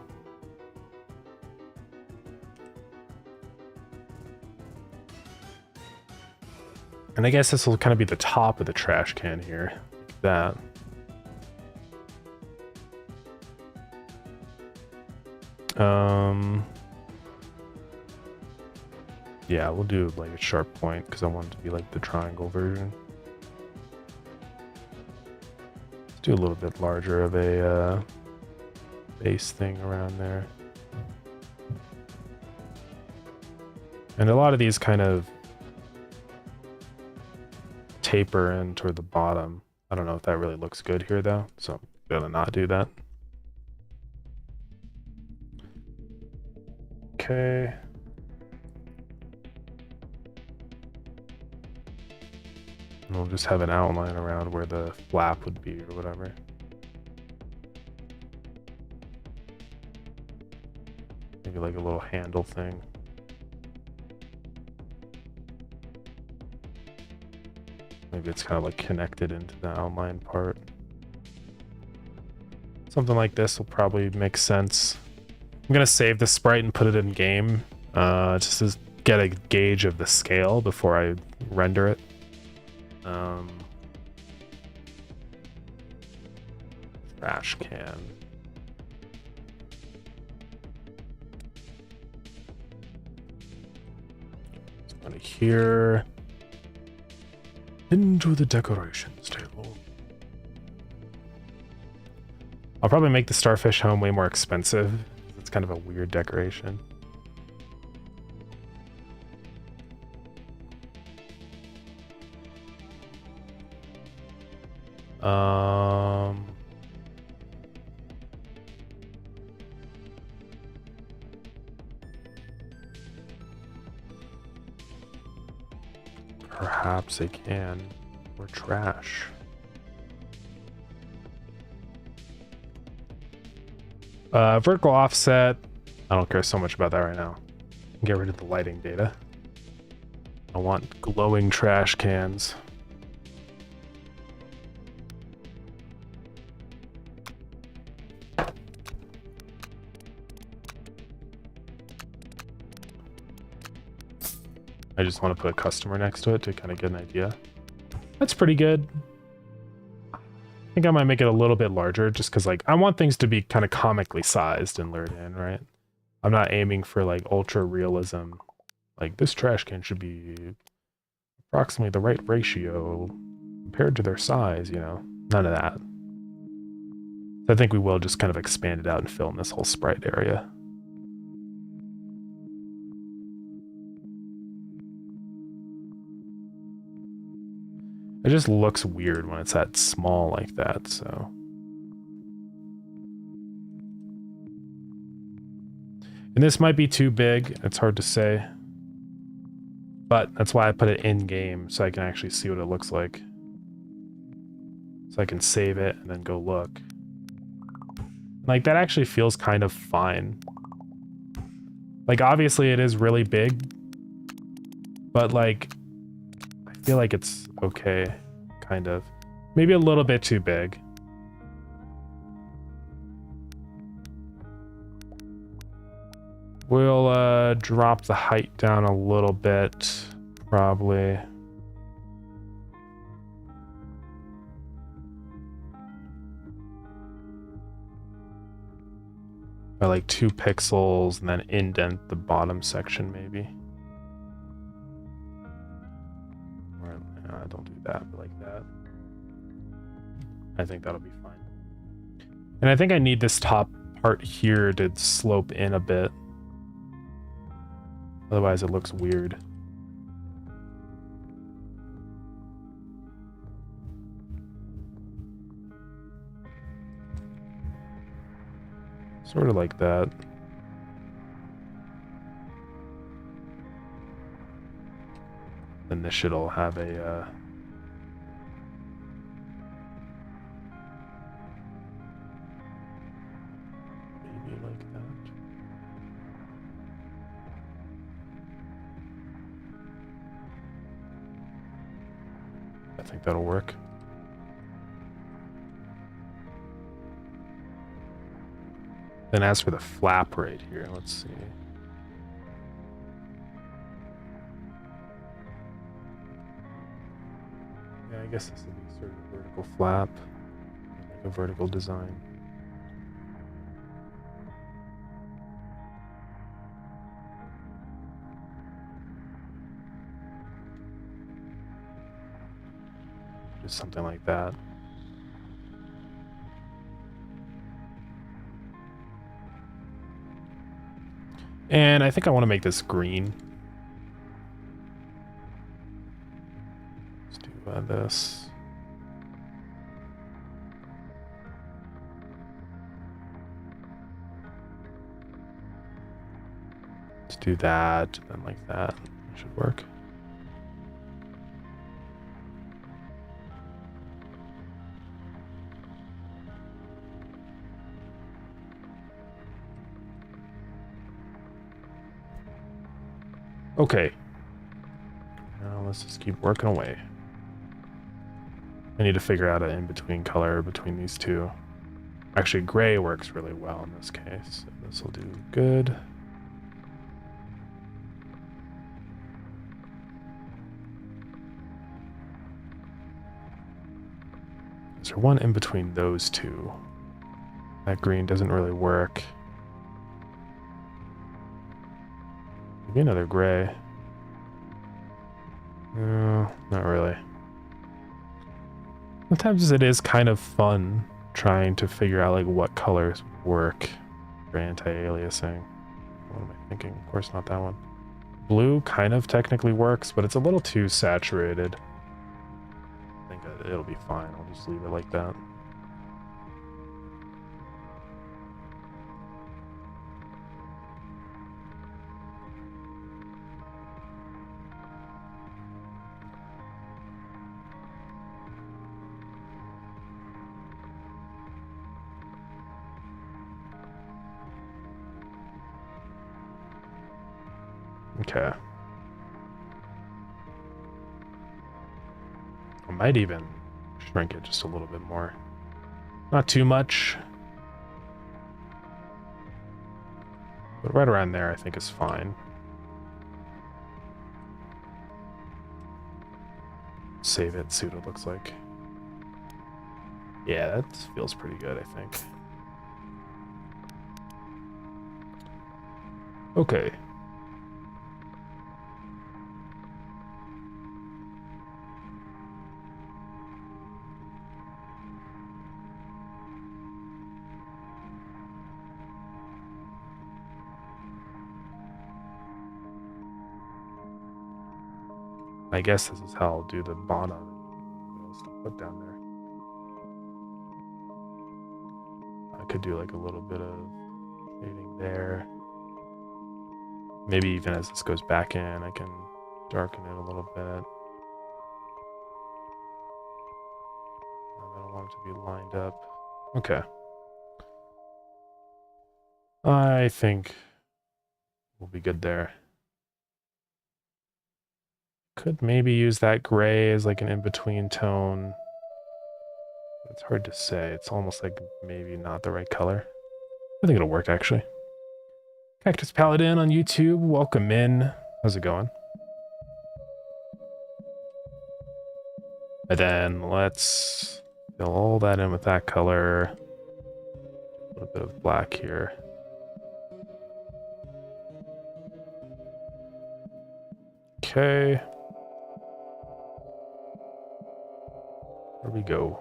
And I guess this will kind of be the top of the trash can here, like that. Yeah, we'll do like a sharp point because I want it to be like the triangle version. Let's do a little bit larger of a base thing around there. And a lot of these kind of taper in toward the bottom. I don't know if that really looks good here though, so I'm gonna not do that. Okay. And we'll just have an outline around where the flap would be or whatever. Maybe like a little handle thing. Maybe it's kind of like connected into the outline part. Something like this will probably make sense. I'm gonna save the sprite and put it in game, just to get a gauge of the scale before I render it. Trash can. It's going here. Into the decorations table. I'll probably make the starfish home way more expensive. It's kind of a weird decoration. Perhaps they can. Or trash. Vertical offset. I don't care so much about that right now. Get rid of the lighting data. I want glowing trash cans. I just want to put a customer next to it to kind of get an idea. That's pretty good. I think I might make it a little bit larger just because like I want things to be kind of comically sized and lured in, right? I'm not aiming for like ultra realism. Like this trash can should be approximately the right ratio compared to their size, you know? None of that. So I think we will just kind of expand it out and fill in this whole sprite area. It just looks weird when it's that small like that, so. And this might be too big. It's hard to say. But that's why I put it in game, so I can actually see what it looks like. So I can save it and then go look. Like, that actually feels kind of fine. Like, obviously it is really big, but like, I feel like it's okay, kind of. Maybe a little bit too big. We'll drop the height down a little bit, probably. By like 2 pixels, and then indent the bottom section, maybe. Or, no, don't do that, but like that. I think that'll be fine. And I think I need this top part here to slope in a bit. Otherwise it looks weird. Sort of like that. Then this should all have a maybe like that. I think that'll work. Then as for the flap right here, let's see. Yeah, I guess this would be sort of a vertical flap, like a vertical design. Just something like that. And I think I want to make this green. Let's do this. Let's do that, and then like that. It should work. Okay. Now let's just keep working away. I need to figure out an in-between color between these two. Actually, gray works really well in this case. So this will do good. Is there one in between those two? That green doesn't really work. Maybe another gray. No, not really. Sometimes it is kind of fun trying to figure out like what colors work for anti-aliasing. What am I thinking? Of course not that one. Blue kind of technically works, but it's a little too saturated. I think it'll be fine. I'll just leave it like that. Okay. I might even shrink it just a little bit more. Not too much. But right around there I think is fine. Save it, see what it looks like. Yeah, that feels pretty good, I think. Okay. I guess this is how I'll do the bottom. What else to put down there? I could do like a little bit of shading there. Maybe even as this goes back in, I can darken it a little bit. I don't want it to be lined up. Okay. I think we'll be good there. Could maybe use that gray as like an in-between tone. It's hard to say. It's almost like maybe not the right color. I think it'll work, actually. Cactus Paladin on YouTube, welcome in. How's it going? And then let's fill all that in with that color. A little bit of black here. Okay. There we go.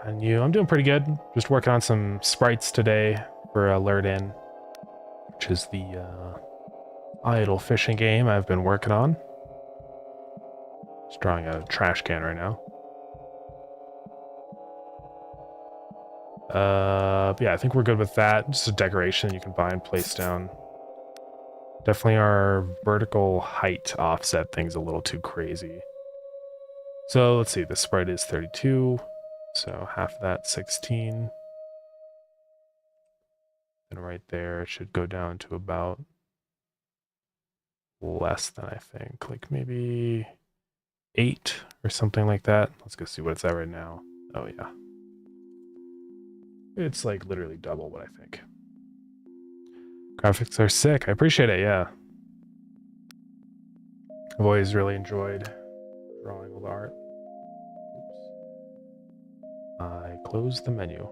And I'm doing pretty good. Just working on some sprites today for Alert In, which is the idle fishing game I've been working on. Just drawing a trash can right now. Yeah, I think we're good with that. Just a decoration you can buy and place down. Definitely our vertical height offset thing's a little too crazy. So let's see, the sprite is 32, so half of that, 16. And right there, it should go down to about less than, I think, like maybe 8 or something like that. Let's go see what it's at right now. Oh yeah. It's like literally double what I think. Graphics are sick. I appreciate it, yeah. I've always really enjoyed drawing all the art. Oops. I closed the menu.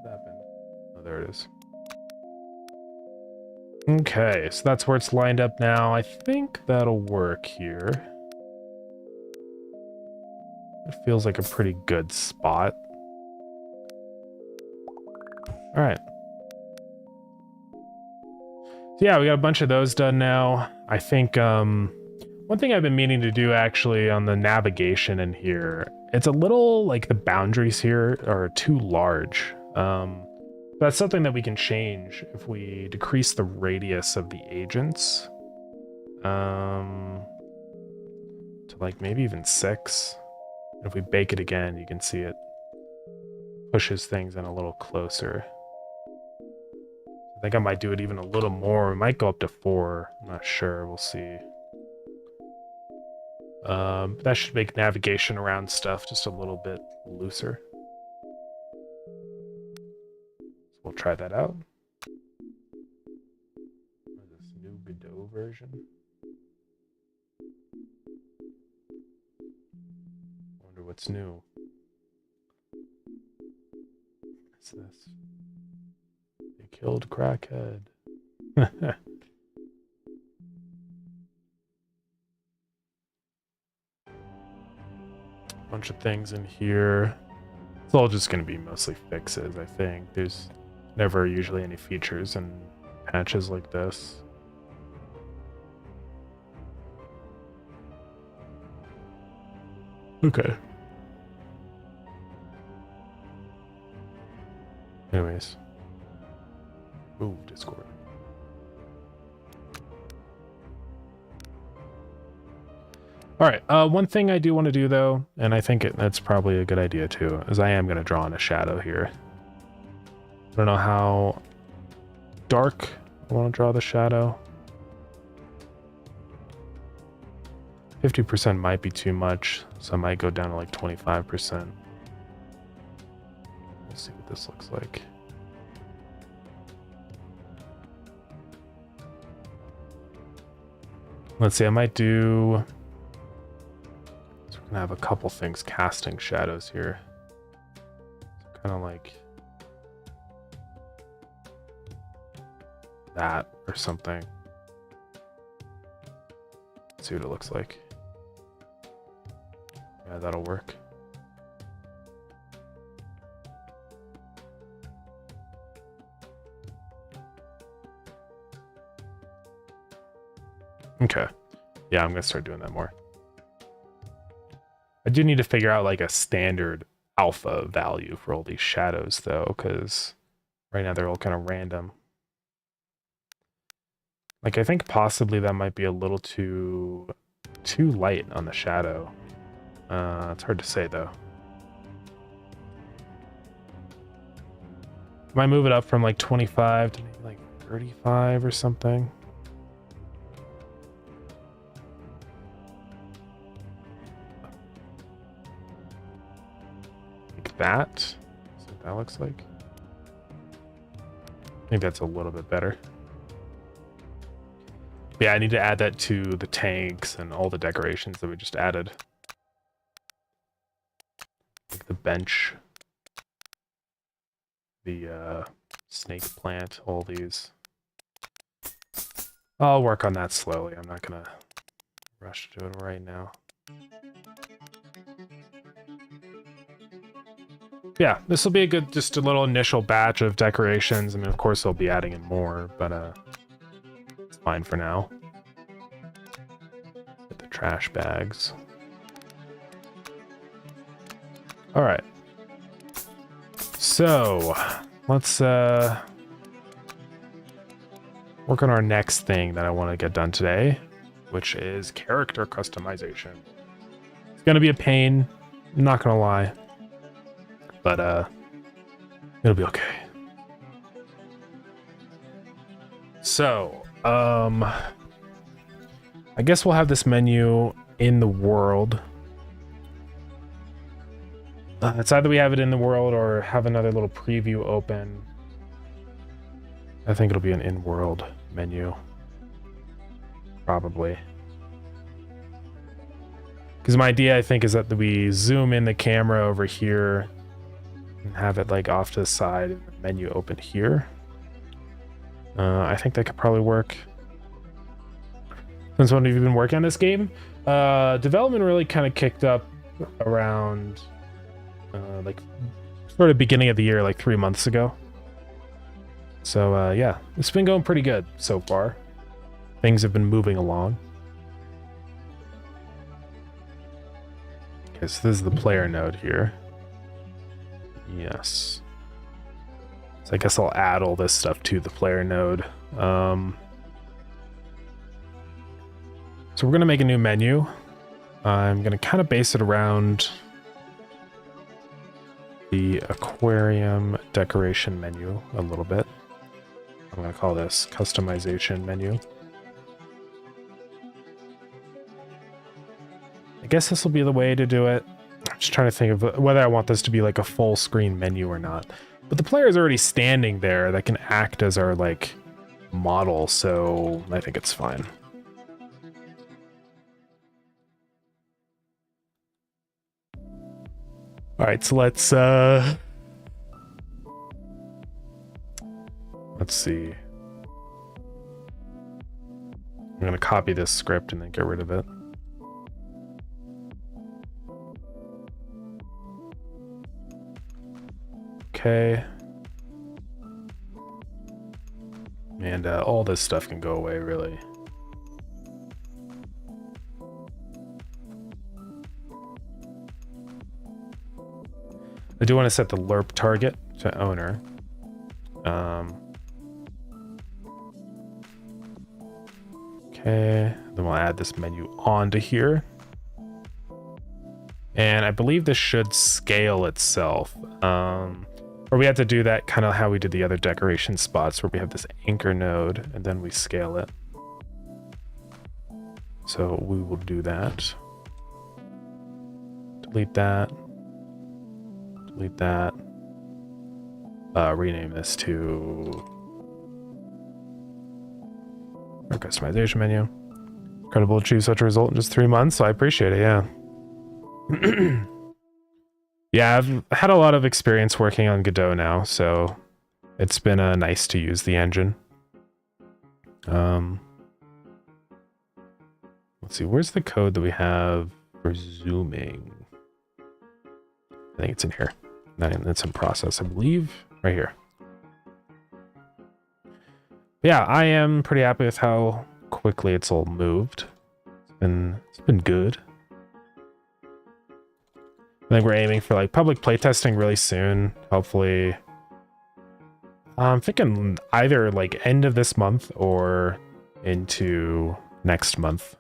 What happened? Oh, there it is. Okay, so that's where it's lined up now. I think that'll work here. It feels like a pretty good spot. All right. So yeah, we got a bunch of those done now. I think one thing I've been meaning to do actually on the navigation in here, it's a little like the boundaries here are too large. That's something that we can change if we decrease the radius of the agents to like maybe even 6. And if we bake it again, you can see it pushes things in a little closer. I think I might do it even a little more. We might go up to 4. I'm not sure. We'll see. That should make navigation around stuff just a little bit looser. So we'll try that out. This new Godot version. Wonder what's new. What's this? They killed Crackhead. Bunch of things in here. It's all just going to be mostly fixes, I think. There's never usually any features in patches like this. Okay. Anyways. Ooh, Discord. All right, one thing I do want to do though, and I think that's probably a good idea too, is I am going to draw in a shadow here. I don't know how dark I want to draw the shadow. 50% might be too much, so I might go down to like 25%. We'll see what this looks like. Let's see, I might do... So we're gonna have a couple things casting shadows here. So kind of like that or something. Let's see what it looks like. Yeah, that'll work. Okay. Yeah, I'm gonna start doing that more. I do need to figure out like a standard alpha value for all these shadows though, because right now they're all kind of random. Like, I think possibly that might be a little too light on the shadow. It's hard to say though. Might move it up from like 25 to maybe like 35 or something. Like that. See what that looks like. I think that's a little bit better. But yeah, I need to add that to the tanks and all the decorations that we just added. Like the bench. The snake plant, all these. I'll work on that slowly. I'm not gonna rush to do it right now. Yeah, this will be a good, just a little initial batch of decorations. I mean, of course, I'll be adding in more, but it's fine for now. Get the trash bags. All right. So let's work on our next thing that I want to get done today, which is character customization. It's gonna be a pain, I'm not gonna lie, but it'll be okay. So I guess we'll have this menu in the world. It's either we have it in the world or have another little preview open. I think it'll be an in-world menu. Probably. Because my idea, I think, is that we zoom in the camera over here and have it like off to the side and the menu open here. I think that could probably work. Since when have you been working on this game? Development really kind of kicked up around like sort of beginning of the year, like 3 months ago. So yeah, it's been going pretty good so far. Things have been moving along. Okay, so this is the player node here. Yes. So I guess I'll add all this stuff to the player node. So we're gonna make a new menu. I'm gonna kind of base it around the aquarium decoration menu a little bit. I'm going to call this customization menu. I guess this will be the way to do it. I'm just trying to think of whether I want this to be like a full screen menu or not. But the player is already standing there that can act as our like model, so I think it's fine. All right, so let's see. I'm gonna copy this script and then get rid of it. Okay. And all this stuff can go away, really. I do want to set the lerp target to owner. Okay, then we'll add this menu onto here. And I believe this should scale itself. Or we have to do that kind of how we did the other decoration spots where we have this anchor node and then we scale it. So we will do that. Delete that. Delete that. Rename this to our customization menu. Incredible to achieve such a result in just 3 months, so I appreciate it, yeah. Yeah, I've had a lot of experience working on Godot now, so it's been nice to use the engine. Let's see, where's the code that we have for zooming? I think it's in here. It's in process, I believe. Right here. Yeah, I am pretty happy with how quickly it's all moved. It's been good. I think we're aiming for like public playtesting really soon. Hopefully, I'm thinking either like end of this month or into next month.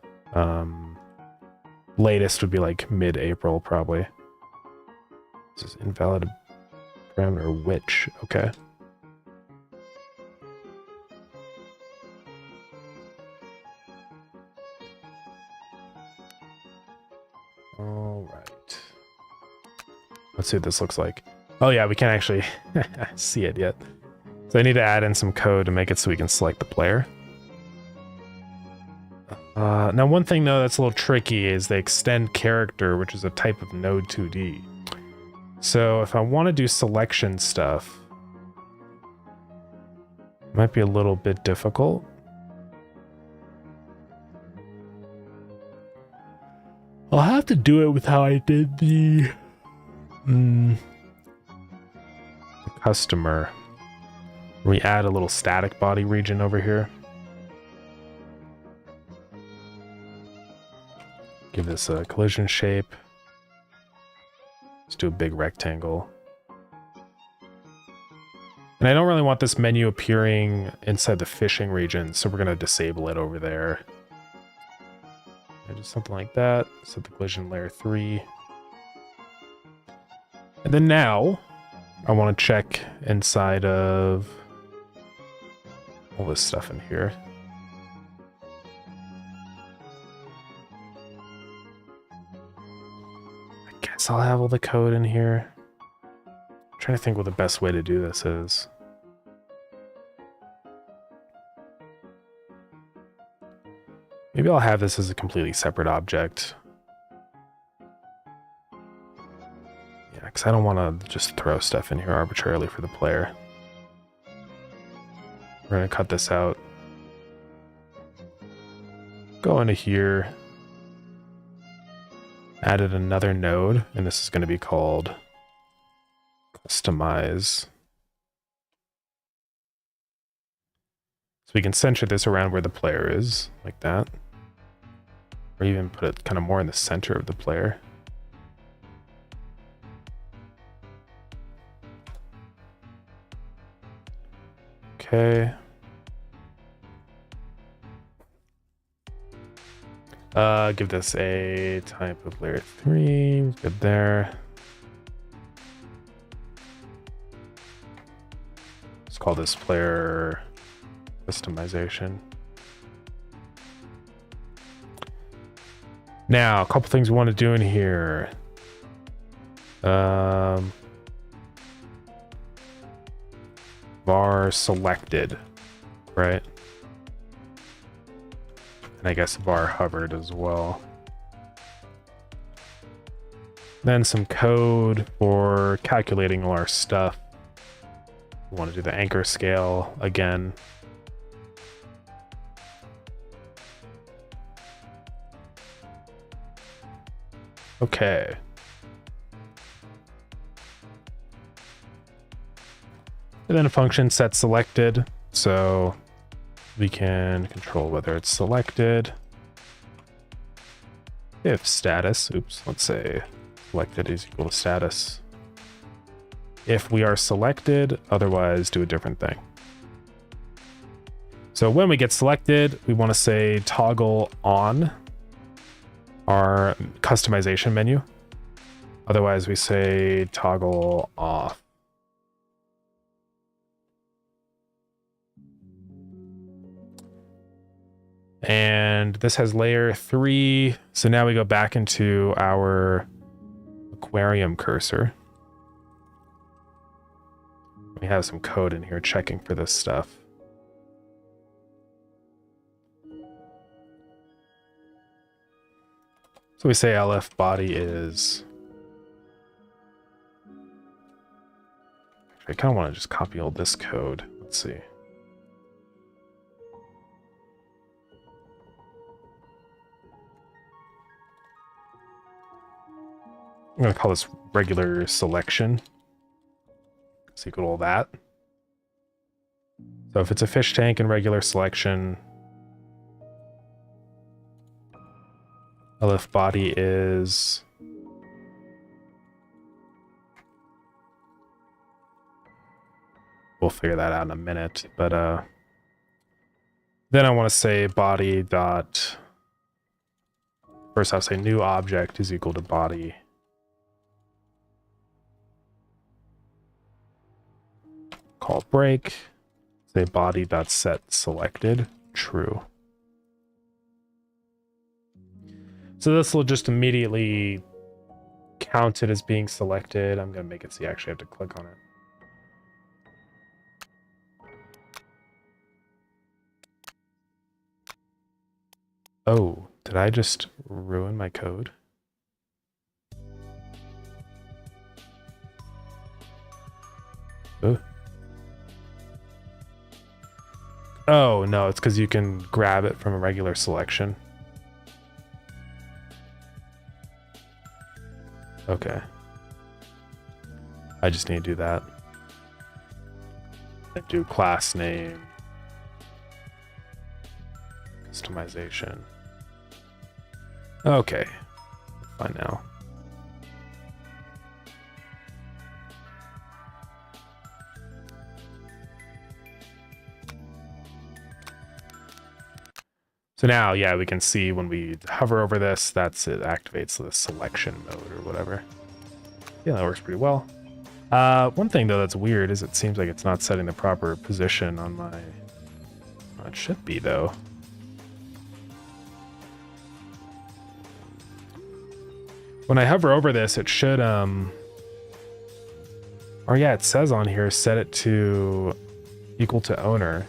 Latest would be like mid-April, probably. This is invalid parameter which. Okay. All right. Let's see what this looks like. Oh yeah, we can't actually see it yet. So I need to add in some code to make it so we can select the player. Now one thing though that's a little tricky is they extend character, which is a type of node 2D. So if I want to do selection stuff, it might be a little bit difficult. I'll have to do it with how I did the customer. We add a little static body region over here. Give this a collision shape. Let's do a big rectangle. And I don't really want this menu appearing inside the fishing region, so we're going to disable it over there. And just something like that. Set the collision layer 3. And then now, I want to check inside of all this stuff in here. I guess I'll have all the code in here. I'm trying to think what the best way to do this is. Maybe I'll have this as a completely separate object. Yeah, because I don't want to just throw stuff in here arbitrarily for the player. We're going to cut this out. Go into here. Added another node, and this is going to be called Customize. So we can center this around where the player is, like that. Or even put it kind of more in the center of the player. Okay. Give this a type of layer 3. Good there. Let's call this player customization. Now, a couple things we want to do in here. Var selected, right? And I guess var hovered as well. Then some code for calculating all our stuff. We want to do the anchor scale again. Okay. And then a function set selected, so we can control whether it's selected. If status, oops, let's say selected is equal to status. If we are selected, otherwise do a different thing. So when we get selected, we want to say toggle on our customization menu. Otherwise we say toggle off. And this has layer 3. So now we go back into our aquarium cursor. We have some code in here checking for this stuff. So we say LF body is... I kind of want to just copy all this code. Let's see. I'm going to call this regular selection. It's equal to that. So if it's a fish tank and regular selection, LF body is... We'll figure that out in a minute, but Then I want to say body dot. First I'll say new object is equal to body. Call break. Say body dot set selected true. So this will just immediately count it as being selected. I'm going to make it so you actually have to click on it. Oh, did I just ruin my code? Ooh. Oh, no, it's because you can grab it from a regular selection. Okay. I just need to do that. And do class name. Customization. Okay. Fine now. So now, yeah, we can see when we hover over this, it activates the selection mode or whatever. Yeah, that works pretty well. One thing though that's weird is it seems like it's not setting the proper position on my... Oh, it should be though. When I hover over this, it should, or yeah, it says on here, set it to equal to owner,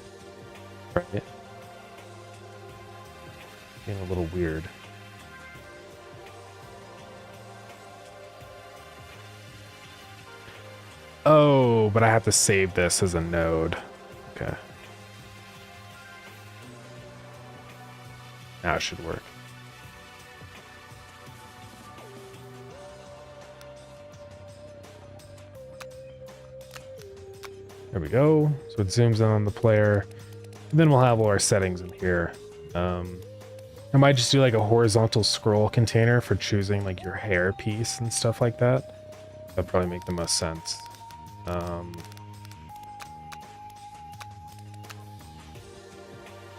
right? Being a little weird. Oh, but I have to save this as a node. Okay. Now it should work. There we go. So it zooms in on the player. And then we'll have all our settings in here. I might just do like a horizontal scroll container for choosing like your hair piece and stuff like that. That'd probably make the most sense. So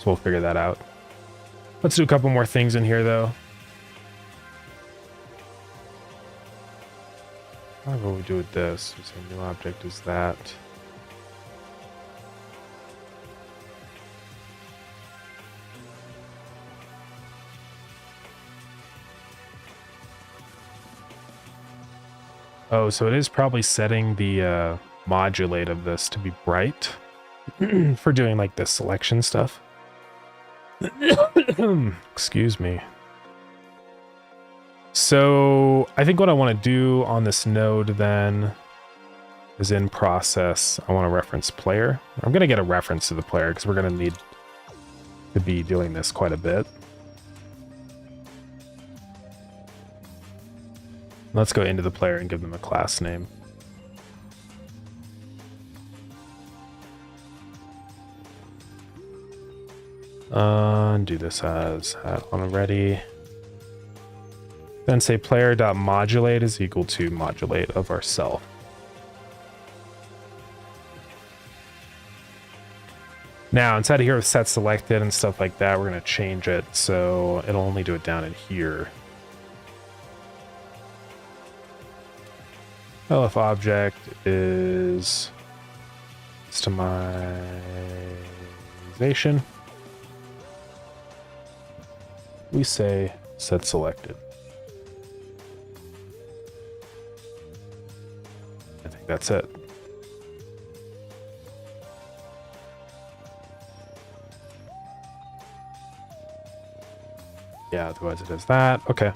we'll figure that out. Let's do a couple more things in here though. What will we do with this? We say new object is that. Oh, so it is probably setting the modulate of this to be bright for doing like the selection stuff. Excuse me. So I think what I want to do on this node then is in process. I want to reference player. I'm going to get a reference to the player because we're going to need to be doing this quite a bit. Let's go into the player and give them a class name. And do this as hat on already. Then say player.modulate is equal to modulate of ourself. Now inside of here with set selected and stuff like that, we're going to change it so it'll only do it down in here. If object is customization, we say set selected. I think that's it. Yeah, otherwise it is that. Okay.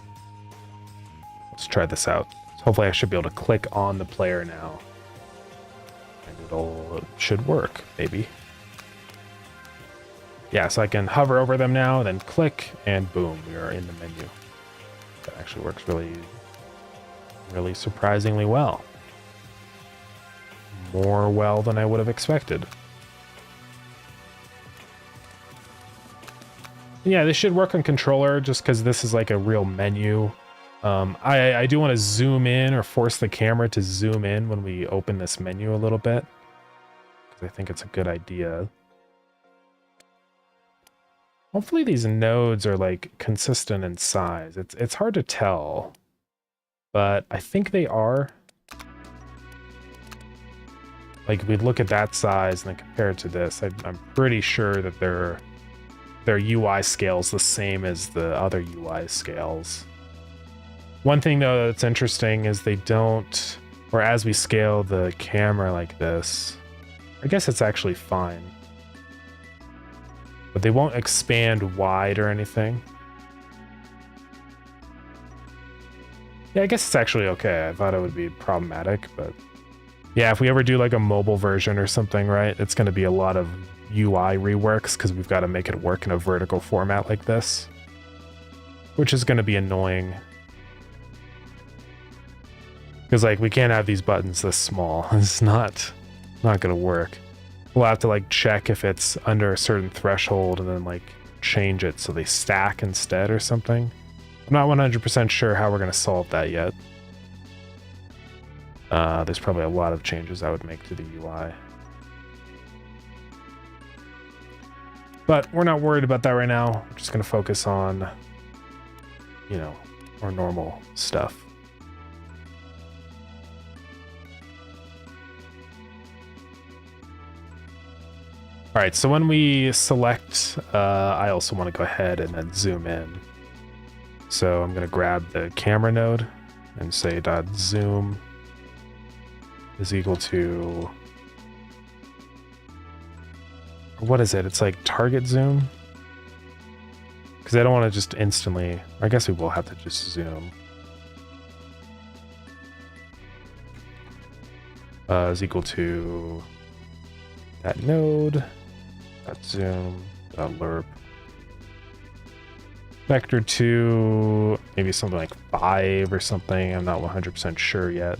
Let's try this out. Hopefully I should be able to click on the player now. And it should work, maybe. Yeah, so I can hover over them now, then click, and boom, we are in the menu. That actually works really, really surprisingly well. More well than I would have expected. Yeah, this should work on controller just because this is like a real menu. I do want to zoom in or force the camera to zoom in when we open this menu a little bit, because I think it's a good idea. Hopefully these nodes are like consistent in size. It's hard to tell, but I think they are. Like, we look at that size and then compare it to this. I'm pretty sure that their UI scale's the same as the other UI scales. One thing though that's interesting is they don't, or as we scale the camera like this, I guess it's actually fine. But they won't expand wide or anything. Yeah, I guess it's actually okay. I thought it would be problematic, but yeah, if we ever do like a mobile version or something, right, it's going to be a lot of UI reworks because we've got to make it work in a vertical format like this, which is going to be annoying. Because like we can't have these buttons this small. It's not going to work. We'll have to like check if it's under a certain threshold and then like change it so they stack instead or something. I'm not 100% sure how we're going to solve that yet. There's probably a lot of changes I would make to the UI. But we're not worried about that right now. We're just going to focus on, you know, our normal stuff. All right, so when we select, I also want to go ahead and then zoom in. So I'm going to grab the camera node and say .zoom is equal to, what is it? It's like target zoom? Because I don't want to just instantly, I guess we will have to just zoom. Is equal to that node, that zoom, that lerp. Vector 2, maybe something like 5 or something. I'm not 100% sure yet.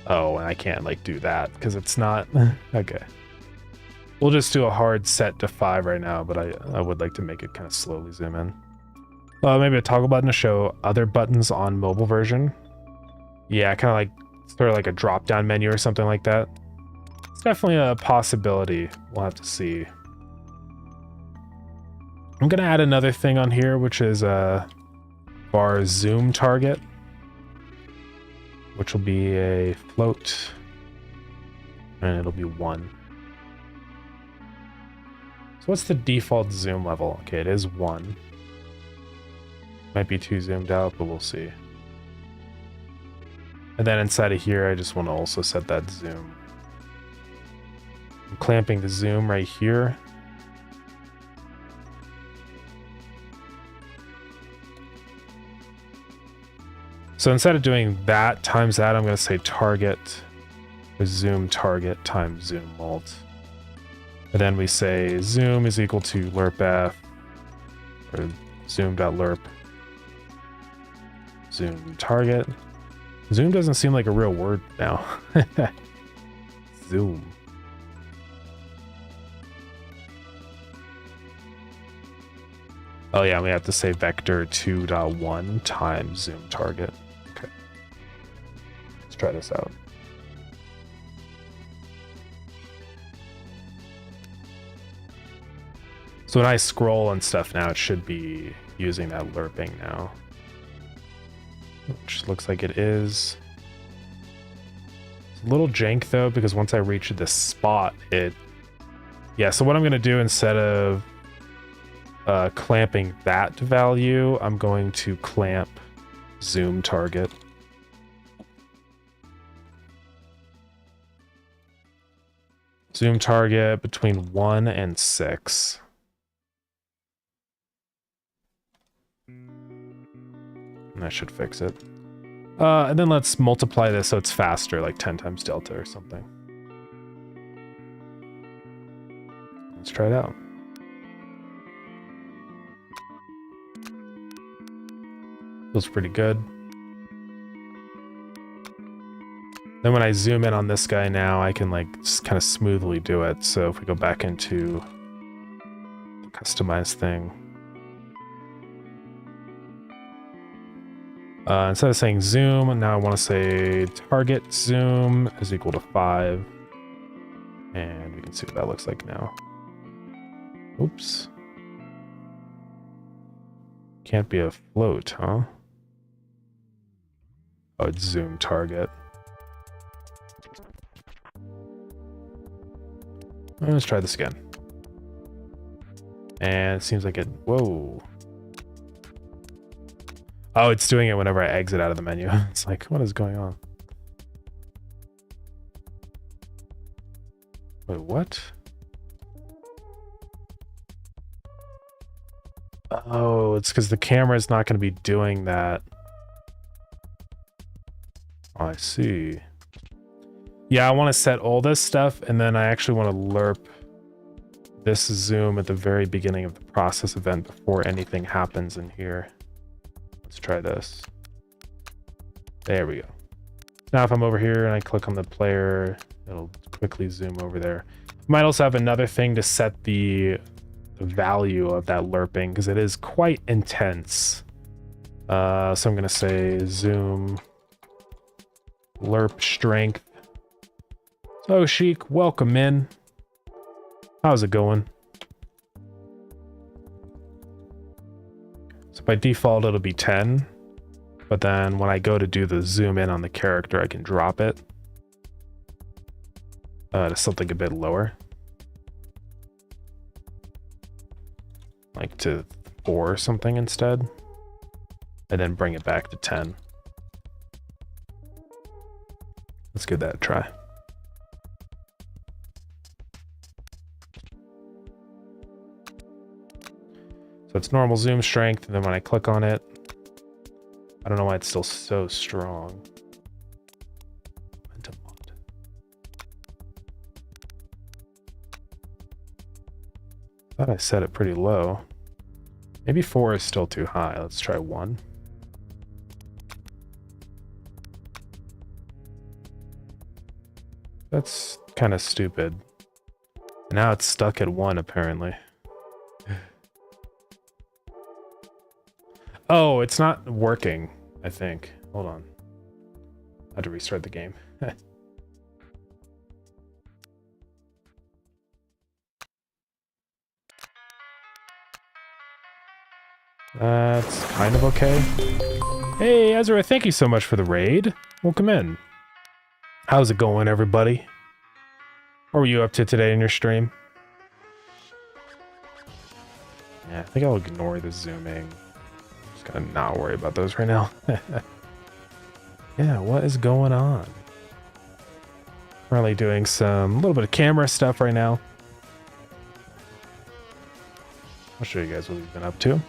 Oh, and I can't like do that because it's not. Okay. We'll just do a hard set to 5 right now, but I would like to make it kind of slowly zoom in. Maybe a toggle button to show other buttons on mobile version. Yeah, kind of like sort of like a drop down menu or something like that. It's definitely a possibility. We'll have to see. I'm gonna add another thing on here, which is bar zoom target, which will be a float, and it'll be 1. So what's the default zoom level? Okay, it is 1. Might be too zoomed out, but we'll see. And then inside of here, I just want to also set that zoom. I'm clamping the zoom right here. So instead of doing that times that, I'm going to say target with zoom target times zoom mult. And then we say zoom is equal to lerpf, or zoom.lerp, zoom target. Zoom doesn't seem like a real word now. Zoom. Oh yeah, we have to say vector 2.1 times zoom target. Okay. Let's try this out. So when I scroll and stuff now, it should be using that lerping now. Which looks like it is. It's a little jank though, because once I reach this spot, it... Yeah, so what I'm going to do instead of clamping that value, I'm going to clamp zoom target. Zoom target between 1 and 6. And that should fix it. And then let's multiply this so it's faster, like 10 times delta or something. Let's try it out. Feels pretty good. Then when I zoom in on this guy now, I can like just kind of smoothly do it. So if we go back into the customize thing, instead of saying zoom, now I want to say target zoom is equal to 5. And we can see what that looks like now. Oops. Can't be a float, huh? Oh, it's zoom target. Let's try this again. And it seems like it... Whoa. Oh, it's doing it whenever I exit out of the menu. It's like, what is going on? Wait, what? Oh, it's because the camera is not going to be doing that. Oh, I see. Yeah, I want to set all this stuff, and then I actually want to lerp this zoom at the very beginning of the process event before anything happens in here. Let's try this. There we go. Now if I'm over here and I click on the player, it'll quickly zoom over there. Might also have another thing to set the value of that lerping, because it is quite intense. So I'm going to say zoom lerp strength. So Sheik, welcome in. How's it going? So by default it'll be 10, but then when I go to do the zoom in on the character, I can drop it to something a bit lower, like to 4 or something instead, and then bring it back to 10. Let's give that a try. So it's normal zoom strength, and then when I click on it, I don't know why it's still so strong. Momentum mod. Thought I set it pretty low. Maybe 4 is still too high. Let's try 1. That's kind of stupid. Now it's stuck at 1 apparently. Oh, it's not working, I think. Hold on. I had to restart the game. That's kind of okay. Hey, Ezra, thank you so much for the raid. Welcome in. How's it going, everybody? What were you up to today in your stream? Yeah, I think I'll ignore the zooming. Just gotta not worry about those right now. Yeah, what is going on? Currently doing some little bit of camera stuff right now. I'll show you guys what we've been up to.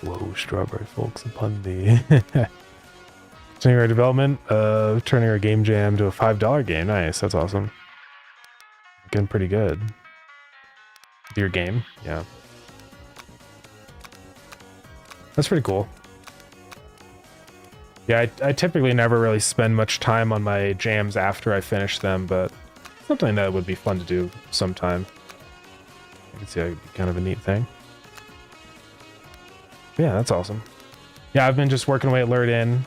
Whoa, strawberry folks upon me. Turning our development of turning our game jam to a $5 game. Nice, that's awesome. Getting pretty good. Your game, yeah. That's pretty cool. Yeah, I typically never really spend much time on my jams after I finish them, but something that would be fun to do sometime. I can see that would be kind of a neat thing. Yeah, that's awesome. Yeah, I've been just working away at Lured In.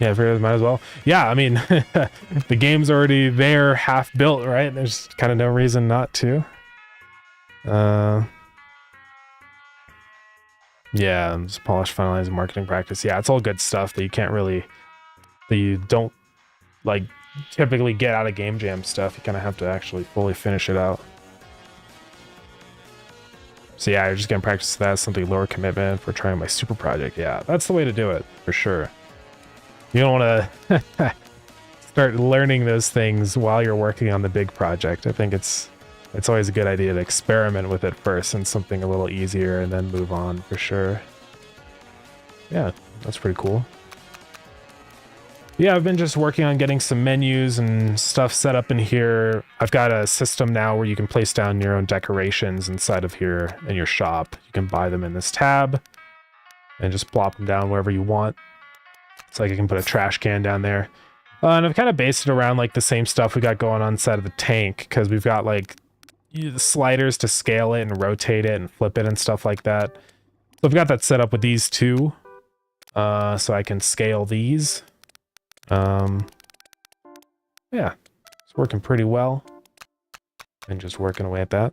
Yeah, I figured I might as well. Yeah, I mean, the game's already there, half built, right? There's kind of no reason not to. Yeah, just polish, finalize, marketing practice. Yeah, it's all good stuff that you can't really, that you don't like typically get out of game jam stuff. You kind of have to actually fully finish it out. So yeah, you're just gonna practice that, something lower commitment for trying my super project. Yeah, that's the way to do it, for sure. You don't want to start learning those things while you're working on the big project. I think it's always a good idea to experiment with it first and something a little easier and then move on, for sure. Yeah, that's pretty cool. Yeah, I've been just working on getting some menus and stuff set up in here. I've got a system now where you can place down your own decorations inside of here in your shop. You can buy them in this tab and just plop them down wherever you want. It's like I can put a trash can down there. And I've kind of based it around like the same stuff we got going on inside of the tank, because we've got like the sliders to scale it and rotate it and flip it and stuff like that. So I've got that set up with these two. So I can scale these. Yeah, it's working pretty well. and just working away at that.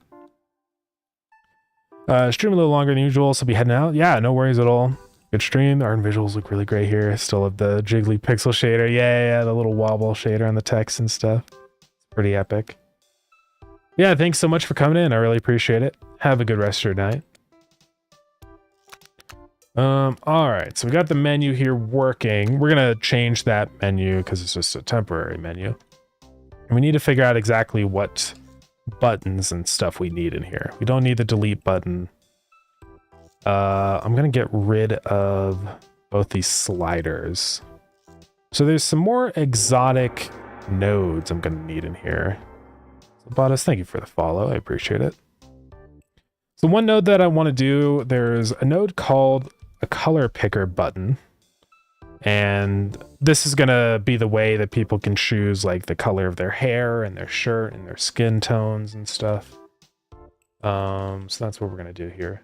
Stream a little longer than usual, so be heading out. Yeah, no worries at all. Good stream. The art and visuals look really great here. Still have the jiggly pixel shader. Yeah, the little wobble shader on the text and stuff. It's pretty epic. Yeah, thanks so much for coming in. I really appreciate it. Have a good rest of your night. All right, so we got the menu here working. We're gonna change that menu because it's just a temporary menu. And we need to figure out exactly what buttons and stuff we need in here. We don't need the delete button. I'm gonna get rid of both these sliders. So there's some more exotic nodes I'm gonna need in here. So Bottas, thank you for the follow. I appreciate it. So one node that I want to do, there's a node called a color picker button. And this is gonna be the way that people can choose like the color of their hair and their shirt and their skin tones and stuff. So that's what we're gonna do here.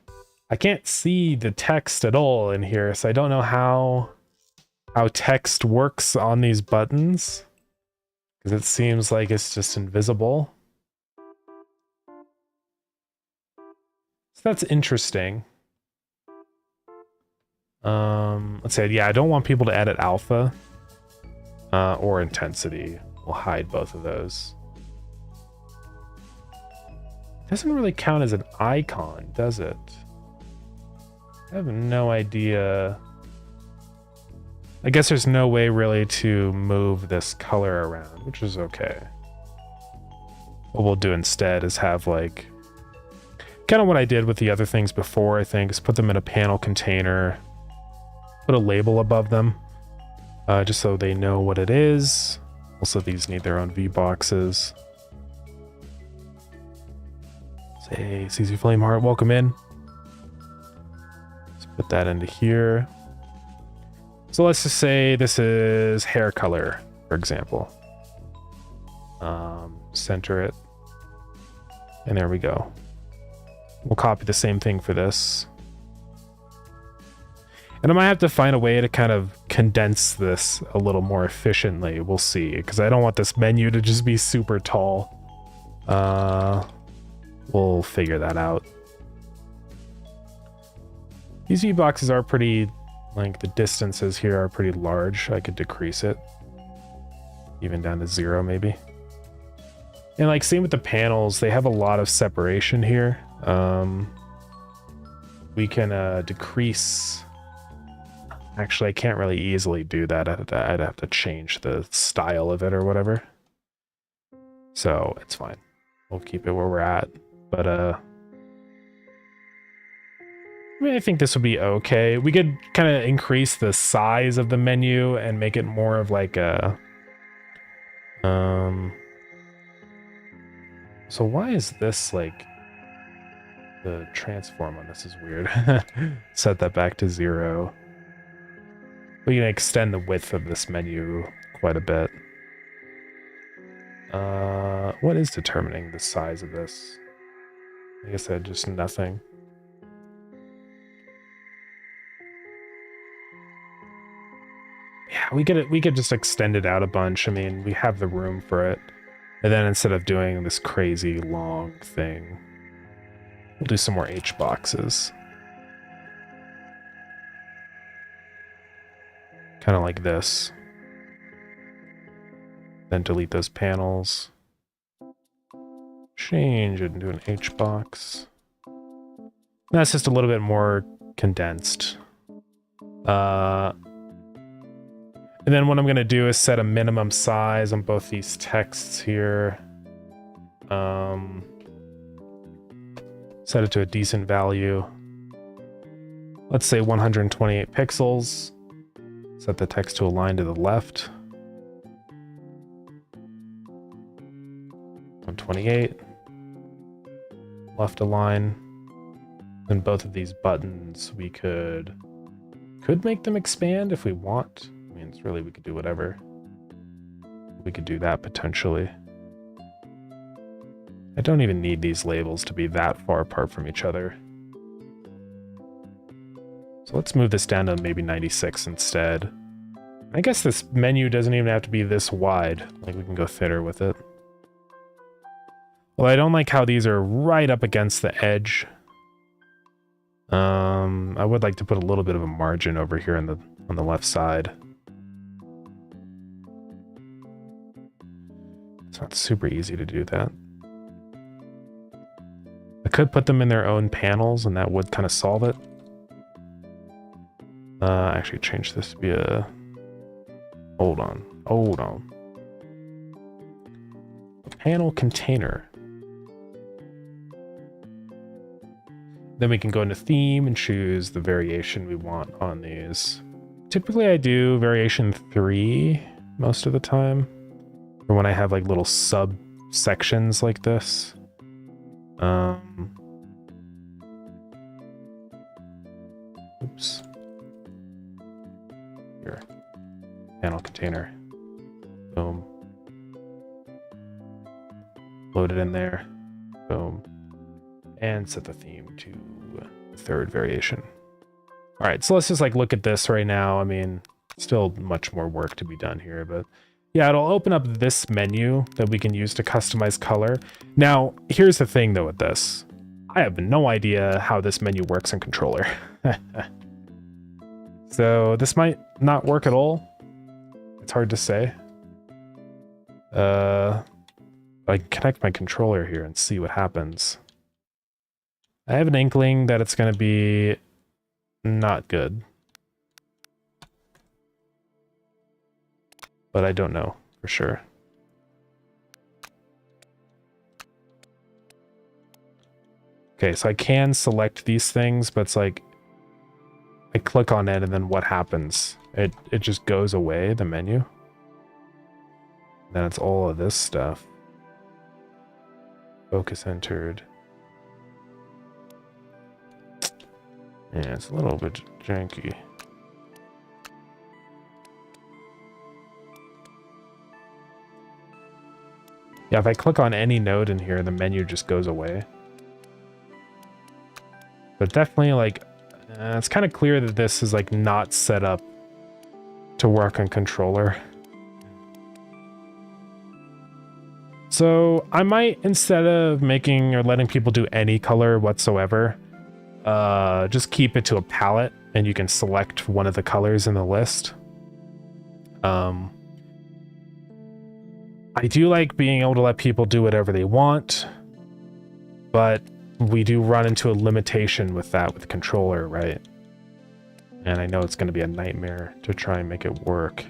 I can't see the text at all in here, so I don't know how text works on these buttons, because it seems like it's just invisible. So that's interesting. Let's say, yeah, I don't want people to edit alpha or intensity. We'll hide both of those. Doesn't really count as an icon, does it? I have no idea. I guess there's no way really to move this color around, which is okay. What we'll do instead is have like kind of what I did with the other things before, I think, is put them in a panel container, put a label above them, just so they know what it is. Also, these need their own V-boxes. Say, CZ Flameheart, welcome in. Let's put that into here. So let's just say this is hair color, for example. Center it. And there we go. We'll copy the same thing for this. And I might have to find a way to kind of condense this a little more efficiently. We'll see, because I don't want this menu to just be super tall. We'll figure that out. These V-boxes are pretty, like the distances here are pretty large. I could decrease it. Even down to 0 maybe. And like same with the panels, they have a lot of separation here. We can decrease. Actually, I can't really easily do that. I'd have to change the style of it or whatever. So it's fine. We'll keep it where we're at. But I mean, I think this would be okay. We could kind of increase the size of the menu and make it more of like a so why is this like the transform on this is weird. Set that back to 0. We can extend the width of this menu quite a bit. What is determining the size of this? Like I said, just nothing. Yeah, we could just extend it out a bunch. I mean, we have the room for it. And then instead of doing this crazy long thing, we'll do some more H boxes. Kind of like this. Then delete those panels. Change it into an H box. That's just a little bit more condensed. And then what I'm going to do is set a minimum size on both these texts here. Set it to a decent value. Let's say 128 pixels. Set the text to align to the left. 128. Left align. And both of these buttons, we could make them expand if we want. I mean, it's really, we could do whatever. We could do that potentially. I don't even need these labels to be that far apart from each other. So let's move this down to maybe 96 instead. I guess this menu doesn't even have to be this wide. Like, we can go thinner with it. Well, I don't like how these are right up against the edge. I would like to put a little bit of a margin over here on the left side. It's not super easy to do that. I could put them in their own panels and that would kind of solve it. Actually change this to be a... Hold on. A panel container. Then we can go into theme and choose the variation we want on these. Typically I do variation 3 most of the time. Or when I have like little subsections like this. Oops. Here. Panel container. Boom. Load it in there. Boom. And set the theme to the third variation. All right, so let's just like look at this right now. I mean, still much more work to be done here, but yeah, it'll open up this menu that we can use to customize color. Now, here's the thing though with this. I have no idea how this menu works in controller. So this might not work at all. It's hard to say. I can connect my controller here and see what happens. I have an inkling that it's going to be not good. But I don't know for sure. Okay, so I can select these things, but it's like I click on it and then what happens? It just goes away, the menu. Then it's all of this stuff. Focus entered. Yeah, it's a little bit janky. Yeah, if I click on any node in here, the menu just goes away. But definitely, like, it's kind of clear that this is, like, not set up to work on controller. So I might, instead of making or letting people do any color whatsoever, just keep it to a palette and you can select one of the colors in the list. I do like being able to let people do whatever they want, but we do run into a limitation with that with the controller, right? And I know it's going to be a nightmare to try and make it work.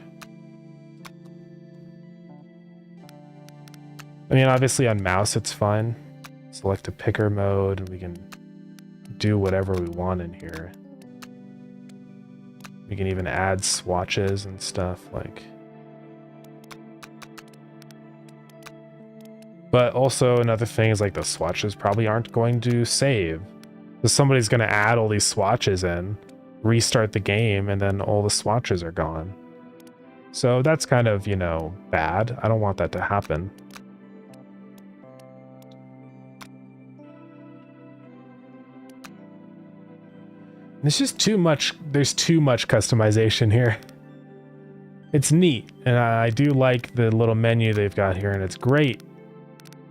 I mean, obviously on mouse it's fine. Select a picker mode and we can do whatever we want in here. We can even add swatches and stuff like. But also another thing is like the swatches probably aren't going to save. So somebody's going to add all these swatches in, restart the game, and then all the swatches are gone. So that's kind of, you know, bad. I don't want that to happen. There's just too much, there's too much customization here. It's neat, and I do like the little menu they've got here, and it's great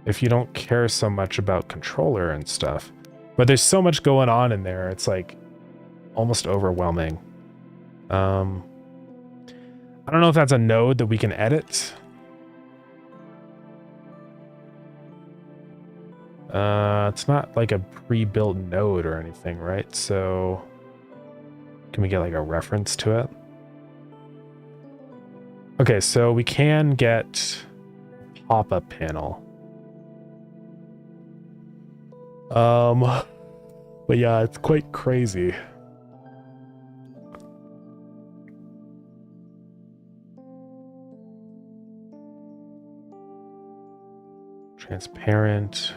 if you don't care so much about controller and stuff. But there's so much going on in there, it's like almost overwhelming. I don't know if that's a node that we can edit. It's not like a pre-built node or anything, right? So can we get like a reference to it? Okay, so we can get pop-up panel. But yeah, it's quite crazy. Transparent.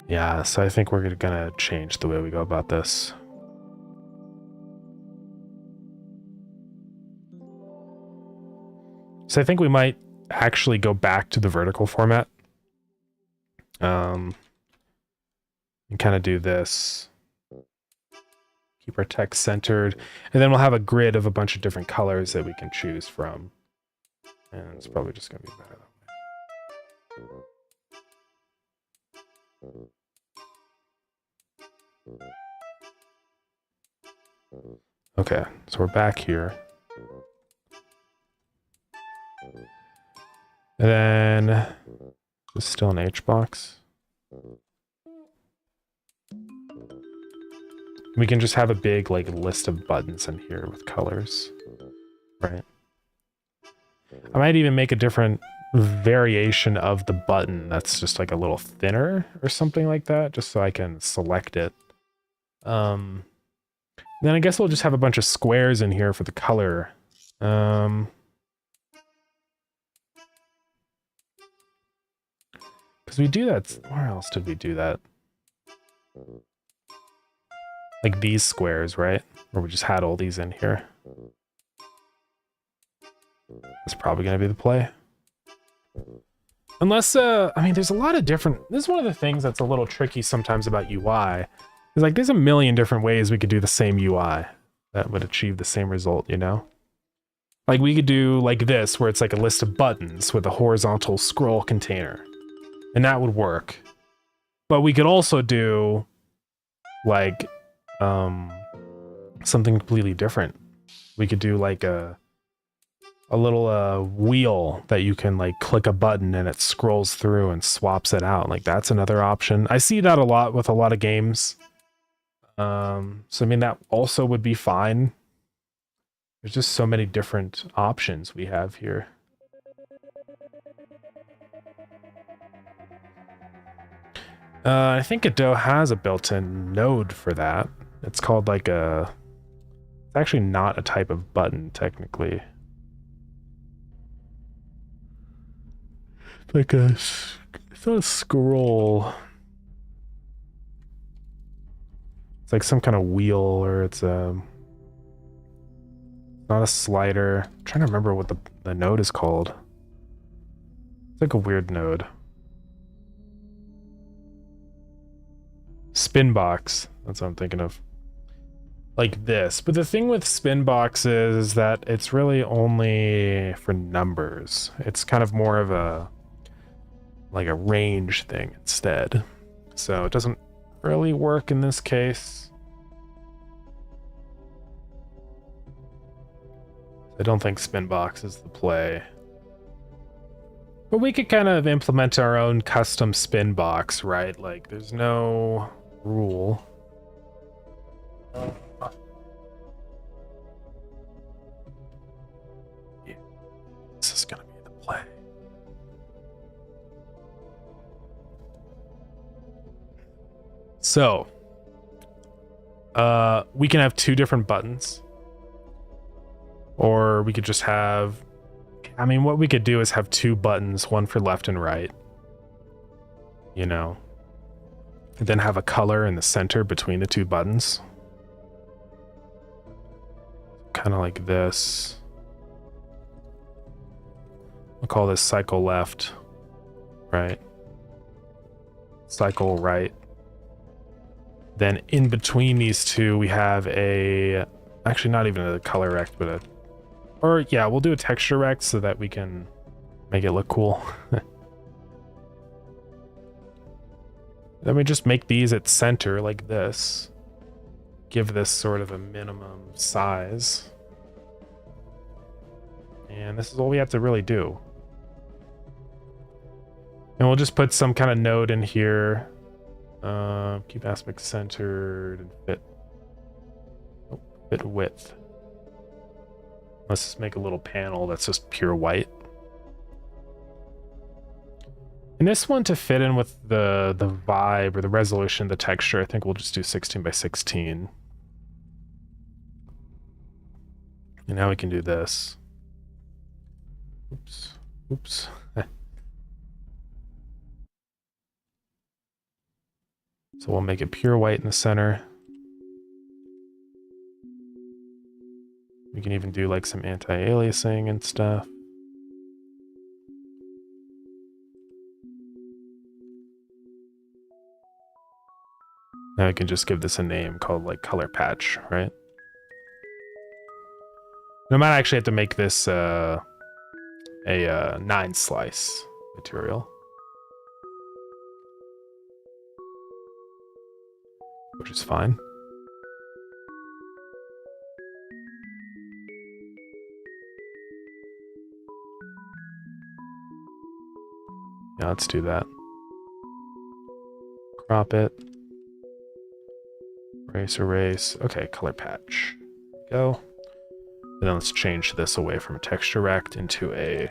Yeah, so I think we're gonna change the way we go about this. So I think we might actually go back to the vertical format. And kind of do this. Keep our text centered. And then we'll have a grid of a bunch of different colors that we can choose from. And it's probably just gonna be better that way. Okay, so we're back here. And then there's still an H box. We can just have a big like list of buttons in here with colors, right? I might even make a different variation of the button that's just like a little thinner or something like that, just so I can select it. Then I guess we'll just have a bunch of squares in here for the color. Because we do that. Where else did we do that? Like these squares, right? Where we just had all these in here. That's probably going to be the play. Unless, I mean, there's a lot of different... This is one of the things that's a little tricky sometimes about UI. It's like, there's a million different ways we could do the same UI that would achieve the same result, you know? Like, we could do like this, where it's like a list of buttons with a horizontal scroll container. And that would work. But we could also do, like, something completely different. We could do, like, a little wheel that you can like click a button and it scrolls through and swaps it out. Like that's another option. I see that a lot with a lot of games. So I mean that also would be fine. There's just so many different options we have here. I think Godot has a built-in node for that. It's called like a... It's actually not a type of button technically. Like a, it's not a scroll. It's like some kind of wheel, or it's not a slider. I'm trying to remember what the node is called. It's like a weird node. Spin box. That's what I'm thinking of. Like this. But the thing with spin boxes is that it's really only for numbers. It's kind of more of a like a range thing instead. So it doesn't really work in this case. I don't think Spinbox is the play. But we could kind of implement our own custom Spinbox, right? Like there's no rule. Yeah, this is gonna be the play. So, we can have two different buttons, or we could just have, I mean, what we could do is have two buttons, one for left and right, you know, and then have a color in the center between the two buttons. Kind of like this. I'll call this cycle left, right, cycle right. Then in between these two, we have a, actually not even a color rect, but a, or yeah, we'll do a texture rect so that we can make it look cool. Then we just make these at center like this. Give this sort of a minimum size. And this is all we have to really do. And we'll just put some kind of node in here. Keep aspect centered and fit. Oh, fit width. Let's just make a little panel that's just pure white. And this one to fit in with the vibe or the resolution, the texture, I think we'll just do 16 by 16. And now we can do this. Oops. Oops. So we'll make it pure white in the center. We can even do like some anti-aliasing and stuff. Now I can just give this a name called like color patch, right? And I might actually have to make this a 9 slice material. which is fine. Yeah, let's do that. Crop it. Erase. Okay, color patch. Go. And then let's change this away from a texture rect into a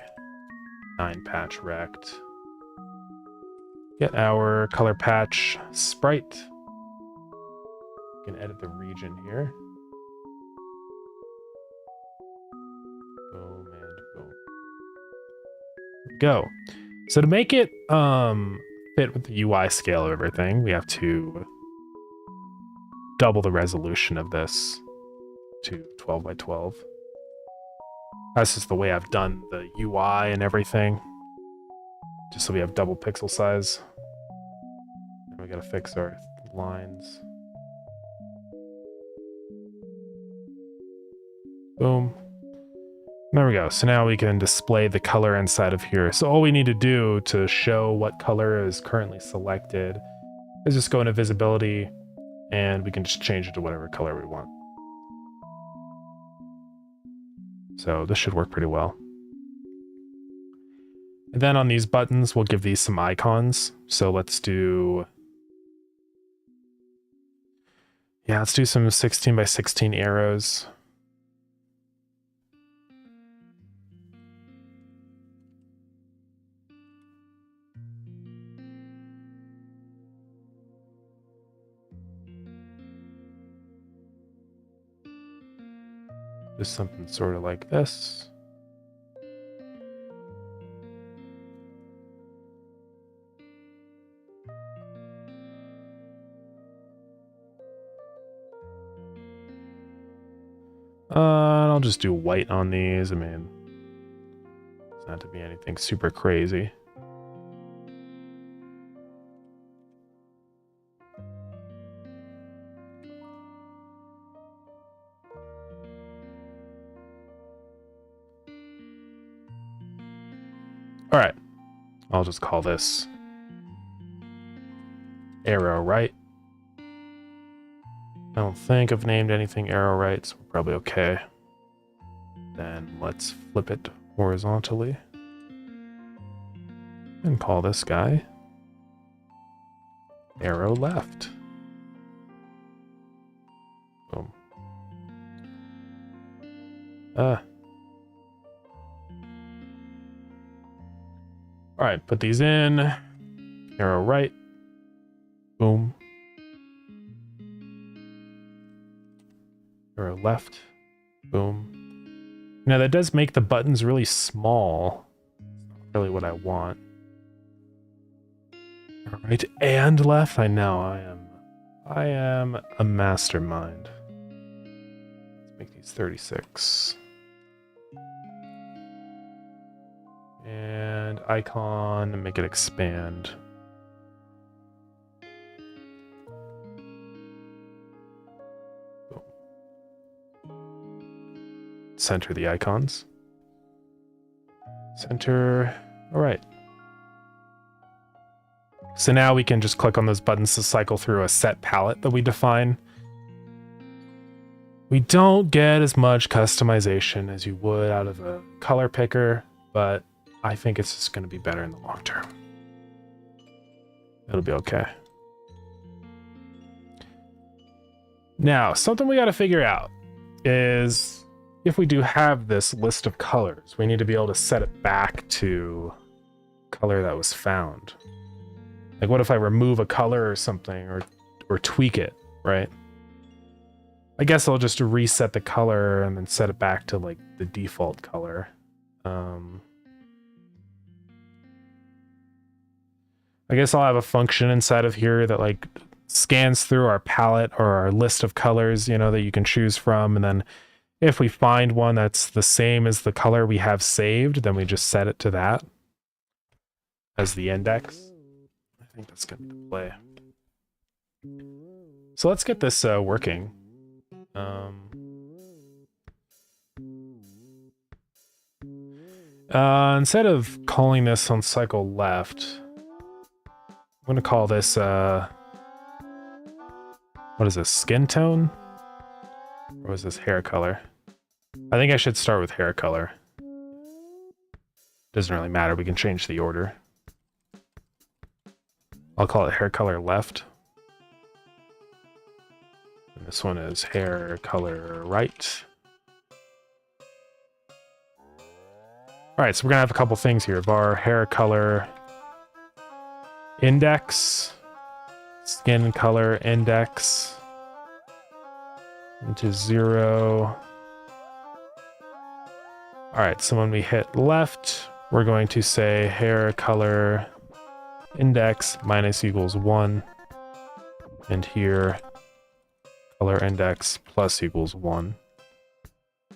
9 patch rect. Get our color patch sprite. We can edit the region here. Boom and boom. Go. So to make it fit with the UI scale of everything, we have to double the resolution of this to 12 by 12. That's just the way I've done the UI and everything. Just so we have double pixel size. And we gotta fix our lines. Boom. There we go. So now we can display the color inside of here. So all we need to do to show what color is currently selected is just go into visibility and we can just change it to whatever color we want. So this should work pretty well. And then on these buttons, we'll give these some icons. So let's do... yeah, let's do some 16 by 16 arrows. Just something sort of like this. I'll just do white on these. I mean, it's not to be anything super crazy. All right, I'll just call this arrow right. I don't think I've named anything arrow right, so we're probably okay. Then let's flip it horizontally and call this guy arrow left. Boom. All right, put these in. Arrow right. Boom. Arrow left. Boom. Now that does make the buttons really small. It's not really what I want. Right and left. I know I am a mastermind. Let's make these 36. And icon and make it expand. Center the icons. Center. All right. So now we can just click on those buttons to cycle through a set palette that we define. We don't get as much customization as you would out of a color picker, but I think it's just going to be better in the long term. It'll be okay. Now, something we got to figure out is if we do have this list of colors, we need to be able to set it back to color that was found. Like, what if I remove a color or something, or tweak it, right? I guess I'll just reset the color and then set it back to like the default color. I guess I'll have a function inside of here that like scans through our palette or our list of colors, you know, that you can choose from. And then if we find one that's the same as the color we have saved, then we just set it to that as the index. I think that's going to be the play. So let's get this working. Instead of calling this on cycle left, I'm going to call this What is this, skin tone? Or is this hair color? I think I should start with hair color. Doesn't really matter, we can change the order. I'll call it hair color left. And this one is hair color right. Alright, so we're gonna have a couple things here. Var hair color index, skin color index into 0. Alright, so when we hit left, we're going to say hair color index minus equals 1. And here, color index plus equals 1.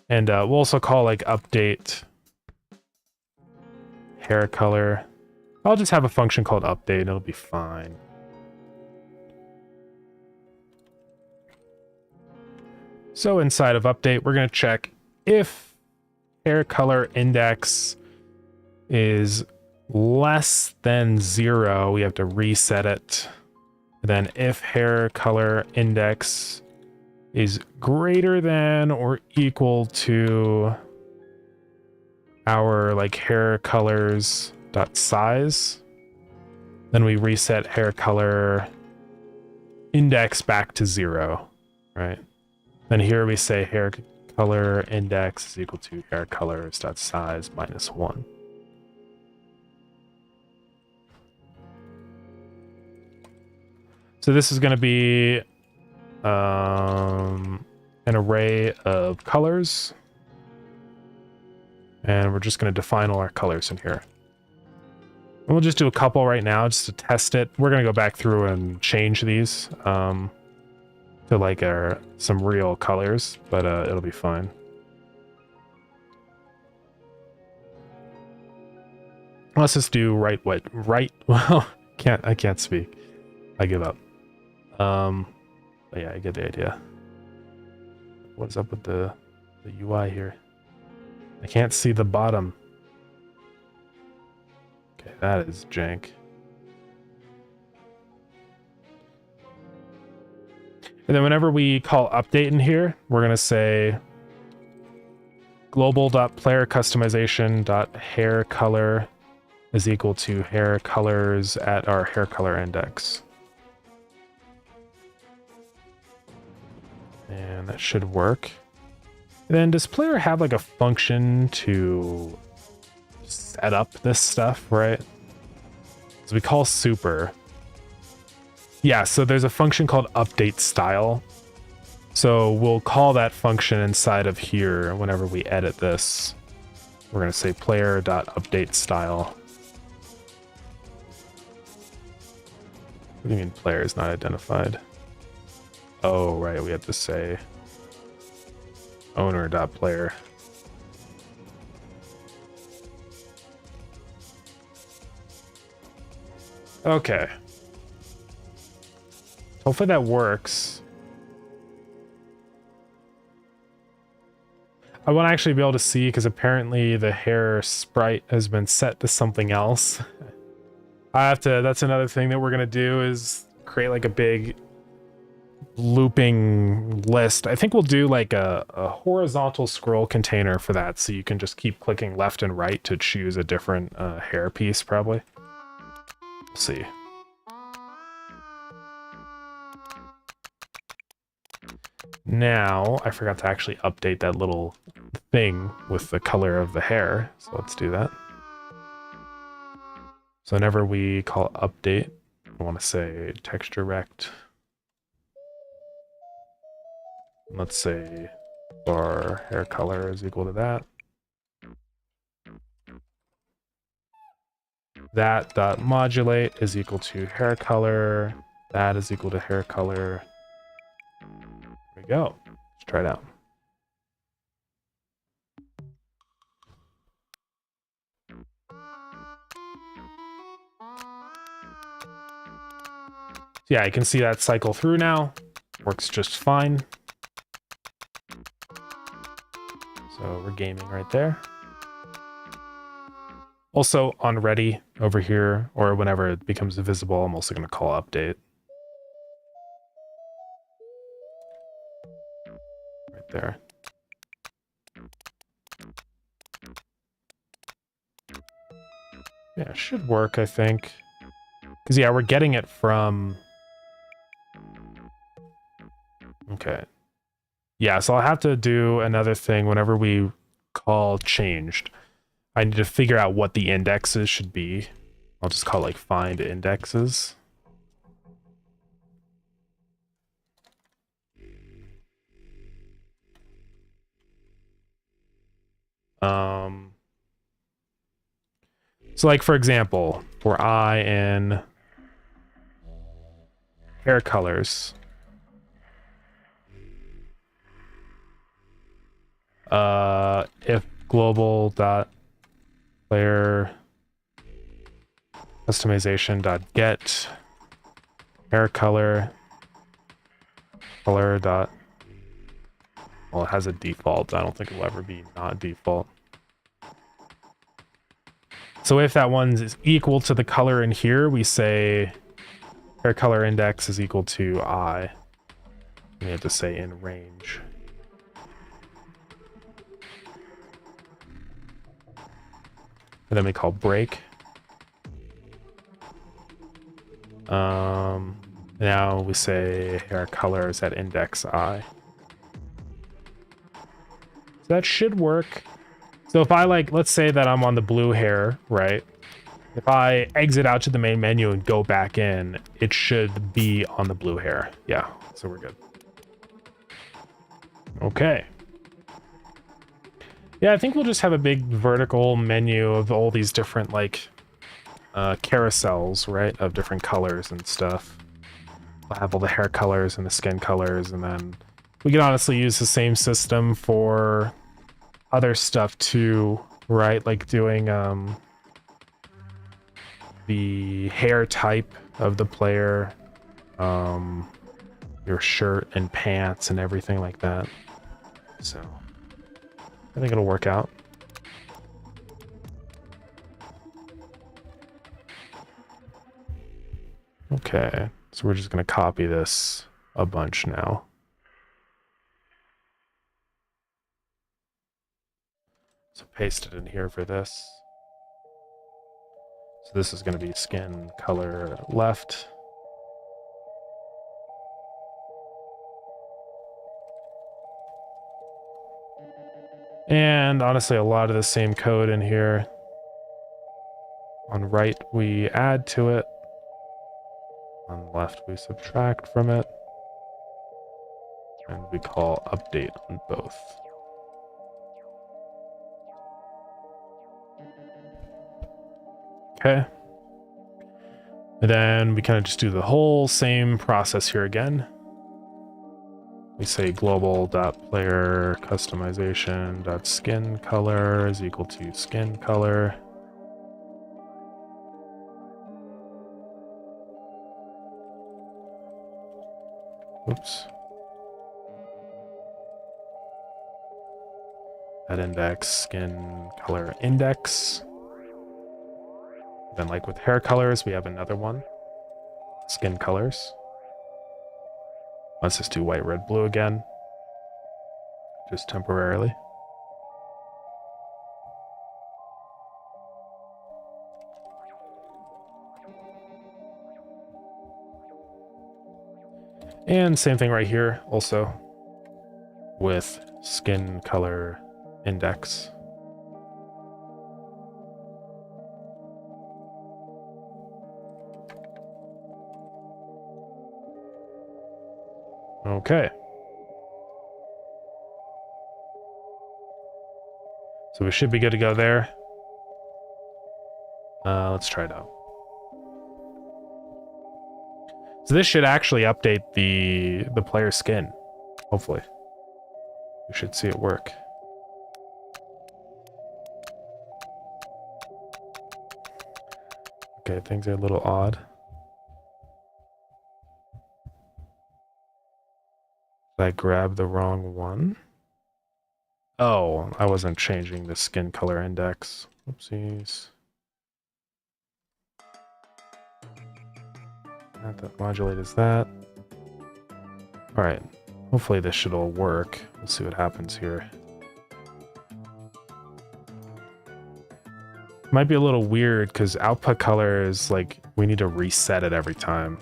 And we'll also call like update hair color. I'll just have a function called update and it'll be fine. So inside of update, we're going to check if hair color index is less than 0, we have to reset it. Then if hair color index is greater than or equal to our like hair colors dot size, then we reset hair color index back to 0, right? Then here we say hair color index is equal to hair colors dot size minus 1. So this is going to be an array of colors. And we're just going to define all our colors in here. And we'll just do a couple right now just to test it. We're going to go back through and change these to like some real colors, but it'll be fine. Let's just do right, well, I can't speak. I give up. But yeah, I get the idea. What's up with the UI here? I can't see the bottom. Okay, that is jank. And then whenever we call update in here, we're going to say global.playerCustomization.hair color is equal to hair colors at our hair color index. And that should work. And then does player have like a function to set up this stuff, right? So we call super. Yeah, so there's a function called update style. So we'll call that function inside of here whenever we edit this. We're going to say player.update style. What do you mean player is not identified? Oh, right, we have to say owner.player. Okay. Hopefully that works. I want to actually be able to see because apparently the hair sprite has been set to something else. That's another thing that we're going to do is create like a big looping list. I think we'll do like a horizontal scroll container for that, so you can just keep clicking left and right to choose a different hair piece, probably. We'll see. Now, I forgot to actually update that little thing with the color of the hair, so let's do that. So whenever we call update, I want to say texture rect. Let's say our hair color is equal to that. That dot modulate is equal to hair color. That is equal to hair color. There we go. Let's try it out. Yeah, you can see that cycle through now. Works just fine. So we're gaming right there. Also on ready over here, or whenever it becomes visible, I'm also going to call update. there. Yeah, it should work, I think. Because, yeah, we're getting it from... Okay. Yeah, so I'll have to do another thing whenever we call changed. I need to figure out what the indexes should be. I'll just call like find indexes. So like for example, for I in hair colors, if global dot player customization dot get hair color dot, well, it has a default. I don't think it'll ever be not default. So if that one is equal to the color in here, we say hair color index is equal to I. We have to say in range. And then we call break. Now we say hair color is at index I. So that should work. So if I like, let's say that I'm on the blue hair, right? If I exit out to the main menu and go back in, it should be on the blue hair. Yeah, so we're good. Okay. Yeah, I think we'll just have a big vertical menu of all these different, like, carousels, right? Of different colors and stuff. We'll have all the hair colors and the skin colors, and then we can honestly use the same system for other stuff too, right? Like doing the hair type of the player, your shirt and pants and everything like that. So I think it'll work out. Okay, so we're just gonna copy this a bunch now. So paste it in here for this. So this is gonna be skin color left. And honestly, a lot of the same code in here. On right, we add to it. On the left, we subtract from it. And we call update on both. Okay. And then we kind of just do the whole same process here again. We say global.player customization.skin color is equal to skin color. Oops. That index, skin color index. Then like with hair colors, we have another one. Skin colors. Let's just do white, red, blue again. Just temporarily. And same thing right here also with skin color index. Okay. So we should be good to go there. Let's try it out. So this should actually update the player skin, hopefully. You should see it work. Okay, things are a little odd. Did I grab the wrong one? Oh, I wasn't changing the skin color index. Oopsies. Not that modulate is that. All right, Hopefully this should all work. We'll see what happens here. Might be a little weird because output color is like, we need to reset it every time.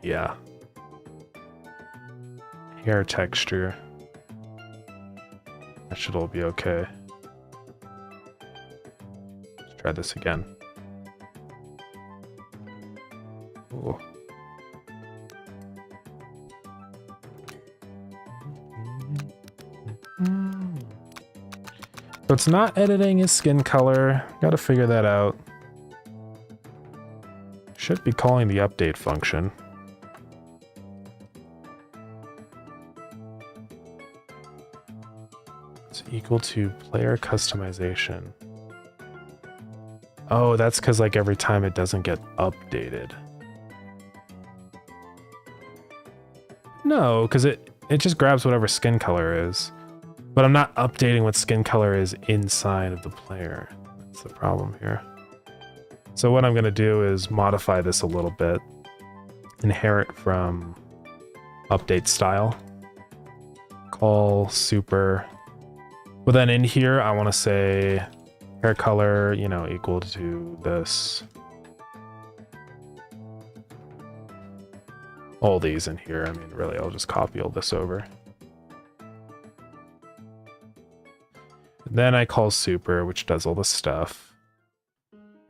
Yeah. Hair texture. That should all be okay. Let's try this again. Ooh. So it's not editing his skin color. Gotta figure that out. Should be calling the update function. It's equal to player customization. Oh, that's because like every time it doesn't get updated. No, because it just grabs whatever skin color is. But I'm not updating what skin color is inside of the player. That's the problem here. So what I'm going to do is modify this a little bit. Inherit from update style. Call super. But then in here, I want to say hair color, you know, equal to this. All these in here. I mean, really, I'll just copy all this over. Then I call super, which does all the stuff.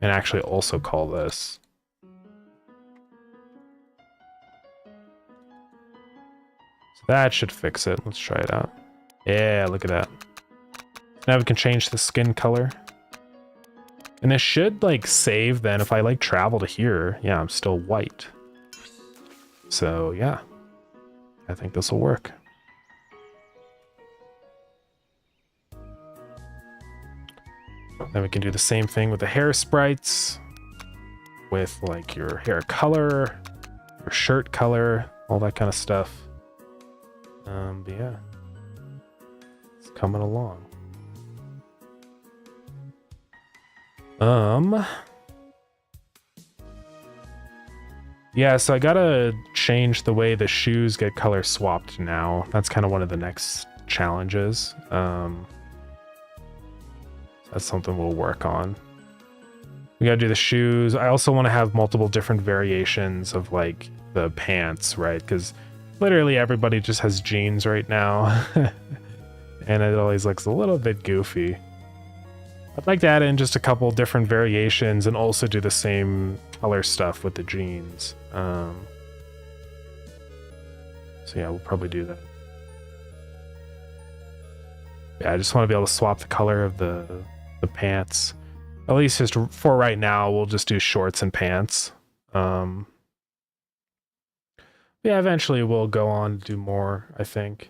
And actually also call this. So that should fix it. Let's try it out. Yeah, look at that. Now we can change the skin color. And this should like save then if I like travel to here. Yeah, I'm still white. So yeah, I think this will work. Then we can do the same thing with the hair sprites, with like your hair color, your shirt color, all that kind of stuff. But yeah, it's coming along. Yeah, so I gotta change the way the shoes get color swapped now. That's kind of one of the next challenges. That's something we'll work on. We gotta do the shoes. I also want to have multiple different variations of like the pants, right? Because literally everybody just has jeans right now. And it always looks a little bit goofy. I'd like to add in just a couple different variations and also do the same color stuff with the jeans. So yeah, we'll probably do that. Yeah, I just want to be able to swap the color of the pants. At least just for right now, we'll just do shorts and pants. Yeah, eventually we'll go on to do more, I think.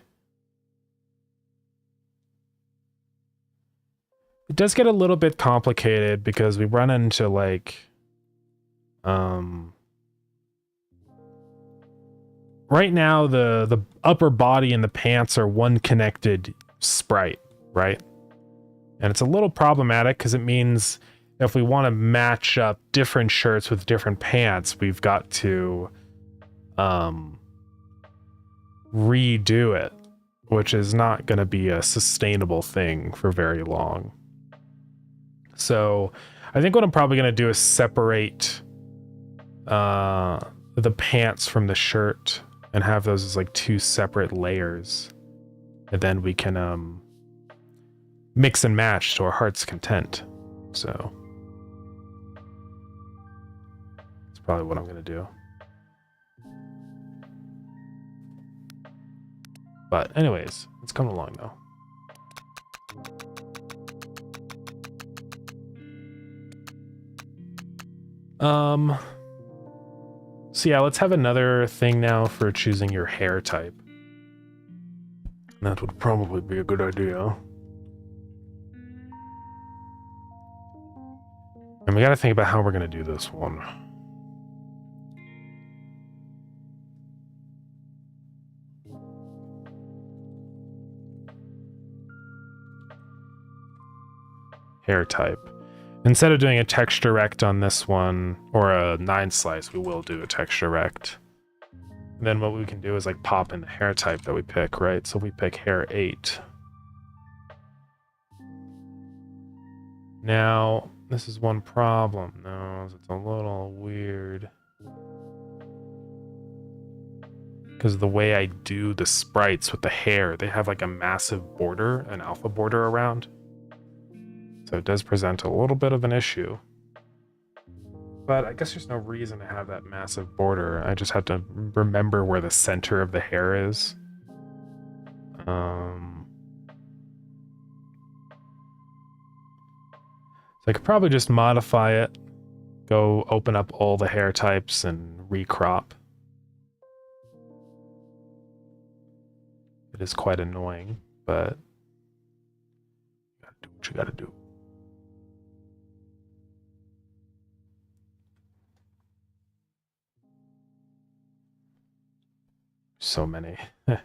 It does get a little bit complicated because we run into like right now the upper body and the pants are one connected sprite, right? And it's a little problematic because it means if we want to match up different shirts with different pants, we've got to redo it, which is not going to be a sustainable thing for very long. So I think what I'm probably going to do is separate the pants from the shirt and have those as like two separate layers. And then we can mix and match to our heart's content. So that's probably what I'm going to do. But anyways, it's coming along though. So yeah, let's have another thing now for choosing your hair type. That would probably be a good idea. And we gotta think about how we're gonna do this one. Hair type. Instead of doing a texture rect on this one, or a 9 slice, we will do a texture rect. And then what we can do is like pop in the hair type that we pick, right? So we pick hair 8. Now, this is one problem. No, it's a little weird. Because the way I do the sprites with the hair, they have like a massive border, an alpha border around. So it does present a little bit of an issue. But I guess there's no reason to have that massive border. I just have to remember where the center of the hair is. So I could probably just modify it, go open up all the hair types and recrop. It is quite annoying, but you gotta do what you gotta do. So many. So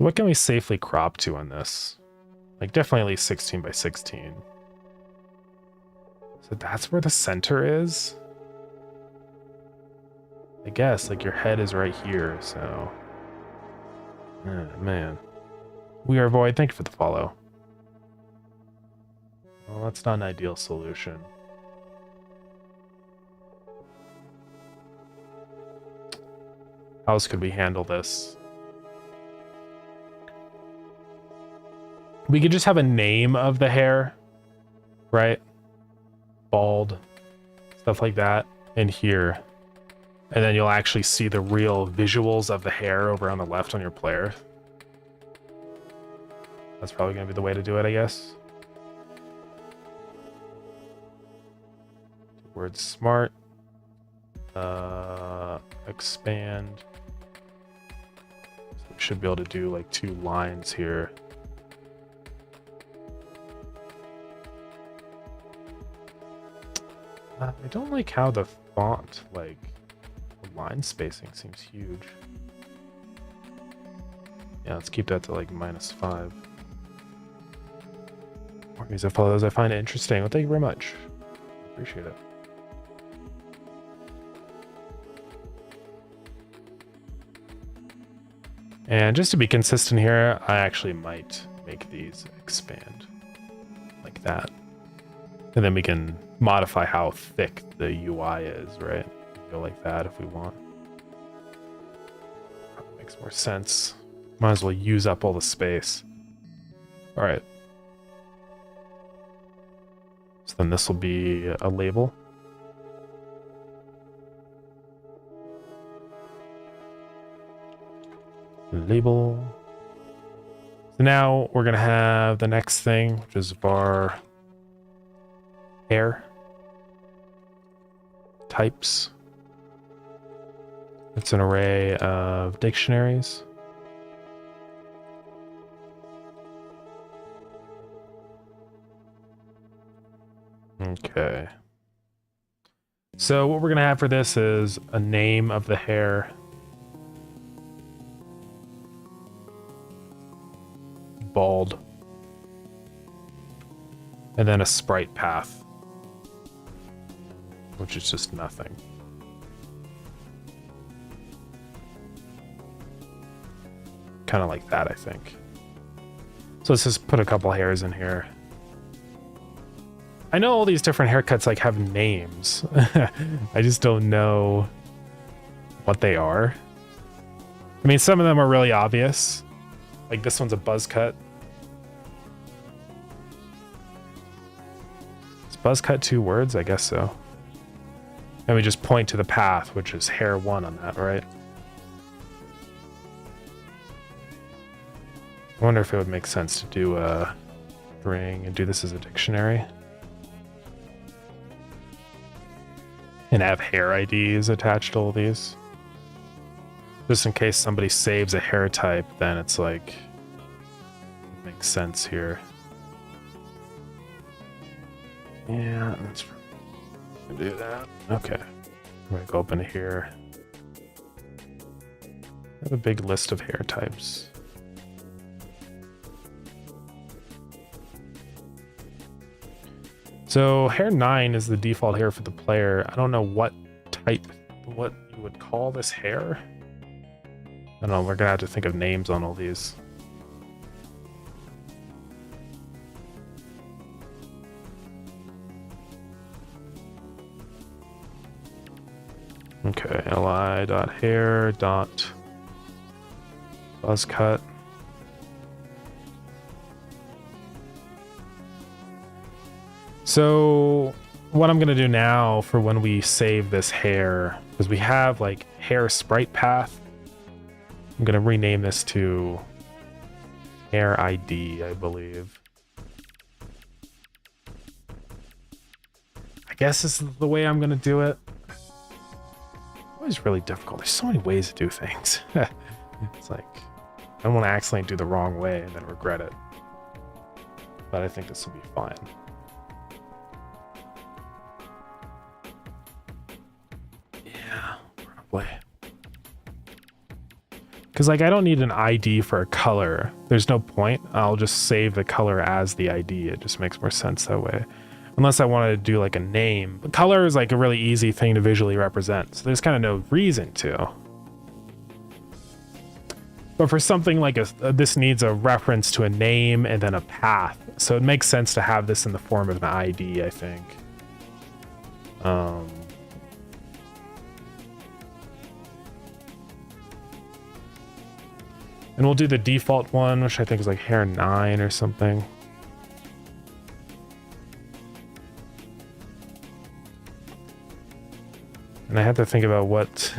what can we safely crop to on this? Like definitely at least 16 by 16. So that's where the center is? I guess, like your head is right here, so... Oh, man. We are Void, thank you for the follow. Well, that's not an ideal solution. How else could we handle this? We could just have a name of the hair, right? Bald, stuff like that in here. And then you'll actually see the real visuals of the hair over on the left on your player. That's probably going to be the way to do it, I guess. Word smart. Expand. So we should be able to do like 2 lines here. I don't like how the font, like, the line spacing seems huge. Yeah, let's keep that to like -5. More music follows. I find it interesting. Well, thank you very much. Appreciate it. And just to be consistent here, I actually might make these expand like that. And then we can modify how thick the UI is, right? Go like that if we want. Probably makes more sense. Might as well use up all the space. All right. So then this will be a label. Label. So now we're gonna have the next thing, which is var hair types. It's an array of dictionaries. Okay. So what we're gonna have for this is a name of the hair. Bald. And then a sprite path, which is just nothing. Kind of like that, I think. So let's just put a couple hairs in here. I know all these different haircuts like have names. I just don't know what they are. I mean, some of them are really obvious. Like this one's a buzz cut. Is buzz cut 2 words? I guess so. And we just point to the path, which is hair 1 on that, right? I wonder if it would make sense to do a string and do this as a dictionary. And have hair IDs attached to all these. Just in case somebody saves a hair type, then it's like, it makes sense here. Yeah, let's do that. Okay. I'm gonna go up into here. I have a big list of hair types. So hair 9 is the default hair for the player. I don't know what you would call this hair. I don't know, we're gonna have to think of names on all these. Okay, li.hair.buzzcut. So what I'm gonna do now for when we save this hair, because we have like hair sprite path, I'm gonna rename this to hair ID, I believe. I guess this is the way I'm gonna do it. Always really difficult. There's so many ways to do things. It's like I don't want to accidentally do the wrong way and then regret it. But I think this will be fine. Yeah, probably. Because like I don't need an ID for a color. There's no point. I'll just save the color as the ID. It just makes more sense that way. Unless I wanted to do like a name. But color is like a really easy thing to visually represent. So there's kind of no reason to. But for something like this needs a reference to a name and then a path. So it makes sense to have this in the form of an ID, I think. And we'll do the default one, which I think is like hair 9 or something. And I had to think about what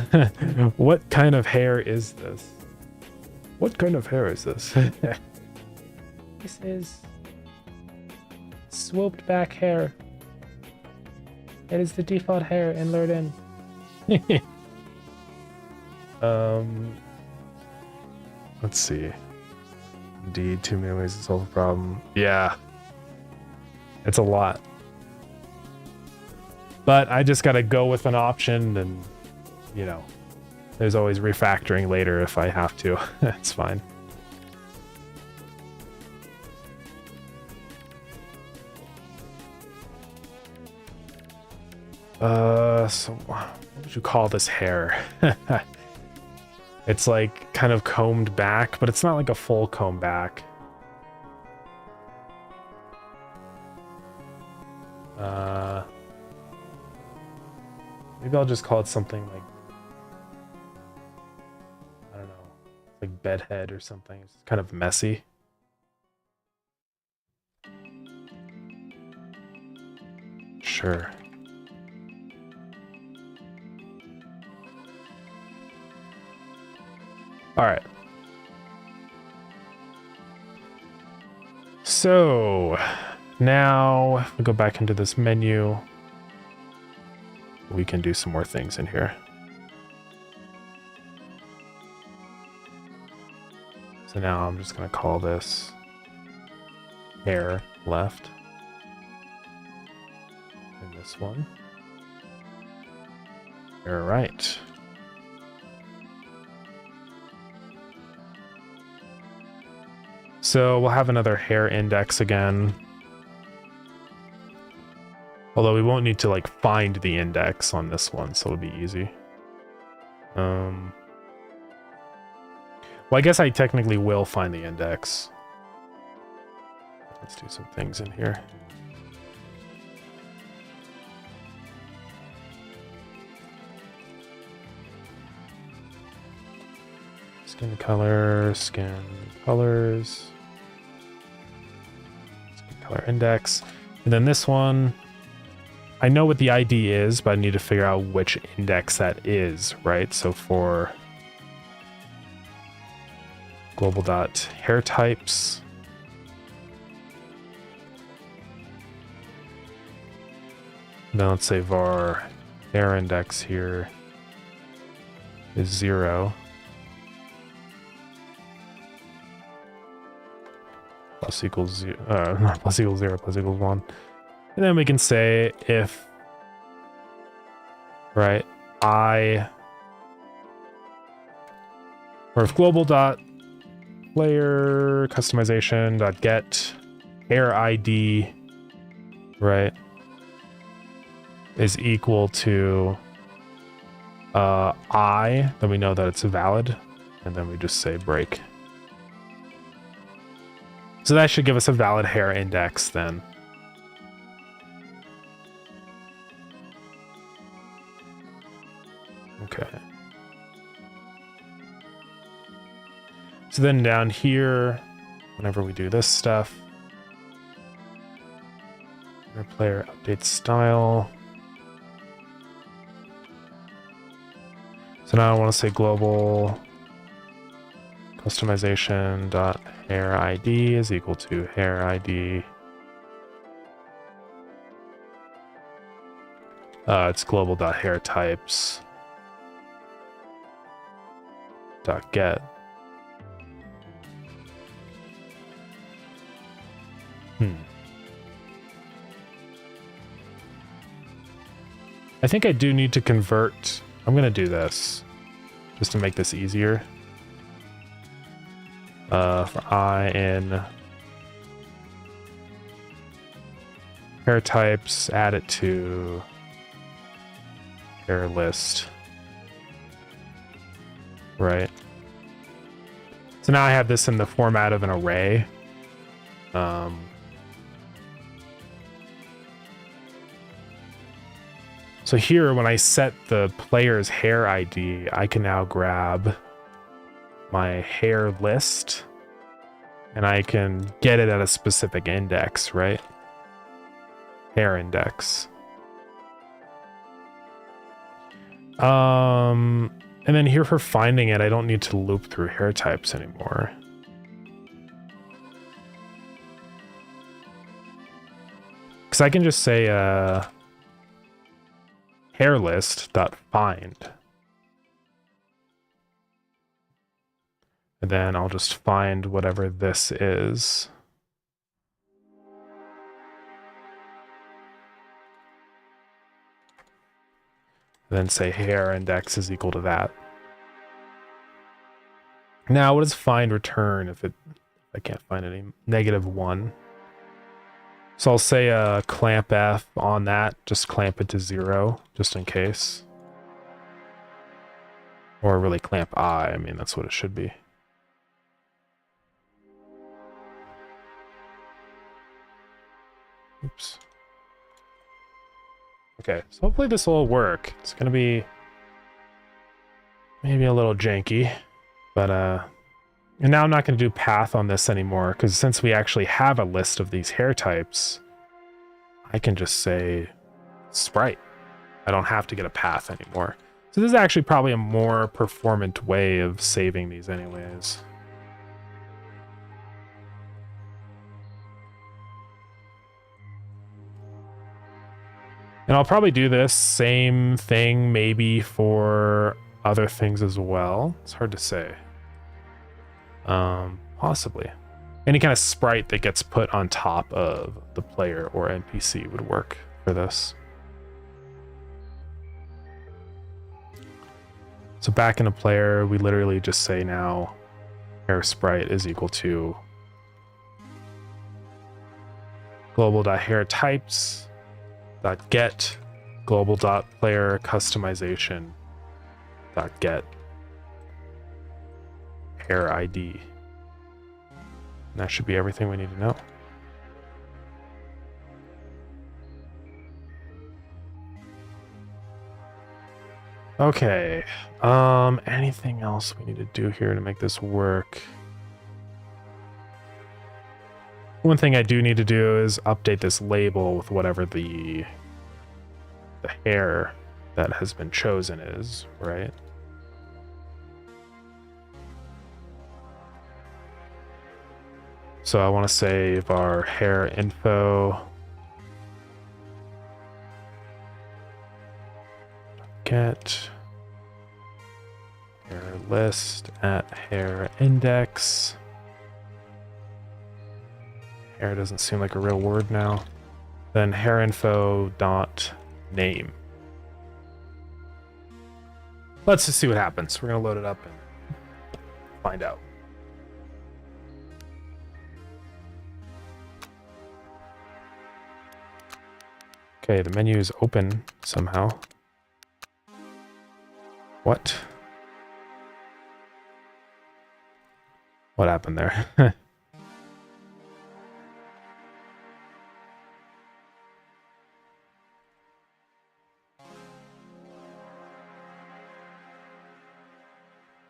what kind of hair is this? What kind of hair is this? This is swooped back hair. It is the default hair in Lurden. Let's see. Indeed, too many ways to solve a problem. Yeah. It's a lot. But I just gotta go with an option and, you know, there's always refactoring later if I have to. It's fine. So what would you call this hair? It's like kind of combed back, but it's not like a full comb back. Maybe I'll just call it something like, I don't know, like bedhead or something. It's kind of messy. Sure. All right. So now if we go back into this menu, we can do some more things in here. So now I'm just going to call this hair left. And this one hair right. So we'll have another hair index again. Although we won't need to like find the index on this one, so it'll be easy. Well, I guess I technically will find the index. Let's do some things in here. Skin color, skin colors, skin color index. And then this one, I know what the ID is, but I need to figure out which index that is, right? So for global.hair types, now let's say var hair index here is 0. Plus equals 0, not plus equals 0, plus equals 1. And then we can say if, right, or if global.player customization.get hair ID, right, is equal to I, then we know that it's valid, and then we just say break. So that should give us a valid hair index then. Okay. So then down here, whenever we do this stuff, player update style. So now I want to say global customization dot hair ID is equal to hair ID. It's global dot hair types dot get. I think I do need to convert. I'm going to do this just to make this easier. For I in hair types, add it to hair list. Right. So now I have this in the format of an array. So here, when I set the player's hair ID, I can now grab my hair list and I can get it at a specific index, right? Hair index. And then here for finding it, I don't need to loop through hair types anymore. Because I can just say hair list dot find, and then I'll just find whatever this is. Then say hair index is equal to that. Now, what does find return if I can't find any? -1. So I'll say clamp F on that, just clamp it to 0, just in case. Or really clamp I mean, that's what it should be. Oops. Okay, so hopefully this will work. It's gonna be maybe a little janky, but and now I'm not going to do path on this anymore, because since we actually have a list of these hair types, I can just say sprite. I don't have to get a path anymore. So this is actually probably a more performant way of saving these anyways. And I'll probably do this same thing maybe for other things as well. It's hard to say. Possibly. Any kind of sprite that gets put on top of the player or NPC would work for this. So back in a player, we literally just say now hair sprite is equal to global.hairtypes.get global.player customization.get hair ID. And that should be everything we need to know. Okay. Anything else we need to do here to make this work? One thing I do need to do is update this label with whatever the hair that has been chosen is, right? So I want to save our hair info. Get hair list at hair index. Hair doesn't seem like a real word now. Then hair info dot name. Let's just see what happens. We're gonna load it up and find out. Okay, the menu is open somehow. What? What happened there?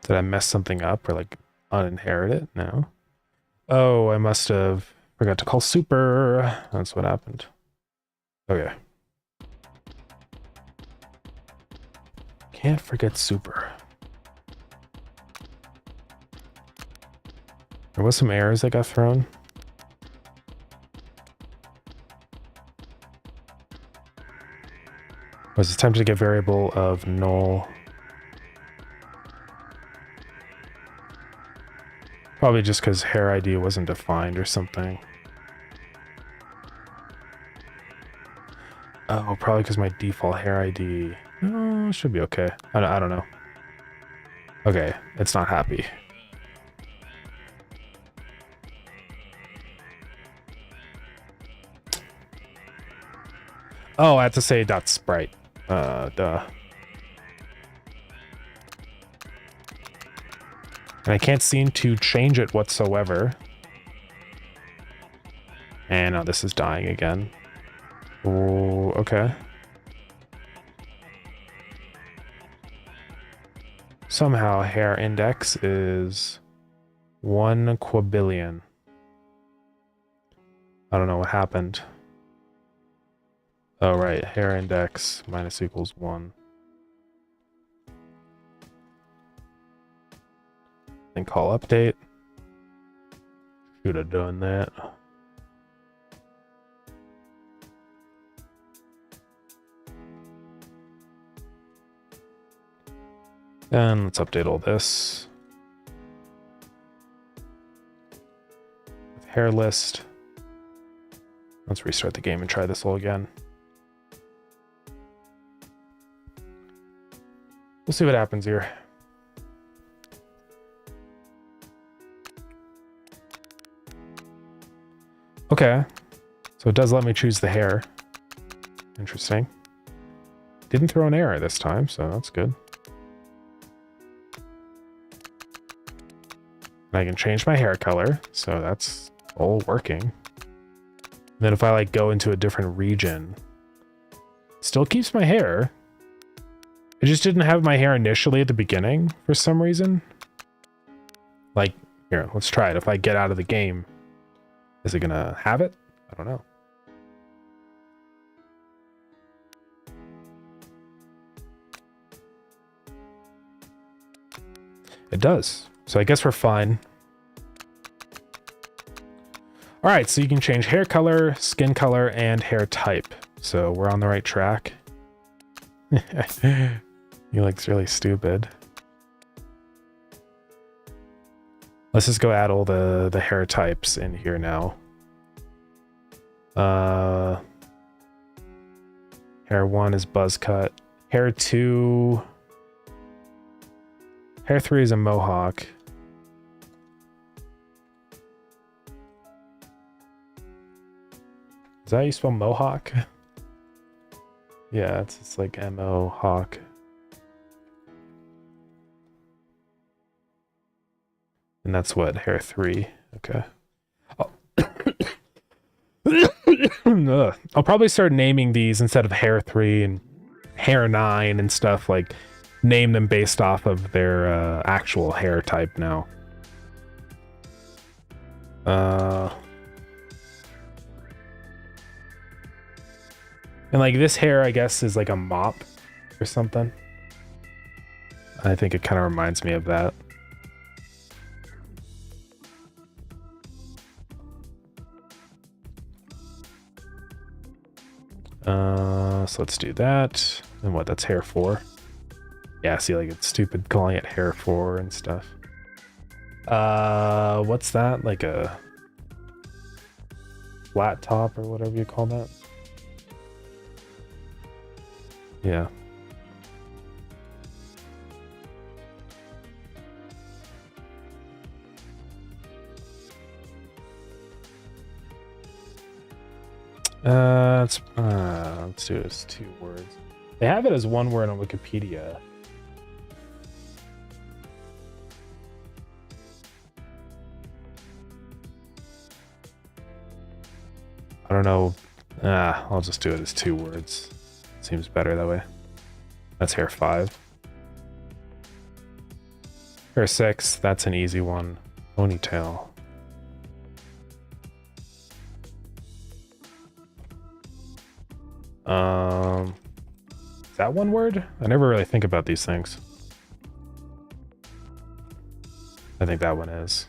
Did I mess something up or like uninherit it? No. Oh, I must have forgot to call super. That's what happened. Okay. Can't forget super. There was some errors that got thrown. Was attempted to get variable of null. Probably just because hair ID wasn't defined or something. Oh, probably because my default hair ID. Oh, should be okay. I don't know. Okay, it's not happy. Oh, I have to say dot sprite. Duh. And I can't seem to change it whatsoever. And now this is dying again. Oh, okay. Somehow hair index is 1 quadrillion. I don't know what happened. Oh, right. Hair index minus equals 1. Then call update. Should have done that. And let's update all this. With hair list. Let's restart the game and try this all again. We'll see what happens here. Okay. So it does let me choose the hair. Interesting. Didn't throw an error this time, so that's good. And I can change my hair color, so that's all working. And then if I like go into a different region, it still keeps my hair. It just didn't have my hair initially at the beginning for some reason. Like, here, let's try it. If I get out of the game, is it gonna have it? I don't know. It does. So I guess we're fine. All right, so you can change hair color, skin color, and hair type. So we're on the right track. He looks really stupid. Let's just go add all the hair types in here now. Hair 1 is buzz cut. Hair 2... Hair 3 is a mohawk. Is that how you spell mohawk? Yeah, it's like M-O hawk. And that's what, hair 3. Okay. I'll probably start naming these instead of hair 3 and hair 9 and stuff, like name them based off of their actual hair type now. And like this hair, I guess, is like a mop or something. I think it kind of reminds me of that. So let's do that. And what, that's hair 4. Yeah, see, like it's stupid calling it hair 4 and stuff. What's that? Like a flat top or whatever you call that? Yeah. Let's do it as 2 words. They have it as 1 word on Wikipedia. I don't know. I'll just do it as 2 words. Seems better that way. That's hair 5. Hair 6, that's an easy one. Ponytail. Is that 1 word? I never really think about these things. I think that one is.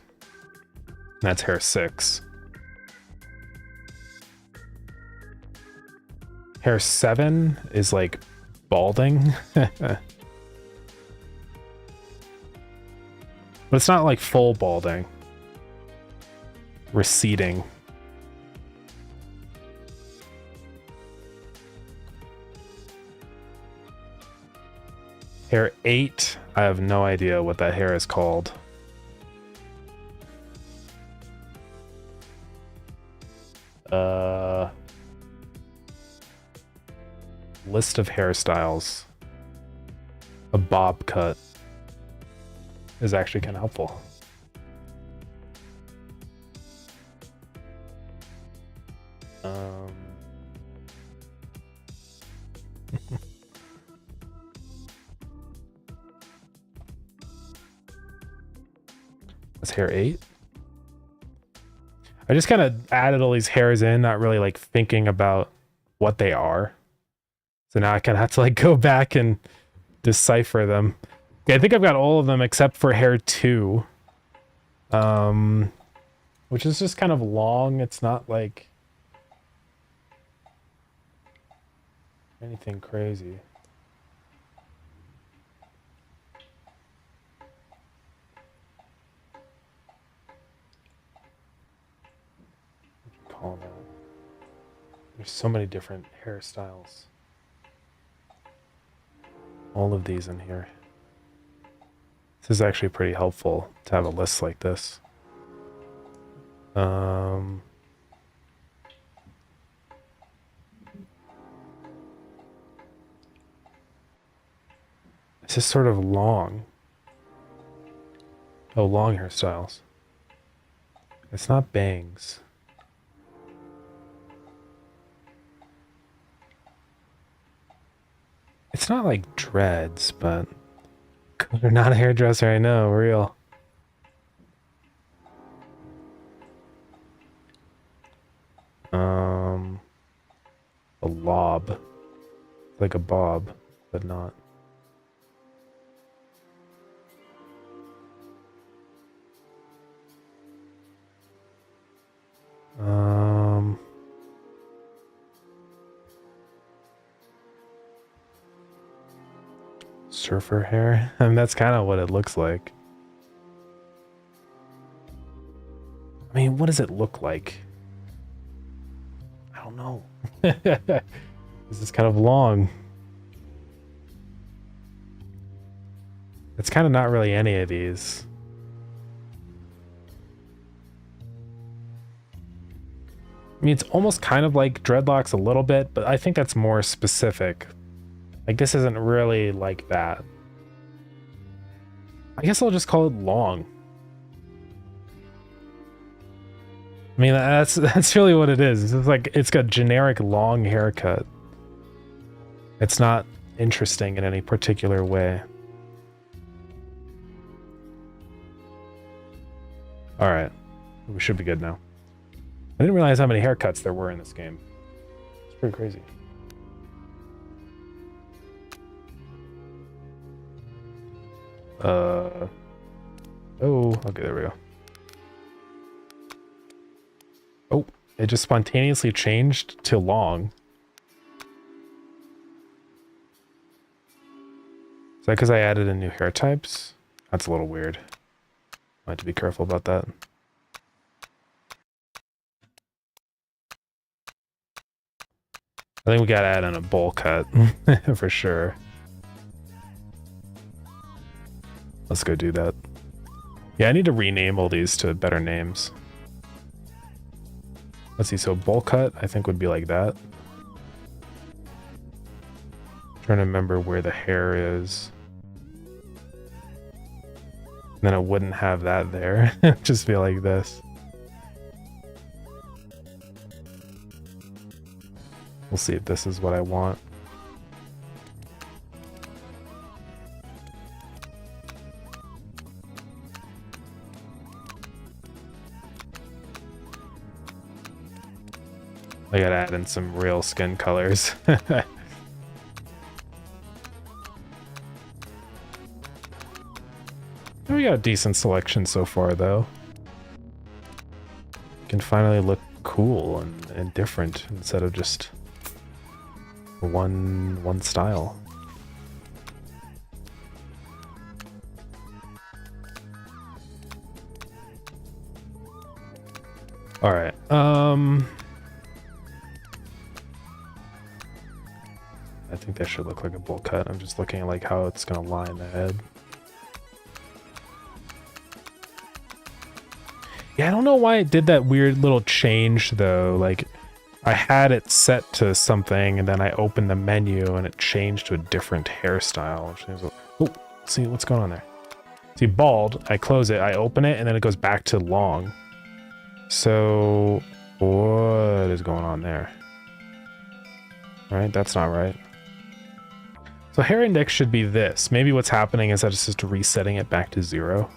That's hair 6. Hair 7 is like balding. But it's not like full balding. Receding. Hair 8, I have no idea what that hair is called. List of hairstyles. A bob cut is actually kind of helpful. That's hair 8. I just kind of added all these hairs in, not really like thinking about what they are. So now I kind of have to like go back and decipher them. Okay, I think I've got all of them except for hair 2. Which is just kind of long. It's not like anything crazy. Call that. There's so many different hairstyles. All of these in here. This is actually pretty helpful to have a list like this. This is sort of long. Oh, long hairstyles. It's not bangs. It's not like dreads, but you're not a hairdresser, I know, real. A lob. Like a bob, but not. Surfer hair? I mean, that's kind of what it looks like. I mean, what does it look like? I don't know. This is kind of long. It's kind of not really any of these. I mean, it's almost kind of like dreadlocks a little bit, but I think that's more specific. Like, this isn't really like that. I guess I'll just call it long. I mean, that's really what it is. It's like, it's got generic long haircut. It's not interesting in any particular way. All right, we should be good now. I didn't realize how many haircuts there were in this game. It's pretty crazy. Oh, okay, there we go. Oh, it just spontaneously changed to long. Is that because I added in new hair types? That's a little weird. I have to be careful about that. I think we gotta add in a bowl cut for sure. Let's go do that. Yeah, I need to rename all these to better names. Let's see, so bowl cut, I think would be like that. Trying to remember where the hair is. And then it wouldn't have that there. Just be like this. We'll see if this is what I want. I gotta add in some real skin colors. We got a decent selection so far, though. Can finally look cool and different instead of just one style. All right. I think that should look like a bowl cut. I'm just looking at like how it's gonna line the head. Yeah, I don't know why it did that weird little change though. Like I had it set to something and then I opened the menu and it changed to a different hairstyle. Oh, see what's going on there. See, bald, I close it, I open it, and then it goes back to long. So what is going on there? All right, that's not right. So hair index should be this. Maybe what's happening is that it's just resetting it back to 0.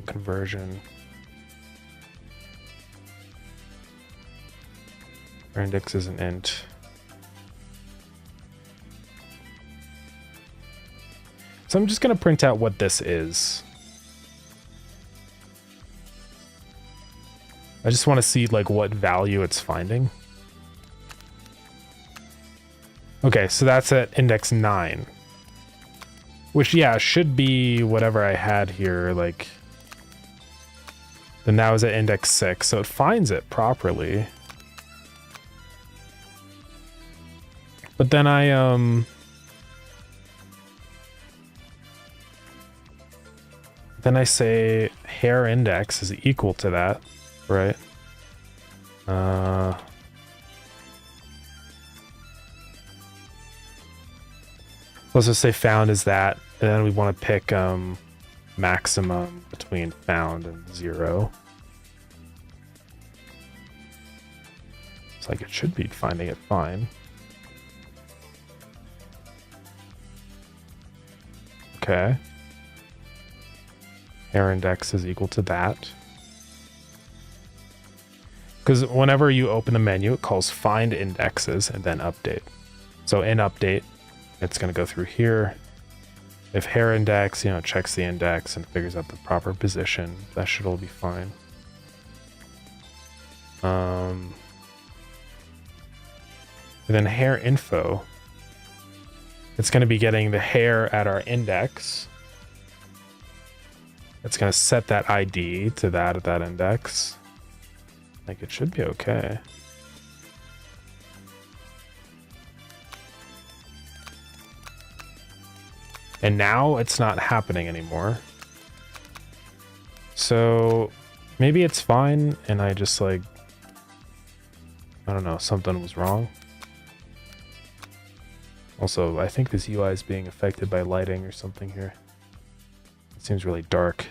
Conversion. Hair index is an int. So I'm just going to print out what this is. I just want to see like what value it's finding. Okay, so that's at index 9. Which, yeah, should be whatever I had here, like... Then that was at index 6, so it finds it properly. But then then I say hair index is equal to that, right? Let's just say found is that, and then we want to pick maximum between found and 0. It's like it should be finding it fine. Okay. Hair index is equal to that. Because whenever you open the menu, it calls find indexes and then update. So in update, it's going to go through here. If hair index, you know, checks the index and figures out the proper position, that should all be fine. And then hair info, it's going to be getting the hair at our index. It's going to set that ID to that at that index. Like it should be okay. And now it's not happening anymore. So maybe it's fine and I just like, I don't know, something was wrong. Also, I think this UI is being affected by lighting or something here. It seems really dark.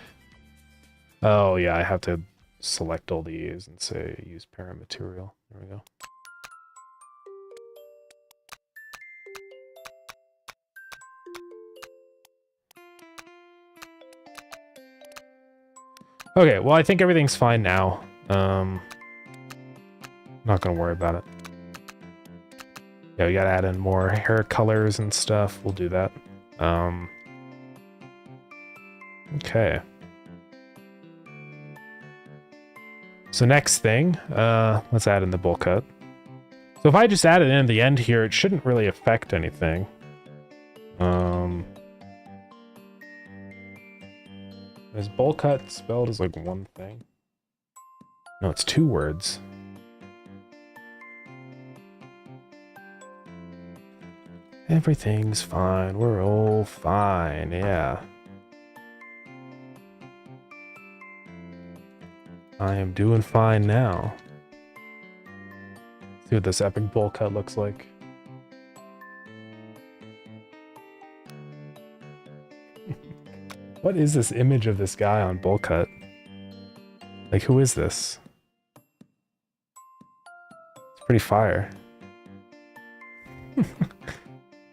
Oh yeah, I have to select all these and say use parent material. There we go. Okay, well, I think everything's fine now. Not gonna worry about it. Yeah, we gotta add in more hair colors and stuff. We'll do that. Okay. So next thing, let's add in the bowl cut. So if I just add it in at the end here, it shouldn't really affect anything. Is bowl cut spelled as like one thing? No, it's 2 words. Everything's fine. We're all fine. Yeah. I am doing fine now. See what this epic bowl cut looks like. What is this image of this guy on bowl cut? Like, who is this? It's pretty fire.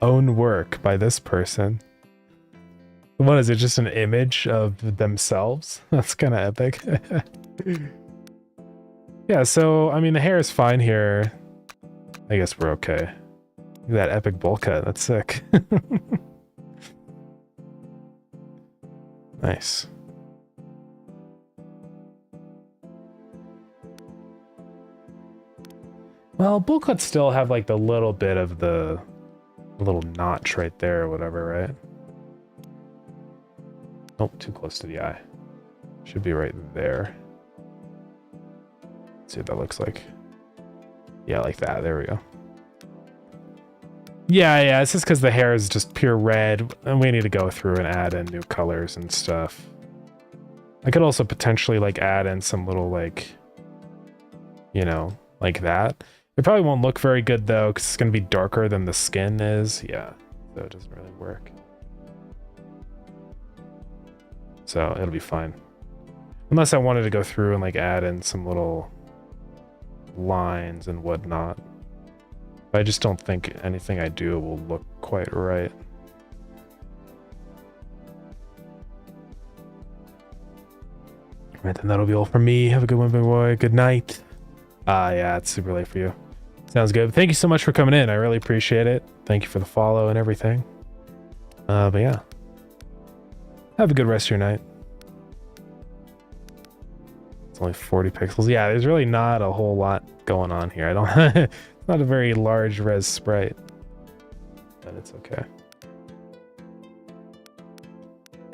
Own work by this person. What is it? Just an image of themselves? That's kind of epic. Yeah, so, I mean, the hair is fine here. I guess we're okay. Look at that epic bowl cut. That's sick. Nice. Well, bowl cuts still have like the little bit of the little notch right there or whatever, right? Oh, too close to the eye. Should be right there. Let's see what that looks like. Yeah, like that. There we go. Yeah, it's just because the hair is just pure red, and we need to go through and add in new colors and stuff. I could also potentially, like, add in some little, like, you know, like that. It probably won't look very good, though, because it's going to be darker than the skin is. Yeah, so it doesn't really work. So it'll be fine. Unless I wanted to go through and, like, add in some little lines and whatnot. But I just don't think anything I do will look quite right. Right, then that'll be all from me. Have a good one, big boy. Good night. Yeah, it's super late for you. Sounds good. Thank you so much for coming in. I really appreciate it. Thank you for the follow and everything. But yeah. Have a good rest of your night. It's only 40 pixels. Yeah, there's really not a whole lot going on here. I don't... It's not a very large res sprite. But it's okay.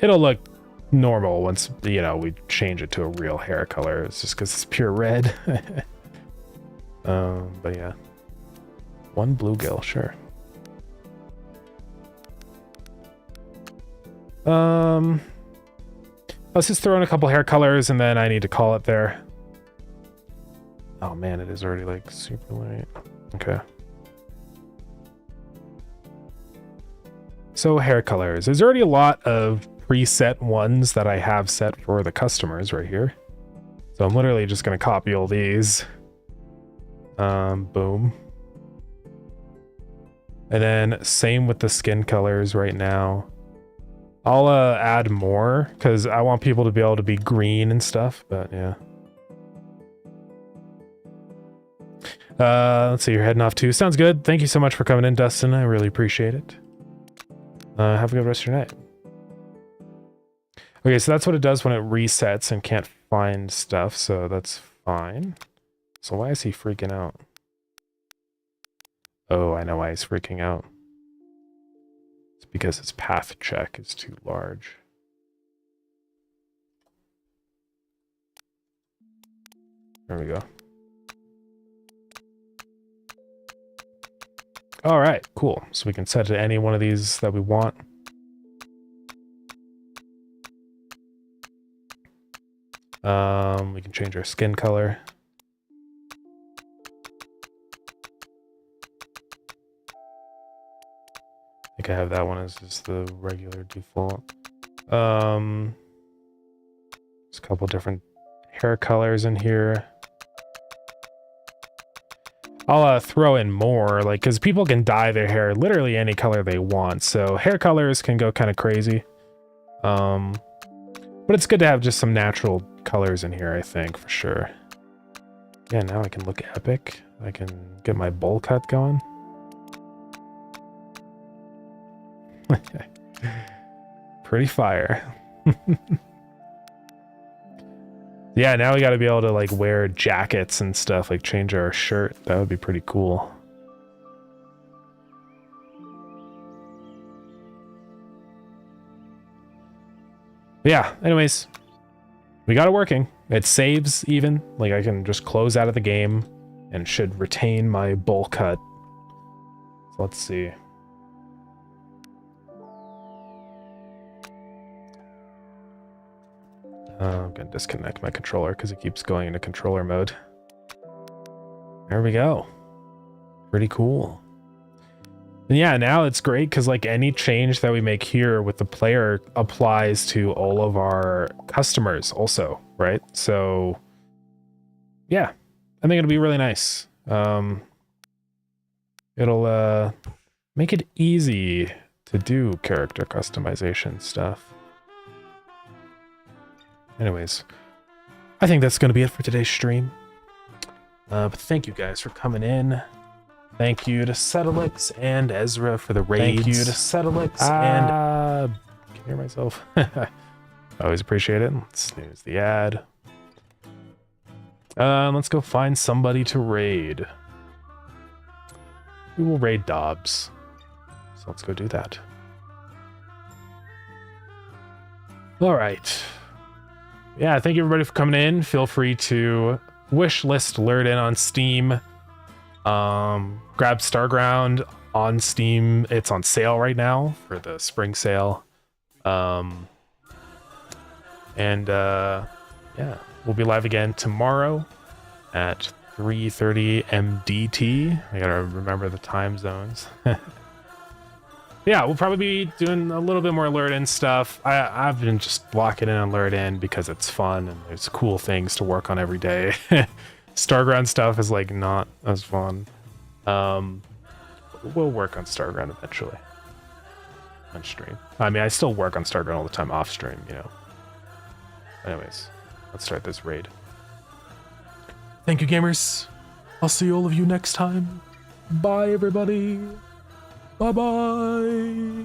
It'll look normal once, you know, we change it to a real hair color. It's just because it's pure red. But yeah. One bluegill, sure. Let's just throw in a couple hair colors and then I need to call it there. Oh man, it is already like super late. Okay. So hair colors. There's already a lot of preset ones that I have set for the customers right here. So I'm literally just going to copy all these. Boom. And then same with the skin colors right now. I'll add more because I want people to be able to be green and stuff, but yeah. Let's see, you're heading off too. Sounds good. Thank you so much for coming in, Dustin. I really appreciate it. Have a good rest of your night. Okay, so that's what it does when it resets and can't find stuff, so that's fine. So why is he freaking out? Oh, I know why he's freaking out. It's because his path check is too large. There we go. All right, cool. So we can set it to any one of these that we want. We can change our skin color. I think I have that one as just the regular default. There's a couple different hair colors in here. I'll throw in more, like, because people can dye their hair literally any color they want, so hair colors can go kind of crazy. But it's good to have just some natural colors in here, I think, for sure. Yeah, now I can look epic. I can get my bowl cut going. Pretty fire. Yeah, now we got to be able to like wear jackets and stuff, like change our shirt. That would be pretty cool. Yeah, anyways, we got it working. It saves even, like I can just close out of the game and should retain my bowl cut. So let's see. I'm gonna disconnect my controller because it keeps going into controller mode. There we go. Pretty cool. And yeah, now it's great because like any change that we make here with the player applies to all of our customers also, right? So yeah, I think it'll be really nice. It'll make it easy to do character customization stuff. Anyways, I think that's going to be it for today's stream. But thank you guys for coming in. Thank you to Settlix and Ezra for the raids. Thank you to Settlix and... I can hear myself. I always appreciate it. Let's snooze the ad. Let's go find somebody to raid. We will raid Dobbs. So let's go do that. All right. Yeah, thank you everybody for coming in. Feel free to wish list alert in on Steam. Grab Starground on Steam. It's on sale right now for the spring sale. Yeah, we'll be live again tomorrow at 3:30 MDT. I gotta remember the time zones. Yeah, we'll probably be doing a little bit more alert in stuff. I've been just blocking in alert in because it's fun and there's cool things to work on every day. Starground stuff is like not as fun. We'll work on Starground eventually on stream. I mean, I still work on Starground all the time off stream, you know. Anyways, let's start this raid. Thank you, gamers. I'll see all of you next time. Bye, everybody. Bye-bye.